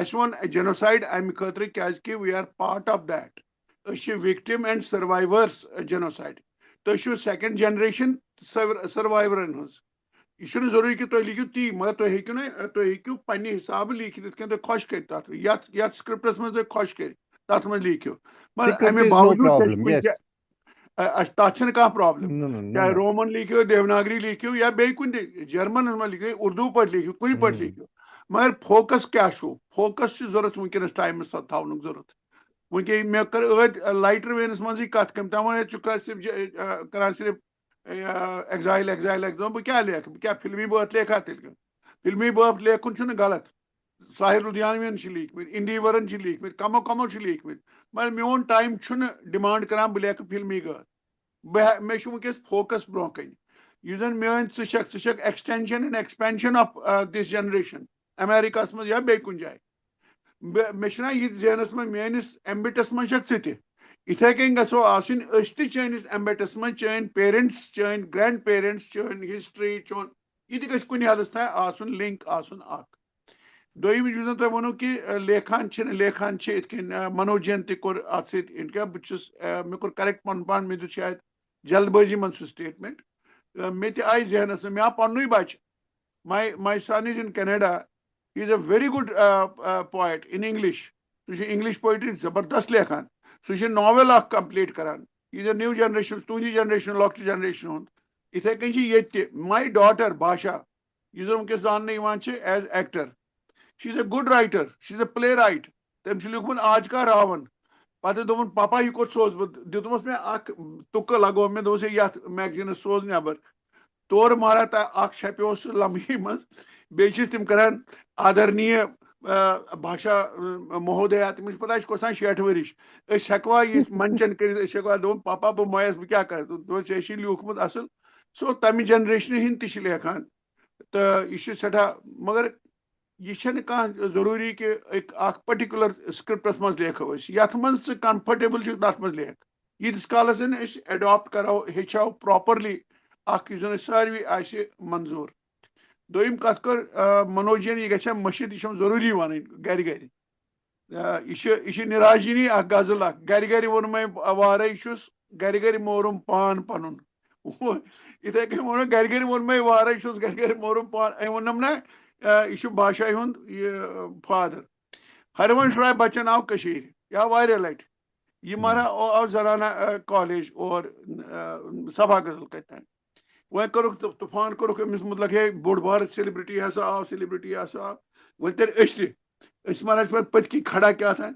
Speaker 2: اَسہِ ووٚن جینوسایڈ اَمہِ خٲطرٕ کیازِ we are part of that. أسۍ چھِ victim and سٔروایورس جینوسایڈ. تُہۍ چھِو second generation سٔروایورن ہٕنٛز. یہ چھُنہٕ ضروٗری کہِ تُہۍ لیکھِو تی مگر تُہۍ ہیٚکِو نہٕ تُہۍ ہیٚکِو پننہِ حسابہٕ لیٖکھِتھ یِتھ کٔنۍ تۄہہِ خۄش کٔرِ تتھ یتھ سکرپٹس منٛز تۄہہِ خۄش کٔرِ تتھ منٛز لیٖکھِو. مگر اَمہِ باوجوٗد تتھ چھنہٕ کانٛہہ پرابلم. چاہے رومن لیٖکھِو دیوناگری لیٖکھِو یا بیٚیہِ کُنہِ تہِ جرمنس منٛز لیٖکھِو اردوٗ پٲٹھۍ لیٖکھِو کُنہِ پٲٹھۍ لیٖکھِو. مگر فوکس کیاہ چھُ؟ فوکس چھُ ضروٗرت ؤنکیٚنس ٹایمس تھاونُک ضروٗرت. ؤنکیٚن مےٚ کٔر ٲدۍ لایٹر وینس منٛزٕے کتھ کٔم تِمو ژٕ چھُکھ صرف کران صرف ایگزایل ایگزایل ایگزام. بہٕ کیاہ لیکھٕ بہٕ کیاہ فلمی بٲتھ لیکھا تیٚلہِ فلمی بٲتھ لیکھُن چھُنہٕ غلط. ساحر لدھیانوین چھِ لیٖکھمٕتۍ اندیورن چھِ لیٖکھمٕتۍ کمو کمو چھِ لیٖکھمٕتۍ. مگر میون ٹایم چھُنہٕ ڈِمانڈ کران بہٕ لیکھٕ فلمی گٲتھ. مےٚ چھُ ؤنکیٚس فوکس برونٛہہ کَنہِ. یُس زن میٲنۍ ژٕ چھکھ extension and expansion of this generation امیرکاہس منٛز یا بیٚیہِ کُنہِ جایہِ. مےٚ چھُنہ یہِ ذہنس منٛز میٲنِس ایمبِٹس منٛز چھکھ ژٕ تہِ. یِتھے کٔنۍ گژھو آسٕنۍ أسۍ تہِ چٲنِس ایمبِٹس منٛز چٲنۍ پیرنٹس چٲنۍ گرینڈ پیرنٹس چٲنۍ ہسٹری چون یہِ تہِ گژھِ کُنہِ حدس تانۍ آسُن لِنک آسُن اکھ. دوٚیِم یُس زن تۄہہِ ووٚنوُ کہِ لیکھان چھِ یِتھ کٔنۍ منوجن تہِ کوٚر اتھ سۭتۍ کیاہ بہٕ چھُس مےٚ کوٚر کریکٹ پنُن پان مےٚ دیُت شاید جلد بٲزی منٛز سُہ سٹیٹمنٹ. مےٚ تہِ آیہِ ذہنس منٛز مےٚ آو پننُے بچہِ my son is in Canada. He is a very good poet in English. سُہ چھُ انگلش پویٹری زبردست لیکھان. سُہ چھُ ناول اکھ کمپلیٖٹ کران. یہِ از اے نِو جنریشن تُہنٛدِ جنریشن لۄکچہِ جنریشن ہُنٛد. یِتھے کٔنۍ چھِ ییٚتہِ تہِ ماے ڈاٹر باشا یُس زن ؤنکیٚس زاننہٕ یِوان چھِ ایز ایکٹر. شی از اے گُڈ رایٹر شی از اے پلے رایٹ. تٔمۍ چھُ لیوٗکھمُت آج کا راون. پتہٕ دوٚپُن پاپا یہِ کوٚت سوز بہٕ دیُتمَس مےٚ اکھ تُکہٕ لگوو مےٚ دوٚپُس ہے یتھ میگزیٖنس سوز نٮ۪بر. تورٕ مہراہ اکھ چھپیو سُہ لمحی منٛز. بیٚیہِ چھِس تِم کران آدرنیہ باشا مہودیا تٔمِس چھِ پتہ یہِ چھِ کوٚتام 60 ؤرِش. أسۍ ہٮ۪کوا یہِ منچن کٔرِتھ أسۍ ہٮ۪کوا دوٚپُن پاپا بہٕ مویس بہٕ کیاہ کرٕ. دوٚپُن ژےٚ چھُے لیوٗکھمُت اصٕل. سو تمہِ جنریشنہِ ہِنٛدۍ تہِ چھِ لیکھان تہٕ یہِ چھُ سٮ۪ٹھاہ. مگر یہِ چھنہٕ کانٛہہ ضروٗری کہِ اکھ پٔٹِکیوٗلر سکرپٹس منٛز لیکھو أسۍ یتھ منٛز ژٕ کمفٲٹیبٕل چھُکھ تتھ منٛز لیکھ. ییٖتِس کالس زن أسۍ ایڈاپٹ کرو ہیٚچھو پراپرلی اکھ یُس زن أسۍ ساروی آسہِ منظوٗر. دوٚیِم کتھ کٔر منوجن یہِ گژھِ ہا مٔشِد یہِ چھم ضروٗری وَنٕنۍ گرِ گرِ. یہِ چھِ نِراجنی اکھ غزل اکھ. گرِ گرِ ووٚن مےٚ وارے چھُس گرِ گرِ مورُم پان پنُن. یِتھے کٔنۍ ووٚن گرِ گرِ ووٚن مےٚ وارے چھُس گرِ گرِ مورُم پان. أمۍ ووٚنُم نہ یہِ چھُ بادشاہہِ ہُنٛد یہِ فادر. ہرونش رائے بچن آو کٔشیٖرِ یہِ آو واریاہ لٹہِ. یہِ مہراہ آو زنانہ کالیج اور سبھا غزل کتہِ تانۍ. وۄنۍ کوٚرُکھ طوفان کوٚرُکھ أمِس مطلب ہے بوٚڑ بارٕ سیلبرٹی ہسا آو وۄنۍ تیٚلہِ أسۍ تہِ أسۍ مہراہ چھِ پتہٕ پٔتۍ کِنۍ کھڑا کیٛاہ تانۍ.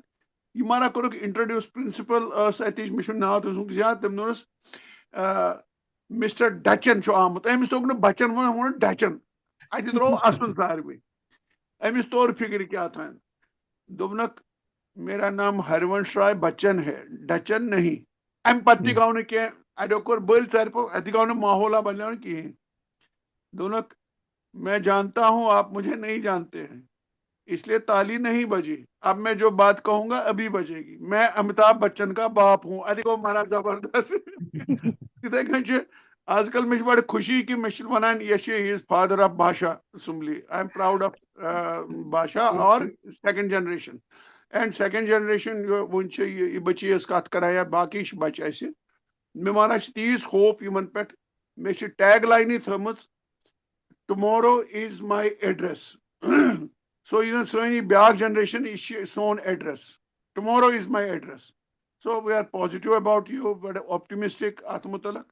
Speaker 2: یہِ مہراہ کوٚرُکھ انٹرڈیوٗس پرنسپل ٲس اتِچ مےٚ چھُنہٕ ناو تٔمۍ سُنٛد زیادٕ. تٔمۍ دوٚپنس مسٹر ڈچن چھُ آمُت. أمِس توٚگ نہٕ بچن ووٚن ڈچن. اتہِ درٛاو اسُن ساروٕے. أمِس توٚر فِکرِ کیٛاہ تانۍ. دوٚپنکھ میرا نام ہرونش رائے بچن ہے ڈچن نہیں. امہِ پتہٕ تہِ گوٚو نہٕ کینٛہہ. اڑیو کوٚر بٔلۍ ژرپو اتہِ گوٚو نہٕ ماحولا بدلیو نہٕ کِہینۍ. دوٚپنکھ میں جانتا ہوں آپ مجھے نہیں جانتے ہیں اس لیے تالی نہیں بجی. اب میں جو بات کہوں گا ابھی بجے گی. میں امیتابھ بچن کا باپ ہوں. اتہِ گوٚو مہراہ زبردست. تِتھے کٔنۍ چھِ آز کل مےٚ چھِ بڑٕ خوشی کہِ مےٚ چھِ ونان یہِ چھِ ہی از فادر آف باشا سُمبلی. آی ایم پراؤڈ آف باشا اور second generation. And second generation وُنہِ چھِ یہِ بچی ٲس کتھ کران یا باقٕے چھِ بچہِ اسہِ. مےٚ ونان چھِ تیٖژ ہوپ یِمن پٮ۪ٹھ. مےٚ چھِ ٹیگ لاینٕے تھٲمٕژ ٹُمورو از ماے ایڈریس. سو یُس زن سٲنۍ یہِ بیاکھ جنریشن یہِ چھِ سون address. Tomorrow is my address. So we are positive about you بڑٕ آپٹِمسٹِک اتھ مُتعلق.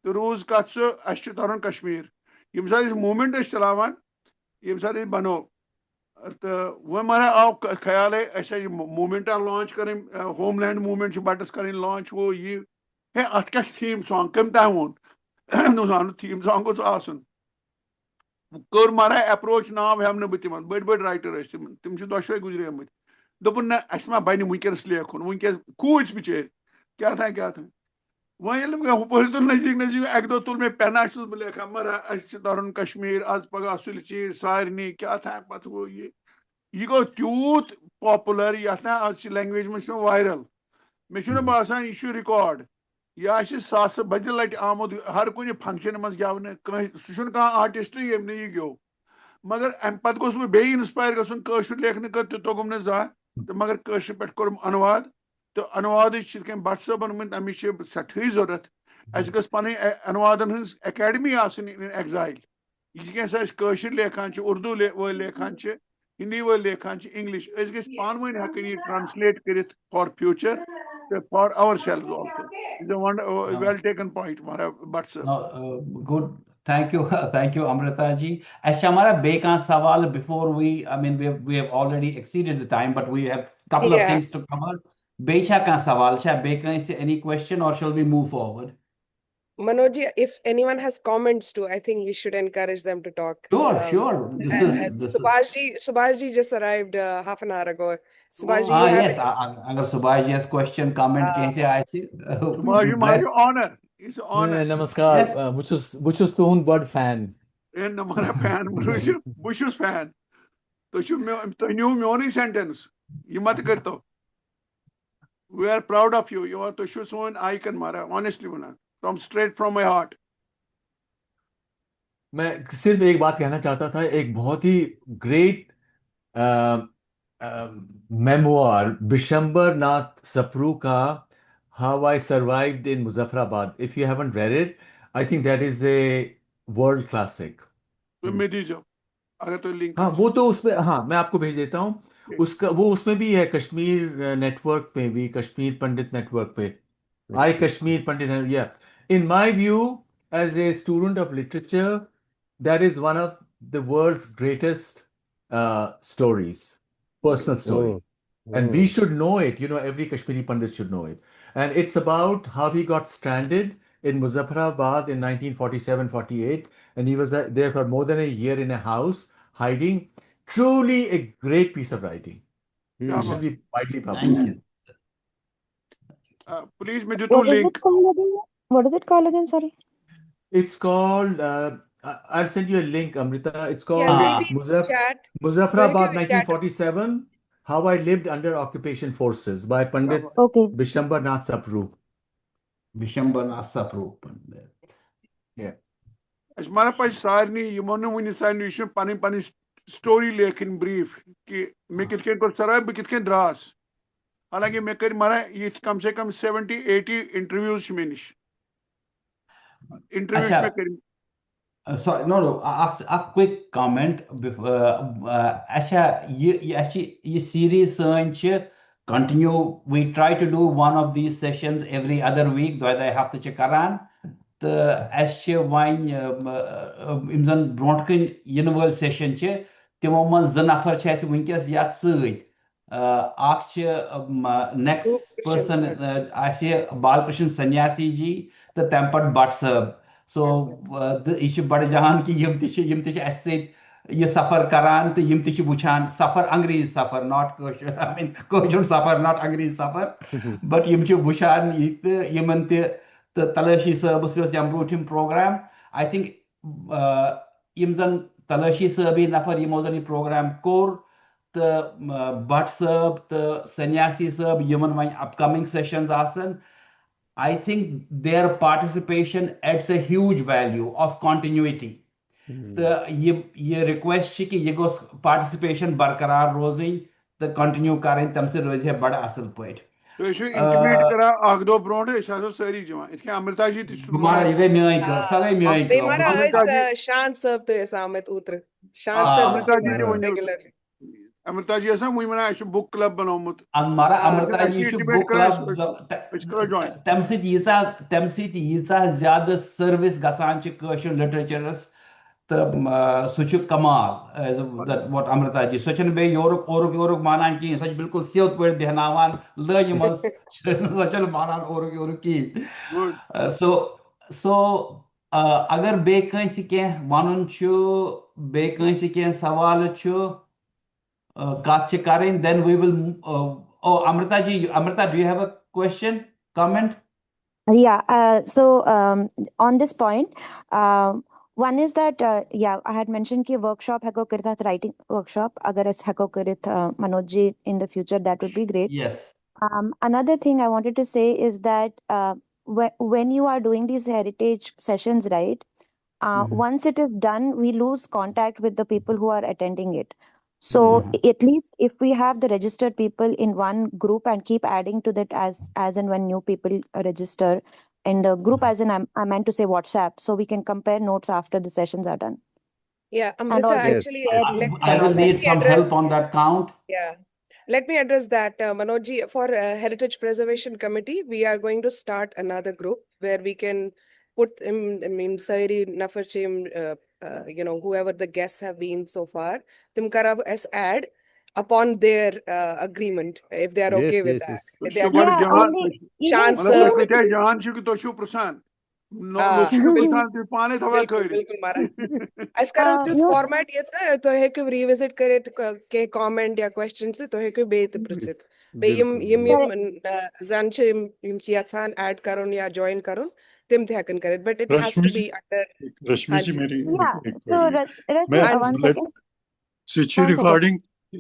Speaker 2: تہٕ روٗز کتھ سُہ اسہِ چھُ ترُن کشمیٖر. ییٚمہِ ساتہٕ أسۍ موٗمینٹ ٲسۍ چلاوان ییٚمہِ ساتہٕ أسۍ بنو تہٕ وۄنۍ مہراہ آو خیالے اسہِ یہِ موٗمینٹا لانچ کرٕنۍ ہوم لینڈ موٗمینٹ چھِ بٹس کرٕنۍ لانچ ہُہ یہِ. ہے اتھ کیاہ چھُ تھیٖم سانگ کٔمۍ تانۍ ووٚن. دوٚپُس تھیٖم سانگ گوٚژھ آسُن. کٔر مہراہ اپروچ ناو ہٮ۪مہٕ نہٕ بہٕ تِمن بٔڑۍ بٔڑۍ رایٹر ٲسۍ تِم چھِ دۄشوے گُزریمٕتۍ. دوٚپُن نہ اَسہِ ما بنہِ وٕنکیٚنس لیکھُن وٕنکیٚس کھوٗژ بِچٲرۍ کیٛاہ تانۍ کیٛاہ تانۍ. وۄنۍ ییٚلہِ مےٚ ہُپٲرۍ تُل نزدیٖک نزدیٖک اکہِ دۄہ تُل مےٚ پٮ۪نا چھُس بہٕ لیکھان مہراہ اَسہِ چھُ ترُن کشمیٖر آز پگاہ سُلہِ چیٖز سارنٕے کیٛاہ تانۍ. پتہٕ گوٚو یہِ گوٚو تیوٗت پاپُلر یتھ نا آز چھِ لینگویج منٛز چھُ وایرل. مےٚ چھُنہٕ باسان یہِ چھُ رِکاڈ. یہِ آسہِ ساسہٕ بدِ لٹہِ آمُت ہر کُنہِ فنکشن منٛز گٮ۪ونہٕ. کٲنٛسہِ سُہ چھُنہٕ کانٛہہ آرٹِسٹ ییٚمۍ نہٕ یہِ گیوٚو. مگر ام پتہ گوس بہ بیٚیہِ انسپایر گژھُن کٲشُر لیکھنہٕ خٲطرٕ توٚگُم نہٕ زانٛہہ تہٕ مگر کٲشِر پٮ۪ٹھ کوٚرُم انواد تہٕ انوادٕچ چھِ یِتھ کٔنۍ بٹ صٲبن ؤنۍ اَمِچ چھِ سٮ۪ٹھٕے ضوٚرتھ اَسہِ گٔژھ پنٕنۍ انوادن ہٕنٛز اکیڈمی آسٕنۍ اِن ایگزایل یہ کینٛہہ أسۍ کٲشِر لیکھان چھِ اردو وٲلۍ لیکھان چھِ ہندی وٲلۍ لیکھان چھِ انگلش أسۍ گٔژھۍ پانہٕ ؤنۍ ہٮ۪کٕنۍ یہِ ٹرانسلیٹ کٔرِتھ فار فیوٗچر تہٕ for ourselves also well taken point Maharaj Bhat Sahab.
Speaker 1: Good. Thank you. Thank you, Amrita ji. Acha hamara bekan sawal before we have already exceeded the time, but we have couple of
Speaker 3: Yeah.
Speaker 1: things to cover. Becha kan sawal cha bekan se any question or shall we move forward?
Speaker 3: Manoj, if anyone has comments too, I think we should encourage them to talk.
Speaker 1: Sure.
Speaker 3: Subhash ji just arrived half an hour ago. Subhash ji,
Speaker 1: yes. Agar Subhash ji has question, comment kahin se aaye the.
Speaker 2: Subhash ji, my honor. It's an honor.
Speaker 9: Namaskar. Bhus chus tuhund bad fan.
Speaker 2: En namara fan. Bush's fan. To new meoni sentence. You mat karto. We are proud of you. You are to show one icon mara. Honestly, from straight from my heart.
Speaker 9: میں صرف ایک بات کہنا چاہتا تھا. ایک بہت he great میموار بشمبر Nath Sapru کا How I Survived in Muzaffarabad. If you haven't read it, I think that is a world classic.
Speaker 2: میں دیجو اگر تو لنک.
Speaker 9: ہاں وہ تو اس میں, ہاں میں آپ کو بھیج دیتا ہوں. اس کا وہ اس میں بھی ہے, کشمیر نیٹ ورک پہ بھی, کشمیر پنڈت نیٹ ورک پہ. آئی Kashmir Pandit. Yeah. In my view, as a student of literature, that is one of the world's greatest stories, personal story. And we should know it, every Kashmiri Pandit should know it. And it's about how he got stranded in Muzaffarabad in 1947-48. And he was there for more than a year in a house, hiding. Truly a great piece of writing. It should be widely published.
Speaker 2: Please, me do to link.
Speaker 8: What is it called again? Sorry.
Speaker 9: It's called, I'll send you a link, Amrita. It's called Muzaffarabad 1947. How I Lived Under Occupation Forces by Pandit Bishambhar Nath Sapru.
Speaker 1: Bishambhar Nath Sapru.
Speaker 9: Yeah.
Speaker 2: As mara pach sarni yimonu wini sarni ishu pani story lekin brief ki me kitken kor saray be kitken dras. Halanki me kar mara ye kam se kam 70-80 interviews shmenish. Interviews me kar.
Speaker 1: Sorry, no. A quick comment. Asha, ye series continue. We try to do one of these sessions every other week. Do I have to check around? The Asha wine imzan broadcast universal session che. Timoman zanafar chase winkes yat suit. Next person I say Balkrishnan Sannyasi ji. The tempered but sir. So یہ چھِ بڑٕ جان کہِ یِم تہِ چھِ اَسہِ سۭتۍ یہِ سفر کران تہٕ یِم تہِ چھِ وٕچھان سفر انگریز سفر ناٹ کٲشُر کٲشُر سفر ناٹ انگریز سفر بٹ یِم چھِ وٕچھان یہِ تہٕ یِمن تہِ تہٕ تلٲشی صٲبس اوس ییٚمہِ برونٛٹھِم پروگرام آی تھِنک یِم زن تلٲشی صٲبی نفر یِمو زن یہِ پروگرام کوٚر تہٕ بٹ صٲب تہٕ سنیاسی صٲب یِمن وۄنۍ اپ کمنگ سیشنز آسن I think their participation adds a huge value of continuity. The request is that you participation barkarar rozin the continue karin tamse roze bada asal pait.
Speaker 2: So you intimate kara agdo bronde shaso sari jama. Itke Amrita ji tichu.
Speaker 1: Gumara ye miyai kar sagai miyai kar.
Speaker 3: Bemara Shan sab to Samet Utra. Shan sab regularly.
Speaker 2: Amrita ji asan we mana ishu book club banamut.
Speaker 1: Amrita ji ishu book club. Tamsit yiza zyada service gasan chi kashur literatures تہٕ سُہ چھُ کمال what Amrita ji سۄ چھنہٕ بیٚیہِ یورُک مانان کِہیٖنۍ سۄ چھِ بالکل سیوٚد پٲٹھۍ بیٚہناوان لٲنہِ منٛز سۄ چھنہٕ مانان اورُک کِہیٖنۍ سو اگر بیٚیہِ کٲنٛسہِ کینٛہہ وَنُن چھُ بیٚیہِ کٲنٛسہِ کینٛہہ سوال چھُ کتھ چھِ کَرٕنۍ then we will Amrita do you have a question comment?
Speaker 8: Yeah, so on this point, one is that I had mentioned ki workshop heko kirtat writing workshop agar it's heko kirit Manoj ji in the future, that would be great.
Speaker 1: Yes.
Speaker 8: Another thing I wanted to say is that when you are doing these heritage sessions, right, Once it is done, we lose contact with the people who are attending it. So at least if we have the registered people in one group and keep adding to that as and when new people register in the group, as in I meant to say WhatsApp, so we can compare notes after the sessions are done.
Speaker 3: Yeah,
Speaker 8: And
Speaker 3: Amrita,
Speaker 8: also
Speaker 3: actually,
Speaker 1: I will need some help on that count.
Speaker 3: Yeah, let me address that, Manojji. For Heritage Preservation Committee, we are going to start another group where we can put Sairi, Nafarchim, whoever the guests have been so far, Timkara as add upon their agreement, if they are okay with that. If they are chance. اس کرو تو format یہ تھا تو ہے کہ revisit کرے کے comment یا کوسچنز تو ہے کہ بیت پرسد یم یم یم زن چھ یم کی یژھان ایڈ کرن یا جوائن کرن تم تہ ہیکن کرت but it has to be under
Speaker 6: Rashmi ji میری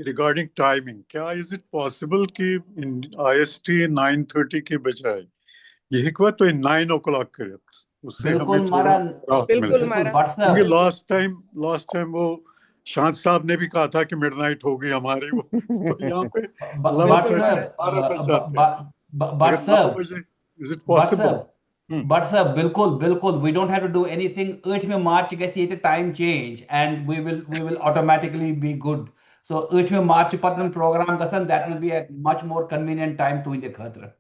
Speaker 6: ریگارڈنگ ٹائمنگ کیا از اٹ پاسبل کہ IST 9:30 کے بجائے یہ ہکوا تو 9 o'clock کرے اس سے ہمیں تھوڑا لاسٹ ٹائم وہ شانت صاحب نے بھی کہا تھا کہ مڈ نائٹ ہو گئی ہماری وہ یہاں پہ 11 بجے از it possible
Speaker 1: But sir, bilkul, we don't have to do anything. 8 March gesi it time change, and we will automatically be good. So 8 March pathan program gasan, that will be a much more convenient time to the khatra.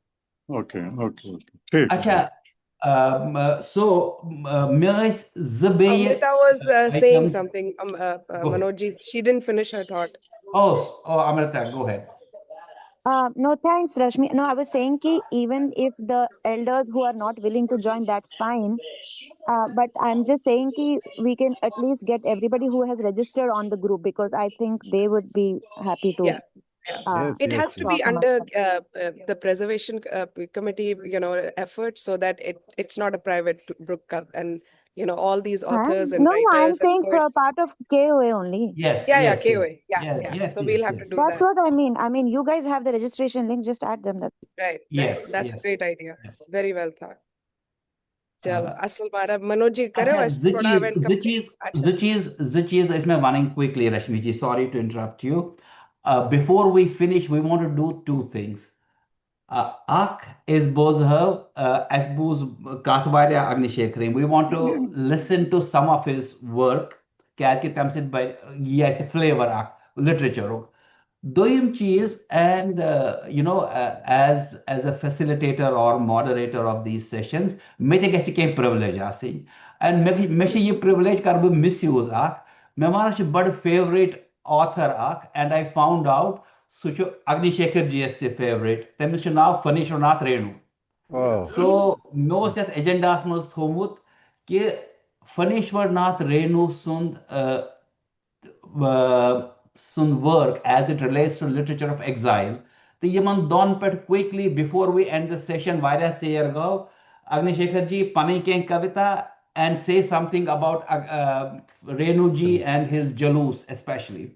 Speaker 6: Okay.
Speaker 1: Acha, so
Speaker 3: Amrita was saying something, Manojji. She didn't finish her thought.
Speaker 1: Oh, Amrita, go ahead.
Speaker 8: No, thanks, Rashmi. No, I was saying ki even if the elders who are not willing to join, that's fine. But I'm just saying ki we can at least get everybody who has registered on the group, because I think they would be happy to.
Speaker 3: It has to be under the preservation committee, effort, so that it's not a private book club, and all these authors and writers.
Speaker 8: No, I'm saying for a part of KOA only.
Speaker 1: Yes.
Speaker 3: KOA. Yeah. So we'll have to do that.
Speaker 8: That's what I mean. I mean, you guys have the registration link. Just add them.
Speaker 3: Right.
Speaker 1: Yes.
Speaker 3: That's a great idea. Yes. Very well thought. Chalo, asal mara Manojji karo as thoda event
Speaker 1: Zichis is my running quickly, Rashmi ji. Sorry to interrupt you. Before we finish, we want to do two things. Ak is Bozhav as Boz Katvarya Agnishekharim. We want to listen to some of his work. Kaski Tamsit by yes, flavor ak literature. Doyim cheese and as a facilitator or moderator of these sessions, me te kaisi ke privilege asi. And me ye privilege karbu misuse ak. Me mara bad favorite author ak, and I found out Sucho Agnishekhar ji is the favorite. Temis now Fanishwanath Renu. So most at agendas must thomut ke Fanishwanath Renu sund work as it relates to literature of exile. The Yaman Don pet quickly before we end the session. Virus say go Agnishekhar ji Pani Ken Kavita and say something about Renu ji and his jalus especially.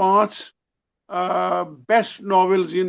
Speaker 2: 5 best novels in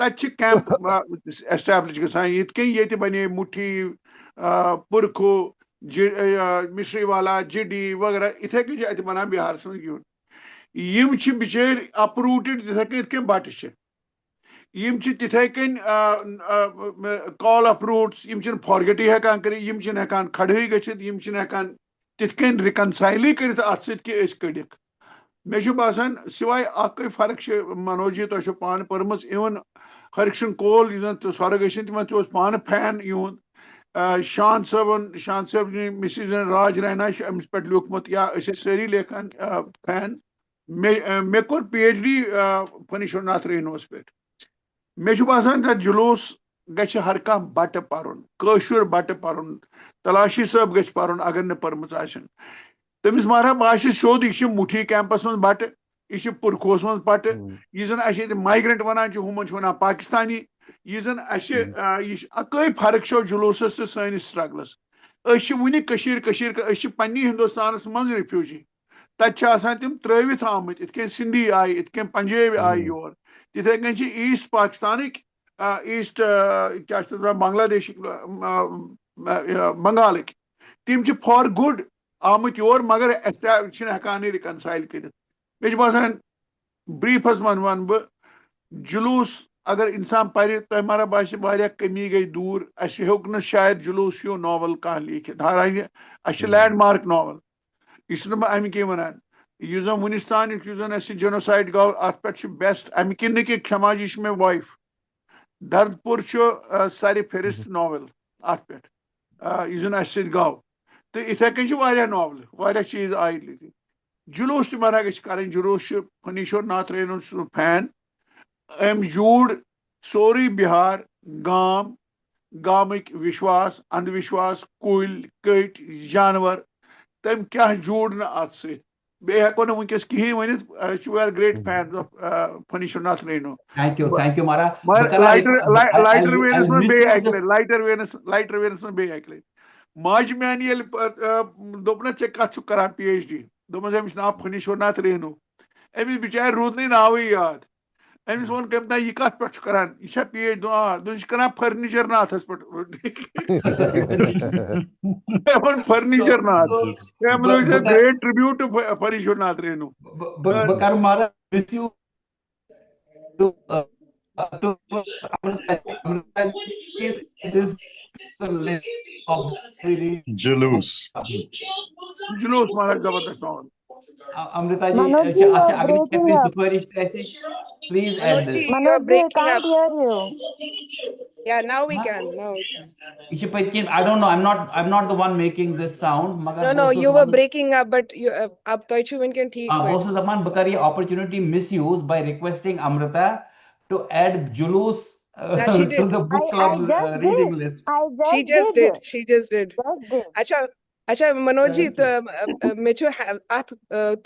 Speaker 2: تت camp establish گژھان یت کن یہ بنے مٹھی پرکھو مشری والا جڈی وغیرہ اتھے کن ات بنان بہارس من یم بچر اپروٹڈ تتھے کن یت کن بٹہ یم تتھے کن کال آف روٹس یم فارگیٹی ہیکان کر یم ہیکان کھڑے گھت یم ہیکان تت کن رکنسائلی کرت ات ست کہ اس کڑک مے باسان سوائے اک فرق منوجی تہ پان پرمز ایون ہرکشن کول سورگ تمن تہ پان فین یہد شان صٲب مسز راج رینا امس پہ لیوکھمت یا ساری لیکھان فین مے کور P H D finisher Nath رینوس پہ مے باسان تک جلوس گھ ہر کھانا بٹہ پرن قشر بٹہ پرن تلاشی صٲب گھ پرن اگر نہ پرمژ آسن تمس مارا باسہِ سیود یہ مٹھی کیمپس من بٹہ یہ پرکھوس من بٹہ یہ زن اس مائگرنٹ ونان ہمن ونان پاکستانی یہ زن اس اکے فرق چھو جلوسس تو سٲنِس سٹرگلس ونہ پننی ہندوستانس من ریفیوجی تت آسان تم ترٛٲوِتھ آمٕتۍ یِتھ کٔنۍ سندھی آیہِ یِتھ کٔنۍ پنجٲبۍ آیہِ یور تِتھے کٔنۍ چھِ ایٖسٹ پاکستانٕکۍ ایٖسٹ کیاہ چھِ تَتھ بنگلہ دیشٕکۍ بنگالٕکۍ تِم چھِ فار گُڈ آمٕتۍ یور مگر أسۍ چھِنہٕ ہٮ۪کان یہِ رِکنسایل کٔرِتھ مےٚ چھُ باسان بریٖفس منٛز وَنہٕ بہٕ جلوٗس اگر انسان پرِ تۄہہِ مارا باسہِ واریاہ کمی گٔے دوٗر اَسہِ ہیوٚک نہٕ شاید جلوٗس ہیوٗ ناول کانٛہہ لیٖکھِتھ حالانکہِ اَسہِ چھِ لینڈ مارک ناول یہ چھُس نہٕ بہٕ اَمہِ کِنۍ وَنان یُس زن وُنِستانُک یُس زن اَسہِ جینوسایڈ گوٚو اَتھ پٮ۪ٹھ چھُ بیسٹ اَمہِ کِنۍ نہٕ کہِ کھما جی چھِ مےٚ وایف دردپوٗر چھُ سارِ فہرست ناول اَتھ پٮ۪ٹھ یُس زن اَسہِ سۭتۍ گوٚو تہٕ یِتھے کٔنۍ چھِ واریاہ ناولہٕ واریاہ چیٖز آیہِ لیکھِتھ جلوٗس تہِ منا گژھِ کَرٕنۍ جلوٗس چھُ فنیٖشور ناتھ رینو سُنٛد فین أمۍ جوٗڑ سورُے بِہار گام گامٕکۍ وِشواس انٛد وِشواس کُلۍ کٔٹۍ جانور تٔمۍ کیٛاہ جوٗڑ نہٕ اَتھ سۭتۍ بیٚیہِ ہٮ۪کو نہٕ وٕنکیٚس کِہیٖنۍ ؤنِتھ أسۍ چھِ we are great fans of Phanishwar Nath Renu
Speaker 1: thank you مارا
Speaker 2: مگر لایٹر وینس منٛز بیٚیہِ اکہِ لٹہِ لایٹر وینس منٛز بیٚیہِ اکہِ لٹہِ ماجہِ میانہِ ییٚلہِ دوٚپ نہ ژےٚ کتھ چھُکھ کران پی ایچ ڈی دوٚپمس أمِس ناو فنیٖشور ناتھ رینو أمِس بِچارِ روٗد نہٕ ناوٕے یاد أمِس ووٚن کٔمۍ تام یہِ کتھ پٮ۪ٹھ چھُ کران یہِ چھا پی ایچ دوٚپُن چھُ کران فرنیٖچر ناتھس پٮ۪ٹھ ووٚن Phanishwar Nath great tribute to Phanishwar Nath Renu
Speaker 1: بہٕ کرٕ مارا with you to it is
Speaker 6: جلوس
Speaker 2: مگر زبردست novel
Speaker 1: Amrita ji
Speaker 8: Manoj ji,
Speaker 1: اچھا
Speaker 8: you're
Speaker 1: اگر
Speaker 8: breaking
Speaker 1: کوئی
Speaker 8: up.
Speaker 1: سفارش آسہِ please add
Speaker 3: Manoj
Speaker 1: this
Speaker 3: ji, you're
Speaker 8: Manoj ji, I
Speaker 3: breaking
Speaker 8: can't
Speaker 3: up.
Speaker 8: hear you.
Speaker 3: Yeah, now we can. Now we can.
Speaker 1: یہ چھِ پٔتۍ کِنۍ I don't know I'm not the one making this sound مگر
Speaker 3: No,
Speaker 1: بہٕ
Speaker 3: no,
Speaker 1: اوسُس
Speaker 3: you were
Speaker 1: وَنان
Speaker 3: breaking up, but you ab toy chu winken theek
Speaker 1: بہٕ اوسُس دپان بہٕ کرٕ یہِ opportunity misuse by requesting Amrita to add Julus
Speaker 3: Nah, she
Speaker 1: to
Speaker 3: did.
Speaker 1: the book
Speaker 8: I
Speaker 1: club
Speaker 8: just
Speaker 1: reading
Speaker 8: did.
Speaker 1: list.
Speaker 8: I
Speaker 3: She just did. She just did.
Speaker 8: Just did.
Speaker 3: Acha Manoj ji,
Speaker 1: Thank you.
Speaker 3: me chu at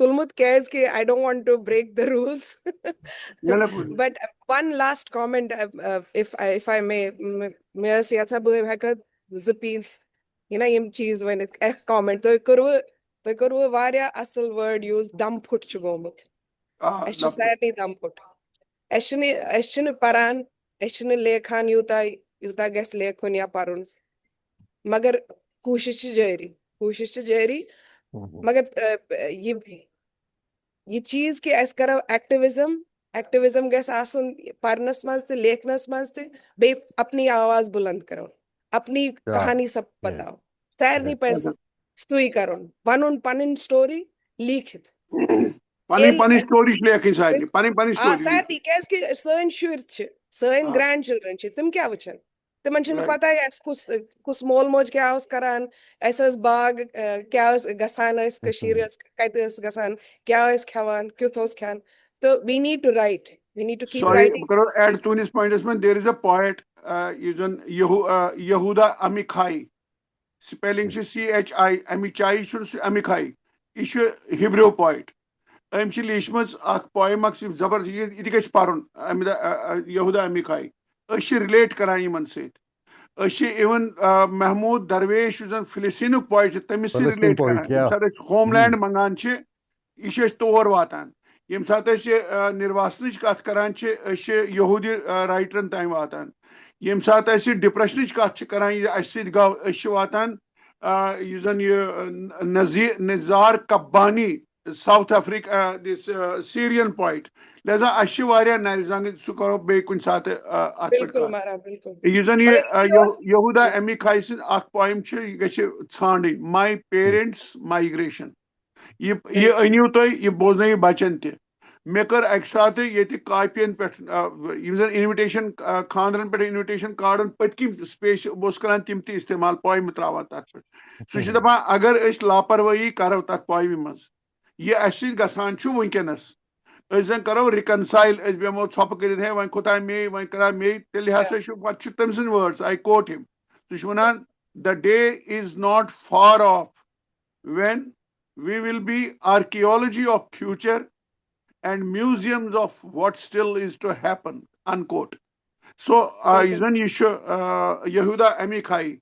Speaker 3: tulmut kaz ke I don't want to break the rules. But one last comment, if I may, me siyasa bu hakat zapin, yim cheese when it comment to kuru varya asal word use dam phut chu gomut. Ashu sayni dam phut. Ashni paran, ashni lekhan yuta ges lekhun ya parun. مگر کوشش چھِ جٲری مگر یہ چیز کہ أسۍ کرو ایکٹیویزم گژھِ آسُن پرنس منٛز تہِ لیکھنس منٛز تہِ بیٚیہِ اپنی آواز بُلند کرو اپنی کہانی سب بتاو سارنٕے پزِ سُے کرُن ونُن پنٕنۍ سٹوری لیٖکھِتھ
Speaker 2: پنٕنۍ سٹوری چھِ لیکھٕنۍ سارنٕے پنٕنۍ سٹوری
Speaker 3: سارنٕے کیازِ کہِ سٲنۍ شُرۍ چھِ سٲنۍ گرینڈ چلڈرن چھِ تِم کیاہ وٕچھن تِمن چھُنہٕ پتہ اَسہِ کُس مول موج کیاہ اوس کران اَسہِ ٲس باغ کیاہ ٲسۍ گژھان ٲسۍ کٔشیٖر ٲس کتہِ ٲسۍ گژھان کیاہ ٲسۍ کھٮ۪وان کیُتھ اوس کھٮ۪ن تہٕ وی نیٖڈ ٹُو رایٹ وی نیٖڈ ٹُو کیٖپ رایٹِنٛگ
Speaker 2: بہٕ کرو ایڈ تُہنٛدِس پویِنٹس منٛز دیر از اے پویٹ یُس زن یہودا امیکھائی سپیلنگ چھِ CHI امیچائی چھُنہٕ سُہ امیکھائی یہِ چھُ ہِبریو پویٹ أمۍ چھِ لیٖچھمٕژ اکھ پویم اکھ زبردست یہِ تہِ گژھِ پرُن یہودا امیکھائی أسۍ چھِ رِلیٹ کران یِمن سۭتۍ أسۍ چھِ اِوٕن محموٗد درویش یُس زن فلسطیٖنُک پویٹ چھُ تٔمِس سۭتۍ رِلیٹ کران ییٚمہِ ساتہٕ أسۍ ہوم لینڈ منٛگان چھِ یہِ چھِ أسۍ تور واتان یم سات نرواسنچ کت کران یہودی رائٹرن تام واتان یم سات ڈپریشنچ کت کران گو واتان زن یہ نزار قبانی ساؤتھ افریقہ سیرین پوائٹ لہذا اہر نر زنگ سہ کرو بی کن سات زن یہ یہودا امی کھائی سن اخ پویم یہ ژھانڈن مائی پیرنٹس مائگریشن یہ انیو تھی یہ بوزن بچن تہ مے کر اکہ سات یہ کاپین پہ زن انویٹیشن خاندرن پہ انویٹیشن کارڈن پتکم سپیش بہت کران تم تہ استعمال پویمہ تراوان تر پہ سہ دپان اگر اس لاپروی کرو تر پویمہ مز یہ اس گھان ونکس زن کرو رکنسائل اس بیمو ھپ کر ہے وی کھوتا مے وی کرا مے تیل ہسا پہ تم سن ورڈس آئی کوٹ ہم سہ ونان the day is not far off when we will be archaeology of future and museums of what still is to happen, unquote. So, zan Yehuda Amichai,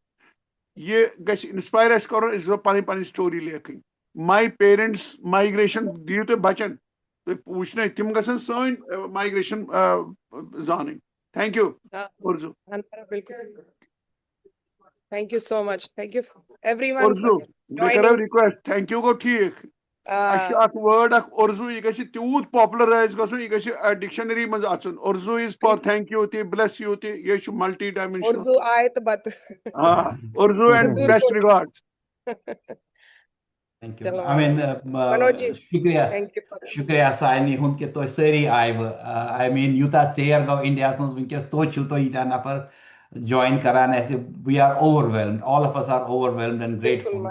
Speaker 2: ye gets inspire us karo is pani story lekhin. My parents migration diyu te bachan. To puchna tim gasan sign migration zaning. Thank you. Urzu.
Speaker 3: Thank you so much. Thank you everyone.
Speaker 2: Urzu, make a request. Thank you go theek. اخ word اخ اردو یہ گژھِ تیوت popularise گژھُن یہ گژھِ dictionary منٛز اژُن Urdu is for thank you تہِ بلیس یو تہِ یہ چھُ ملٹی ڈائمینشنل
Speaker 3: اردو آئے تو بت
Speaker 2: اردو اینڈ بیسٹ ریگارڈز
Speaker 1: شکریہ سارنی ہند کہ تُہۍ سٲری آیوٕ آئی مین یوٗتاہ ژیر گوٚو انڈیاہس منٛز وٕنکیٚس توتہِ چھِو تُہۍ ییٖتیٛاہ نفر جوین کران اسہِ we are overwhelmed all of us are overwhelmed and grateful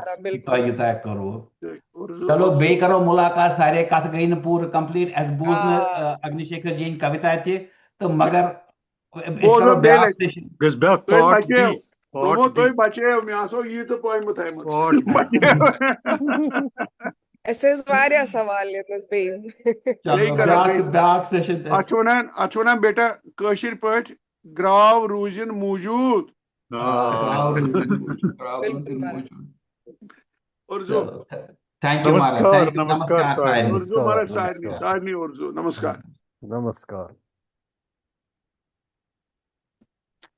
Speaker 1: تۄہہِ یوٗتاہ کوٚروٕ چلو بیٚیہِ کرو مُلاقات سارے کتھ گٔے نہٕ پوٗرٕ کمپلیٖٹ اسہِ بوٗز نہٕ اگنِشیکھر جی کویتا تہِ تہٕ مگر أسۍ کرو بیٛاکھ سیشن
Speaker 2: تُہۍ بچٲیو مےٚ آسو یی تہٕ پویمہٕ تھایمٕژ
Speaker 3: اسہِ ٲسۍ واریاہ سوال ییٚتنس بیٚیہِ
Speaker 1: بیٛاکھ سیشن
Speaker 2: اتھ چھُ ونان بیٹا کٲشِر پٲٹھۍ گراو روٗزِن موٗجوٗد اردو
Speaker 1: تھینک یو
Speaker 6: نمسکار
Speaker 2: سارنی اردو نمسکار